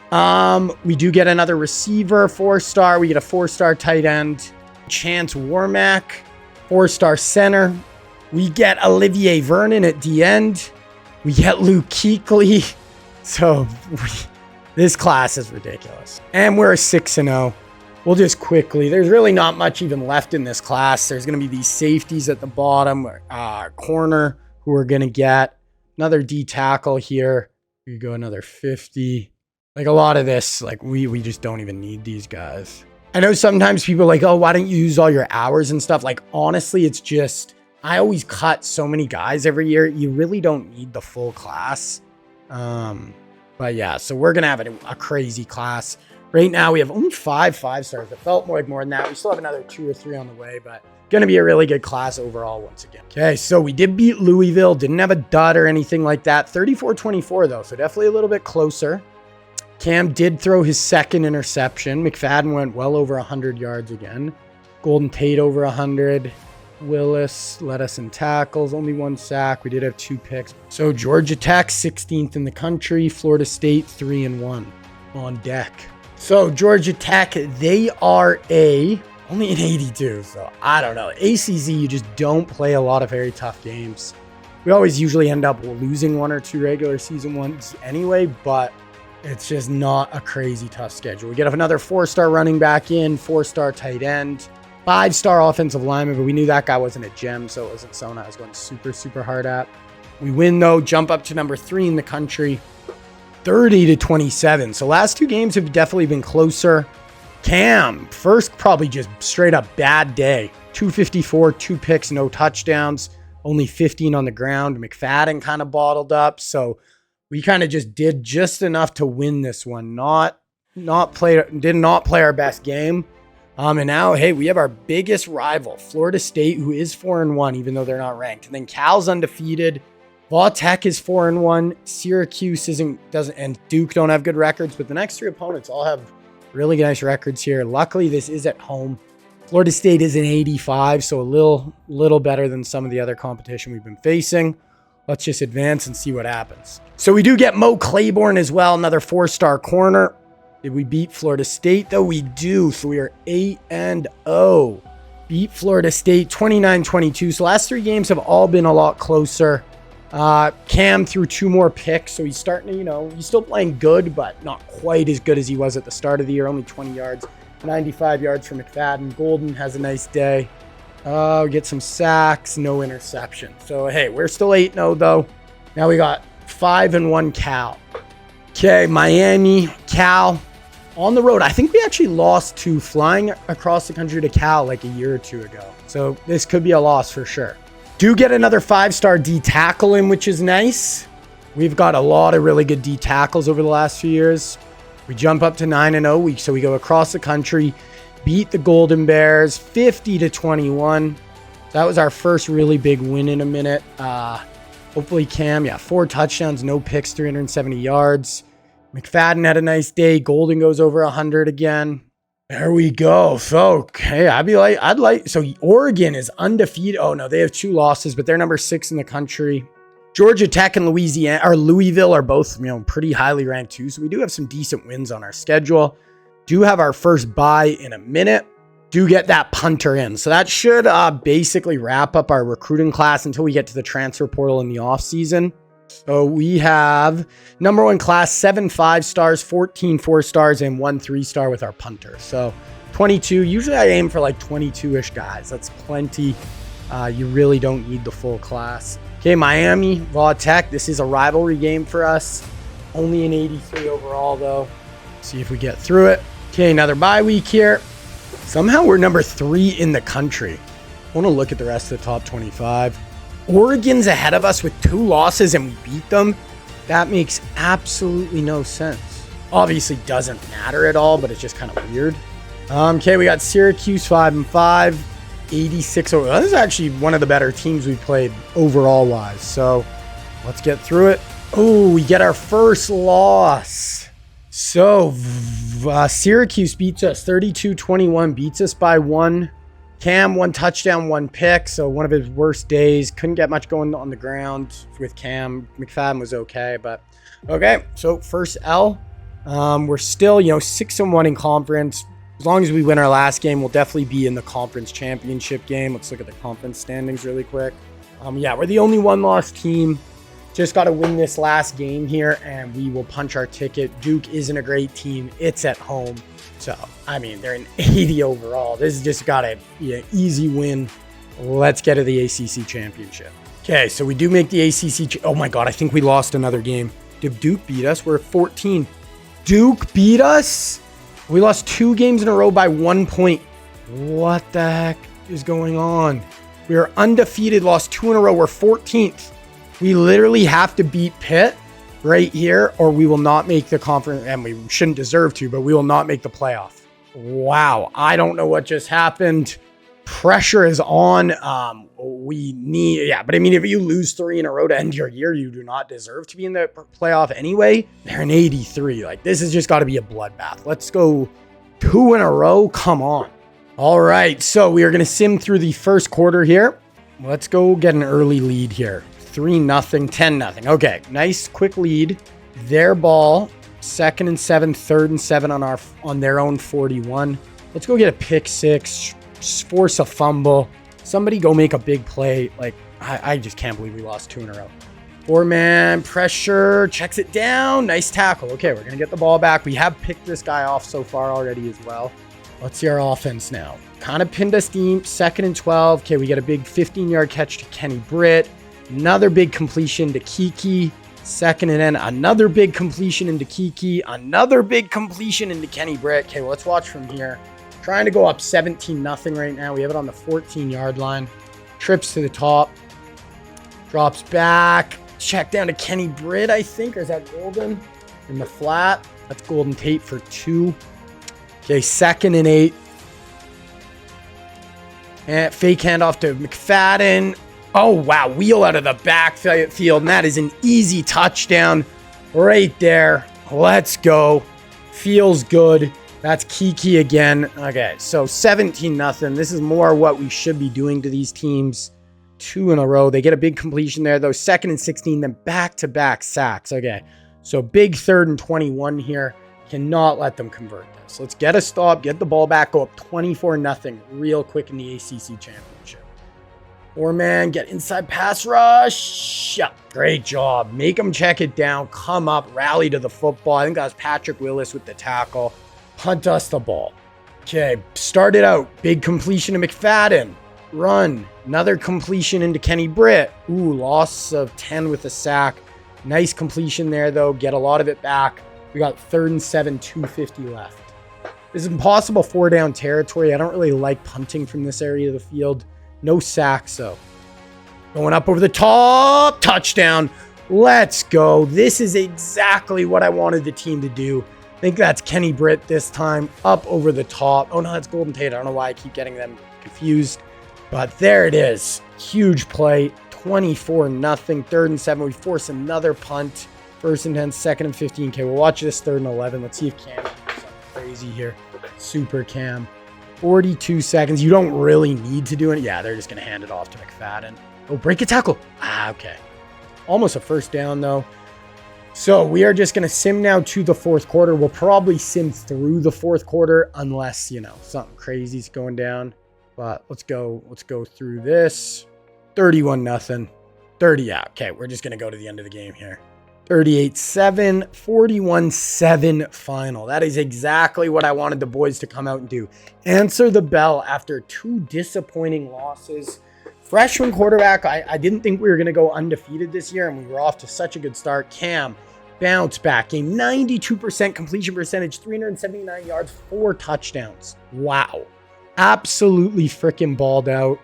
We do get another receiver, 4-star. We get a 4-star tight end, Chance Warmack, 4-star center. We get Olivier Vernon at the end. We get Luke Kuechly. So this class is ridiculous. And we're 6-0. We'll just quickly, there's really not much even left in this class. There's going to be these safeties at the bottom, corner who we're going to get. Another D tackle here. We go another 50. Like a lot of this, like we just don't even need these guys. I know sometimes people are like, oh, why don't you use all your hours and stuff? Like, honestly, it's just, I always cut so many guys every year. You really don't need the full class. But yeah, so we're going to have a crazy class. Right now, we have only 5 5-stars. It felt more than that. We still have another 2 or 3 on the way, but going to be a really good class overall once again. Okay, so we did beat Louisville. Didn't have a dud or anything like that. 34-24 though, so definitely a little bit closer. Cam did throw his 2nd interception. McFadden went well over 100 yards again. Golden Tate over 100. Willis led us in tackles, only 1 sack. We did have 2 picks. So Georgia Tech, 16th in the country. Florida State, 3-1 on deck. So Georgia Tech, they are only an 82. So I don't know. ACC, you just don't play a lot of very tough games. We always usually end up losing 1 or 2 regular season ones anyway, but it's just not a crazy tough schedule. We get another 4-star running back in, 4-star tight end, 5-star offensive lineman, but we knew that guy wasn't a gem, so it wasn't someone I was going super, super hard at. We win, though, jump up to number 3 in the country, 30-27. So last 2 games have definitely been closer. Cam, first probably just straight up bad day. 254, 2 picks, no touchdowns, only 15 on the ground. McFadden kind of bottled up, so we kind of just did just enough to win this one. Did not play our best game. And now, hey, we have our biggest rival, Florida State, who is 4-1, even though they're not ranked. And then Cal's undefeated. Va Tech is 4-1. Syracuse doesn't, and Duke don't have good records, but the next 3 opponents all have really nice records here. Luckily, this is at home. Florida State is an 85, so a little better than some of the other competition we've been facing. Let's just advance and see what happens. So we do get Mo Claiborne as well, another 4-star corner. Did we beat Florida State, though? We do. So we are 8-0. Beat Florida State 29-22. So last 3 games have all been a lot closer. Cam threw 2 more picks, so he's starting to, he's still playing good, but not quite as good as he was at the start of the year. Only 20 yards, 95 yards for McFadden. Golden has a nice day. Oh, get some sacks, no interception. So, hey, we're still 8-0 though. Now we got 5-1 Cal. Okay, Miami, Cal. On the road, I think we actually lost to flying across the country to Cal like a year or two ago. So this could be a loss for sure. Do get another 5-star D tackle in, which is nice. We've got a lot of really good D tackles over the last few years. We jump up to 9-0. So we go across the country, beat the Golden Bears 50-21. That was our first really big win in a minute. Hopefully Cam, 4 touchdowns, no picks, 370 yards. McFadden had a nice day. Golden goes over 100 again. There we go. So, okay, so Oregon is undefeated. Oh no, they have 2 losses, but they're number 6 in the country. Georgia Tech and Louisville are both, pretty highly ranked too. So we do have some decent wins on our schedule. Do have our first bye in a minute. Do get that punter in. So that should basically wrap up our recruiting class until we get to the transfer portal in the offseason. So we have number 1 class, 7 5-stars, 14 4-stars, and 1 3-star with our punter. So 22. Usually I aim for like 22-ish guys. That's plenty. You really don't need the full class. Okay, Miami, Va Tech. This is a rivalry game for us. Only an 83 overall though. See if we get through it. Okay, another bye week here. Somehow we're number 3 in the country. I want to look at the rest of the top 25. Oregon's ahead of us with 2 losses and we beat them. That makes absolutely no sense. Obviously doesn't matter at all, but it's just kind of weird. Okay, we got Syracuse 5-5, 86 over. This is actually one of the better teams we played overall wise. So let's get through it. Oh, we get our first loss. So Syracuse beats us 32-21, beats us by 1. Cam, 1 touchdown, 1 pick. So one of his worst days. Couldn't get much going on the ground with Cam. McFadden was okay, but okay. So first L. We're still, 6-1 in conference. As long as we win our last game, we'll definitely be in the conference championship game. Let's look at the conference standings really quick. We're the only 1-loss team. Just got to win this last game here, and we will punch our ticket. Duke isn't a great team. It's at home. So, they're an 80 overall. This has just got to be an easy win. Let's get to the ACC championship. Okay, so we do make the ACC. Oh my God, I think we lost another game. Did Duke beat us? We're at 14. Duke beat us? We lost 2 games in a row by 1 point. What the heck is going on? We are undefeated, lost 2 in a row. We're 14th. We literally have to beat Pitt right here, or we will not make the conference, and we shouldn't deserve to, but we will not make the playoff. Wow. I don't know what just happened. Pressure is on. But if you lose 3 in a row to end your year, you do not deserve to be in the playoff anyway. They're an 83. This has just got to be a bloodbath. Let's go 2 in a row. Come on. All right. So we are going to sim through the first quarter here. Let's go get an early lead here. 3-0, 10-0. Okay, nice quick lead. Their ball, 2nd and 7, 3rd and 7 on their own 41. Let's go get a pick 6, force a fumble. Somebody go make a big play. I just can't believe we lost 2 in a row. 4-man pressure, checks it down. Nice tackle. Okay, we're gonna get the ball back. We have picked this guy off so far already as well. Let's see our offense now. Kind of pinned us deep. 2nd and 12. Okay, we get a big 15-yard catch to Kenny Britt. Another big completion to Kiki. 2nd and then another big completion into Kiki. Another big completion into Kenny Britt. Okay, well, let's watch from here. Trying to go up 17-0 right now. We have it on the 14-yard line. Trips to the top. Drops back. Check down to Kenny Britt, I think. Or is that Golden? In the flat. That's Golden Tate for 2. Okay, 2nd and 8. And fake handoff to McFadden. Oh, wow. Wheel out of the backfield. And that is an easy touchdown right there. Let's go. Feels good. That's Kiki again. Okay, so 17-0. This is more what we should be doing to these teams. 2 in a row. They get a big completion there, though. 2nd and 16, then back-to-back sacks. Okay, so big 3rd and 21 here. Cannot let them convert this. Let's get a stop, get the ball back, go up 24-0 real quick in the ACC championship. 4-man, get inside pass rush. Yeah, great job. Make them check it down, come up, rally to the football. I think that was Patrick Willis with the tackle. Punt us the ball. Okay, started out. Big completion to McFadden. Run. Another completion into Kenny Britt. Ooh, loss of 10 with a sack. Nice completion there, though. Get a lot of it back. We got 3rd and 7, 2:50 left. This is impossible 4-down territory. I don't really like punting from this area of the field. No sacks, though. Going up over the top. Touchdown. Let's go. This is exactly what I wanted the team to do. I think that's Kenny Britt this time. Up over the top. Oh, no, that's Golden Tate. I don't know why I keep getting them confused. But there it is. Huge play. 24-0. 3rd and 7. We force another punt. 1st and 10. 2nd and 15. Okay, we'll watch this 3rd and 11. Let's see if Cam can do something crazy here. Super Cam. 42 seconds. You don't really need to do it. Yeah, they're just going to hand it off to McFadden. Oh, break a tackle. Okay. Almost a 1st down, though. So we are just going to sim now to the 4th quarter. We'll probably sim through the 4th quarter unless, something crazy's going down. But let's go through this. 31-0. 30, yeah. Okay, we're just going to go to the end of the game here. 38-7, 41-7 final. That is exactly what I wanted the boys to come out and do. Answer the bell after 2 disappointing losses. Freshman quarterback, I didn't think we were going to go undefeated this year, and we were off to such a good start. Cam, bounce back game, 92% completion percentage, 379 yards, 4 touchdowns. Wow. Absolutely freaking balled out.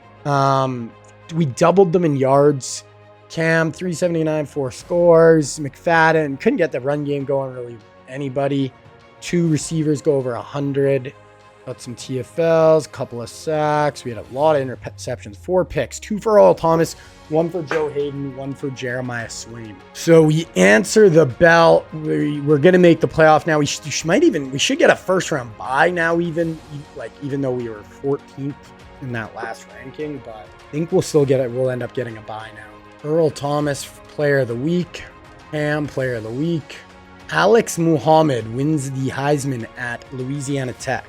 We doubled them in yards. Cam, 379, 4 scores. McFadden, couldn't get the run game going really anybody. 2 receivers go over 100. Got some TFLs, couple of sacks. We had a lot of interceptions. 4 picks, 2 for Earl Thomas, 1 for Joe Hayden, 1 for Jeremiah Swain. So we answer the bell. We're going to make the playoff now. We should get a 1st round bye now, even though we were 14th in that last ranking, but I think we'll still get it. We'll end up getting a bye now. Earl Thomas, player of the week. Cam, player of the week. Alex Muhammad wins the Heisman at Louisiana Tech.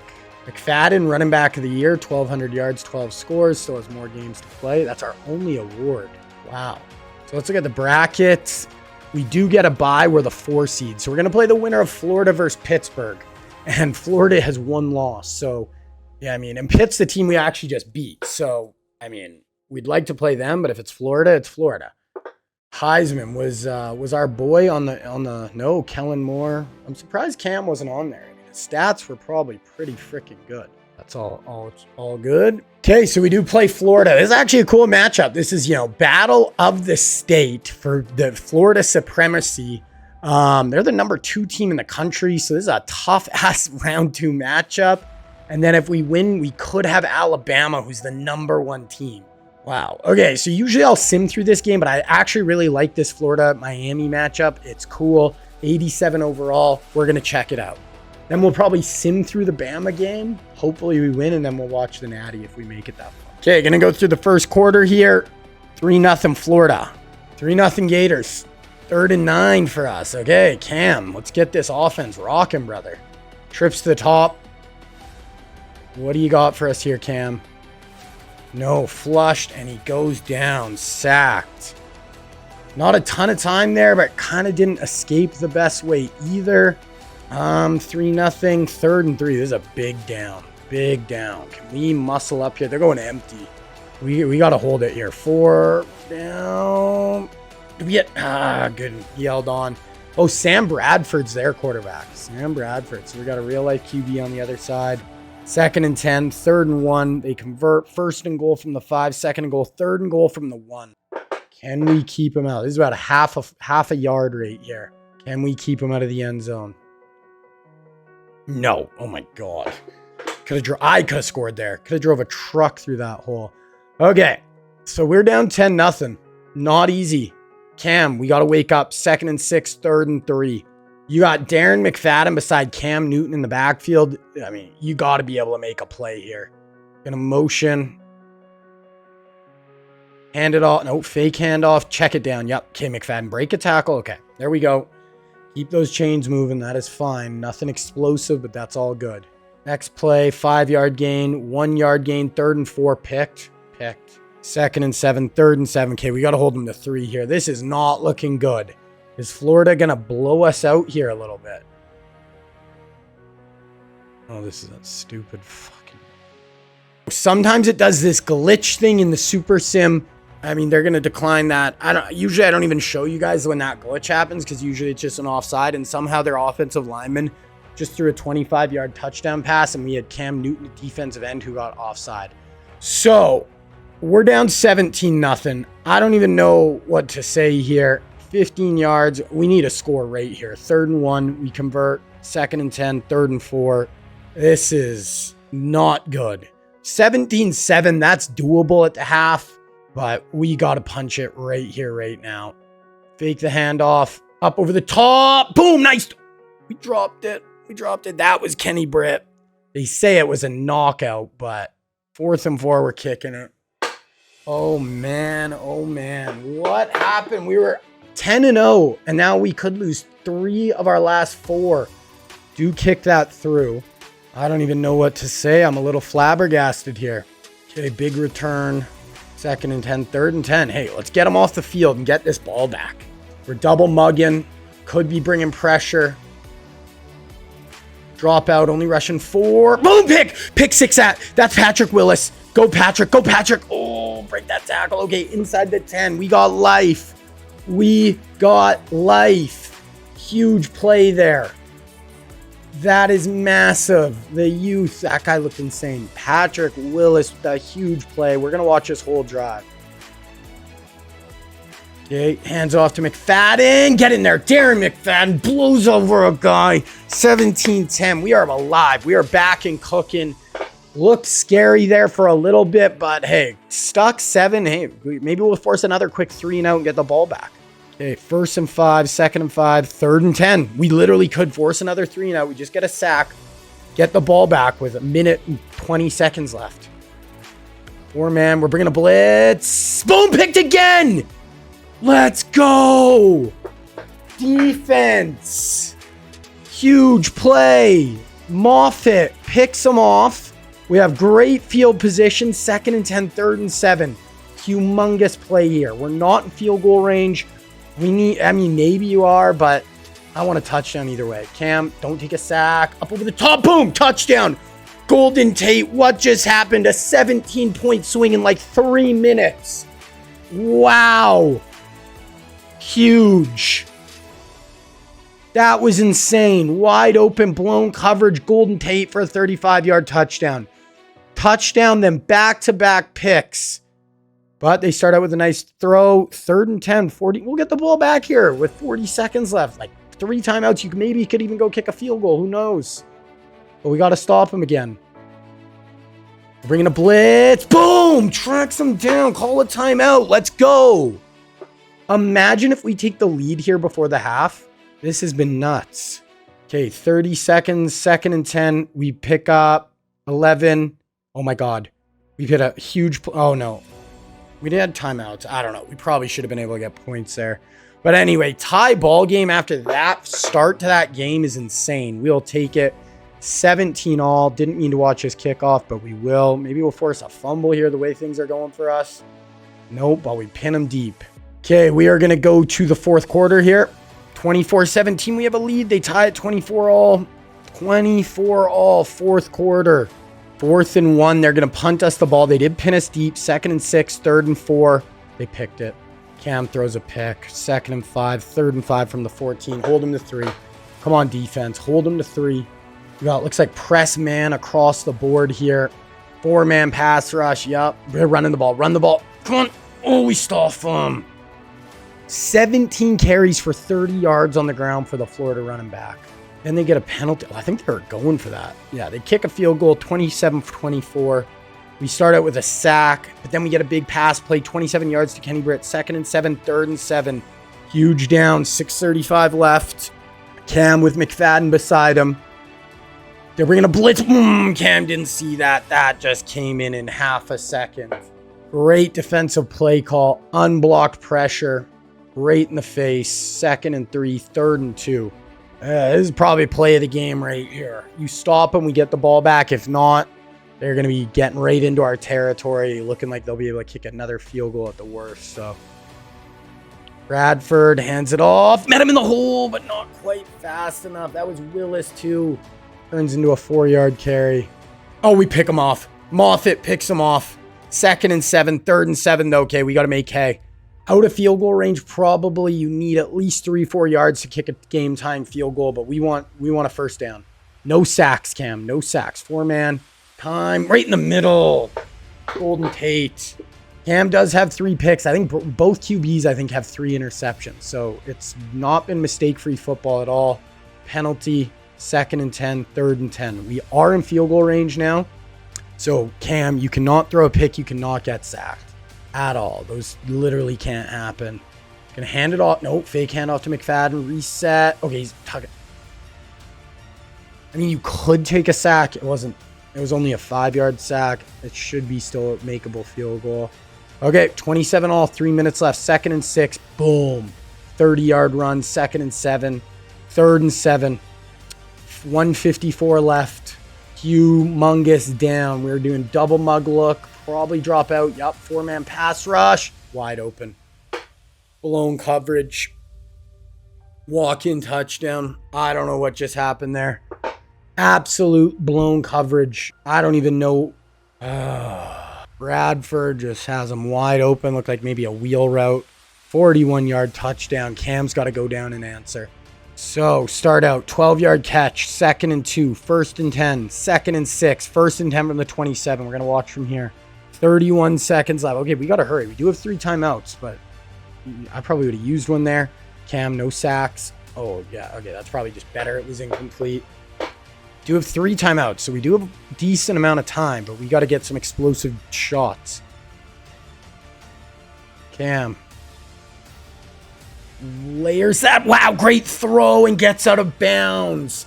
McFadden, running back of the year, 1,200 yards, 12 scores, still has more games to play. That's our only award. Wow. So let's look at the brackets. We do get a bye. We're the 4 seed. So we're going to play the winner of Florida versus Pittsburgh. And Florida has 1 loss. So, yeah, and Pitt's the team we actually just beat. So, we'd like to play them, but if it's Florida, it's Florida. Heisman was our boy on the Kellen Moore. I'm surprised Cam wasn't on there. His stats were probably pretty freaking good. That's all good. Okay, so we do play Florida. This is actually a cool matchup. This is, battle of the state for the Florida supremacy. They're the number 2 team in the country, so this is a tough ass round 2 matchup. And then if we win, we could have Alabama, who's the number 1 team. Wow. Okay, so usually I'll sim through this game, but I actually really like this Florida-Miami matchup. It's cool. 87 overall. We're going to check it out. Then we'll probably sim through the Bama game. Hopefully we win, and then we'll watch the Natty if we make it that far. Okay, going to go through the 1st quarter here. 3-0 Florida. 3-0 Gators. 3rd and 9 for us. Okay, Cam, let's get this offense rocking, brother. Trips to the top. What do you got for us here, Cam? No, flushed, and he goes down, sacked. Not a ton of time there, but kind of didn't escape the best way either. 3-0, 3rd and 3. This is a big down. Big down. Can we muscle up here? They're going empty. We got to hold it here. 4 down. Did we get... good. He held on. Oh, Sam Bradford's their quarterback. Sam Bradford. So we got a real-life QB on the other side. 2nd and 10, 3rd and 1. They convert. 1st and goal from the 5, 2nd and goal, 3rd and goal from the 1. Can we keep him out? This is about a half a yard rate here. Can we keep him out of the end zone? No. Oh my God. I could have scored there. Could have drove a truck through that hole. Okay. So we're down 10-0. Not easy. Cam, we got to wake up. 2nd and 6, 3rd and 3. You got Darren McFadden beside Cam Newton in the backfield. You got to be able to make a play here. Gonna motion. Hand it off. No, fake handoff. Check it down. Yep. Okay, McFadden, break a tackle. Okay, there we go. Keep those chains moving. That is fine. Nothing explosive, but that's all good. Next play, 5-yard gain, 1-yard gain, 3rd and 4, picked. 2nd and 7, 3rd and 7. Okay, we got to hold them to 3 here. This is not looking good. Is Florida going to blow us out here a little bit? Oh, this is a stupid fucking... Sometimes it does this glitch thing in the Super Sim. I mean, they're going to decline that. Usually I don't even show you guys when that glitch happens because usually it's just an offside, and somehow their offensive lineman just threw a 25-yard touchdown pass, and we had Cam Newton, the defensive end, who got offside. So we're down 17-0. I don't even know what to say here. 15 yards. We need a score right here. 3rd and 1. We convert. 2nd and 10. 3rd and 4. This is not good. 17-7. That's doable at the half, but we got to punch it right here, right now. Fake the handoff. Up over the top. Boom. Nice. We dropped it. That was Kenny Britt. They say it was a knockout, but 4th and 4, we're kicking it. Oh, man. What happened? We were 10-0, and now we could lose 3 of our last 4. Do kick that through. I don't even know what to say. I'm a little flabbergasted here. Okay, big return. 2nd and 10, 3rd and 10. Hey, let's get them off the field and get this ball back. We're double mugging. Could be bringing pressure. Drop out, only rushing 4. Boom, pick 6 at. That's Patrick Willis. Go Patrick. Oh, break that tackle. Okay, inside the 10. We got life. Huge play there. That is massive. The youth, that guy looked insane. Patrick Willis, the huge play. We're going to watch this whole drive. Okay, hands off to McFadden. Get in there. Darren McFadden blows over a guy. 17-10. We are alive. We are back and cooking. Looked scary there for a little bit, but hey, stuck 7. Hey, maybe we'll force another quick 3 and out and get the ball back. Okay, 1st and 5, 2nd and 5, 3rd and 10. We literally could force another 3 and out. We just get a sack, get the ball back with 1 and 20 seconds left. 4-man, we're bringing a blitz. Boom, picked again. Let's go. Defense. Huge play. Moffitt picks him off. We have great field position. 2nd and 10, 3rd and 7. Humongous play here. We're not in field goal range. Maybe you are, but I want a touchdown either way. Cam, don't take a sack. Up over the top. Boom, touchdown. Golden Tate, what just happened? A 17-point swing in like 3 minutes. Wow. Huge. That was insane. Wide open, blown coverage. Golden Tate for a 35-yard touchdown. Then back-to-back picks. But they start out with a nice throw. 3rd and 10, 40. We'll get the ball back here with 40 seconds left. Like 3 timeouts. You could even go kick a field goal. Who knows? But we got to stop him again. We're bringing a blitz. Boom! Tracks him down. Call a timeout. Let's go. Imagine if we take the lead here before the half. This has been nuts. Okay, 30 seconds, 2nd and 10. We pick up 11. Oh my God. We've hit a huge... Oh no. We did timeouts. I don't know. We probably should have been able to get points there. But anyway, tie ball game after that start to that game is insane. We'll take it. 17 all. Didn't mean to watch this kickoff, but we will. Maybe we'll force a fumble here the way things are going for us. Nope, but we pin them deep. Okay, we are going to go to the 4th quarter here. 24-17, we have a lead. They tie at 24 all. 24 all, 4th quarter. 4th and 1, they're going to punt us the ball. They did pin us deep. 2nd and 6, 3rd and 4. They picked it. Cam throws a pick. 2nd and 5, 3rd and 5 from the 14. Hold them to 3. Come on, defense. Hold them to 3. We got, looks like press man across the board here. 4-man pass rush. Yup. We're running the ball. Run the ball. Come on. Oh, we stuff them. 17 carries for 30 yards on the ground for the Florida running back. Then they get a penalty. I think they were going for that. Yeah, they kick a field goal, 27-24. We start out with a sack, but then we get a big pass play, 27 yards to Kenny Britt. 2nd and 7, 3rd and 7. Huge down, 6:35 left. Cam with McFadden beside him. They're bringing a blitz. Cam didn't see that. That just came in half a second. Great defensive play call. Unblocked pressure. Right in the face. 2nd and 3, 3rd and 2. This is probably play of the game right here. You stop them, we get the ball back. If not, they're going to be getting right into our territory, looking like they'll be able to kick another field goal at the worst. So Bradford hands it off. Met him in the hole, but not quite fast enough. That was Willis too. Turns into a 4-yard carry. Oh, we pick him off. Moffitt picks him off. 2nd and 7, 3rd and 7 though. Okay, we got to make hay. Out of field goal range, probably you need at least 3-4 yards to kick a game-tying field goal, but we want a first down. No sacks, Cam. No sacks. 4-man. Time. Right in the middle. Golden Tate. Cam does have 3 picks. I think both QBs, have 3 interceptions. So it's not been mistake-free football at all. Penalty. 2nd and 10. 3rd and 10. We are in field goal range now. So Cam, you cannot throw a pick. You cannot get sacked. At all. Those literally can't happen. Gonna hand it off. Nope. Fake handoff to McFadden. Reset. Okay, he's tugging. I mean, you could take a sack. It wasn't. It was only a 5-yard sack. It should be still a makeable field goal. Okay, 27 all. 3 minutes left. 2nd and 6. Boom. 30-yard run. 2nd and 7. 3rd and 7. 154 left. Humongous down. We're doing double mug look. Probably drop out. Yup. 4-man pass rush. Wide open. Blown coverage. Walk-in touchdown. I don't know what just happened there. Absolute blown coverage. I don't even know. Bradford just has him wide open. Looked like maybe a wheel route. 41-yard touchdown. Cam's got to go down and answer. So start out. 12-yard catch. 2nd and 2. 1st and 10. 2nd and 6. 1st and 10 from the 27. We're going to watch from here. 31 seconds left. Okay, we got to hurry. We do have 3 timeouts, but I probably would have used one there. Cam, no sacks. Oh, yeah. Okay, that's probably just better. It was incomplete. Do have 3 timeouts, so we do have a decent amount of time, but we got to get some explosive shots. Cam. Layers that. Wow, great throw and gets out of bounds.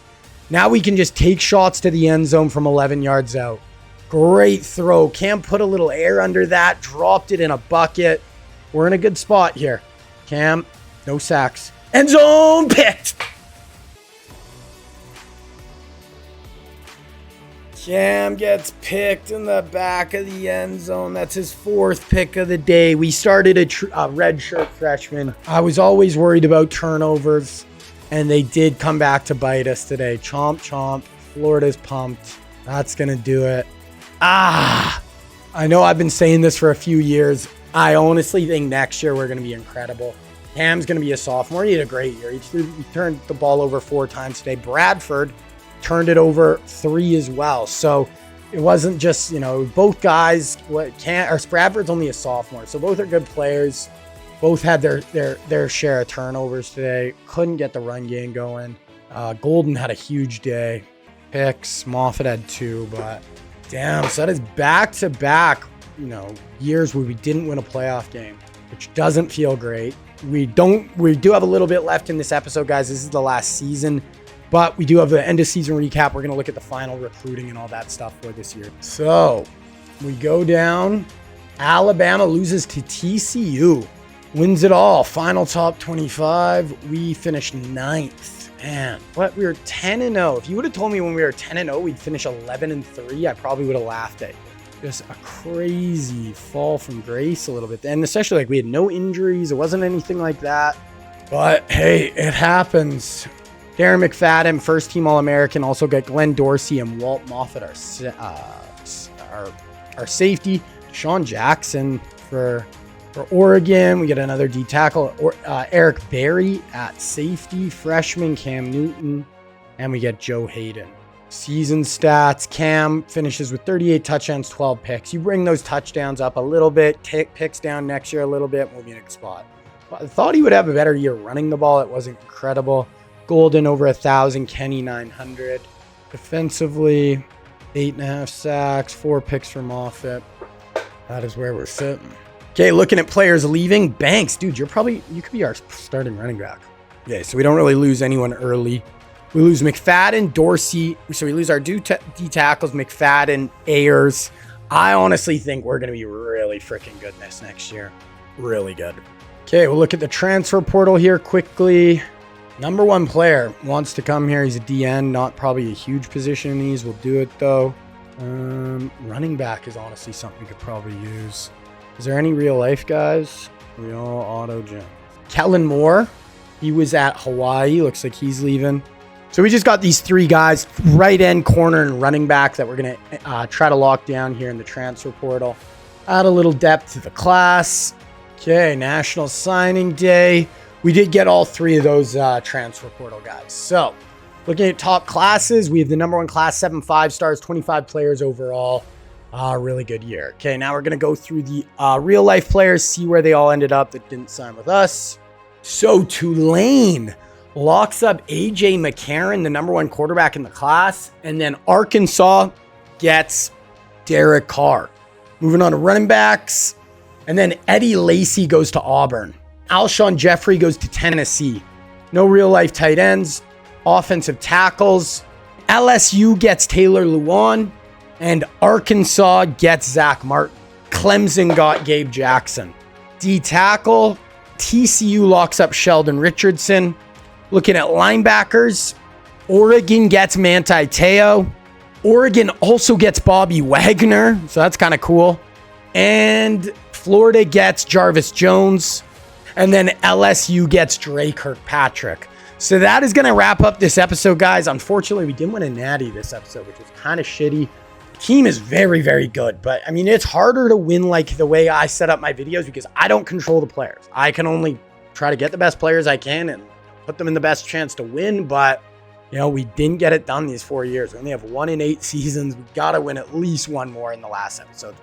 Now we can just take shots to the end zone from 11 yards out. Great throw. Cam put a little air under that, dropped it in a bucket. We're in a good spot here. Cam, no sacks. End zone picked. Cam gets picked in the back of the end zone. That's his 4th pick of the day. We started a redshirt freshman. I was always worried about turnovers, and they did come back to bite us today. Chomp, chomp. Florida's pumped. That's going to do it. I know I've been saying this for a few years. I honestly think next year we're going to be incredible. Cam's going to be a sophomore. He had a great year. He turned the ball over 4 times today. Bradford turned it over 3 as well. So it wasn't just, both guys. Bradford's only a sophomore. So both are good players. Both had their share of turnovers today. Couldn't get the run game going. Golden had a huge day. Picks. Moffitt had 2, but damn, so that is back-to-back, years where we didn't win a playoff game, which doesn't feel great. We do have a little bit left in this episode, guys. This is the last season, but we do have the end of season recap. We're going to look at the final recruiting and all that stuff for this year. So we go down. Alabama loses to TCU. Wins it all. Final top 25. We finished 9th. Man, we were 10-0. If you would have told me when we were 10-0, we'd finish 11-3, I probably would have laughed at you. Just a crazy fall from grace a little bit. And especially we had no injuries. It wasn't anything like that. But hey, it happens. Darren McFadden, first team All-American. Also got Glenn Dorsey and Walt Moffitt, our safety. Sean Jackson for Oregon. We get another D tackle, Eric Berry at safety, freshman Cam Newton, and we get Joe Hayden. Season stats, Cam finishes with 38 touchdowns, 12 picks. You bring those touchdowns up a little bit, take picks down next year a little bit, we'll be in a good spot. I thought he would have a better year running the ball. It wasn't incredible. Golden over 1,000, Kenny 900. Defensively, 8.5 sacks, 4 picks for Moffitt. That is where we're sitting. Okay, looking at players leaving. Banks, dude, you could be our starting running back. Okay, so we don't really lose anyone early. We lose McFadden, Dorsey. So we lose our D tackles, McFadden, Ayers. I honestly think we're going to be really freaking good this next year. Really good. Okay, we'll look at the transfer portal here quickly. Number 1 player wants to come here. He's a DN, not probably a huge position in these. We'll do it though. Running back is honestly something we could probably use. Is there any real life guys? Real auto gym. Kellen Moore. He was at Hawaii. Looks like he's leaving. So we just got these three guys, right end, corner, and running back that we're going to try to lock down here in the transfer portal. Add a little depth to the class. Okay, National Signing Day. We did get all three of those transfer portal guys. So looking at top classes, we have the number one class, 7 5-stars, 25 players overall. Really good year. Okay, now we're going to go through the real life players, see where they all ended up that didn't sign with us. So Tulane locks up A.J. McCarron, the number one quarterback in the class. And then Arkansas gets Derek Carr. Moving on to running backs. And then Eddie Lacy goes to Auburn. Alshon Jeffrey goes to Tennessee. No real life tight ends. Offensive tackles. LSU gets Taylor Lewan. And Arkansas gets Zach Martin. Clemson got Gabe Jackson. D tackle. TCU locks up Sheldon Richardson. Looking at linebackers, Oregon gets Manti Te'o. Oregon also gets Bobby Wagner, so that's kind of cool. And Florida gets Jarvis Jones. And then LSU gets Dre Kirkpatrick. So that is going to wrap up this episode, guys. Unfortunately, we didn't win a natty this episode, which was kind of shitty. The team is very, very good. But, I mean, it's harder to win like the way I set up my videos because I don't control the players. I can only try to get the best players I can and put them in the best chance to win, but we didn't get it done these 4 years. We only have 1 in 8 seasons. We got to win at least one more in the last episode.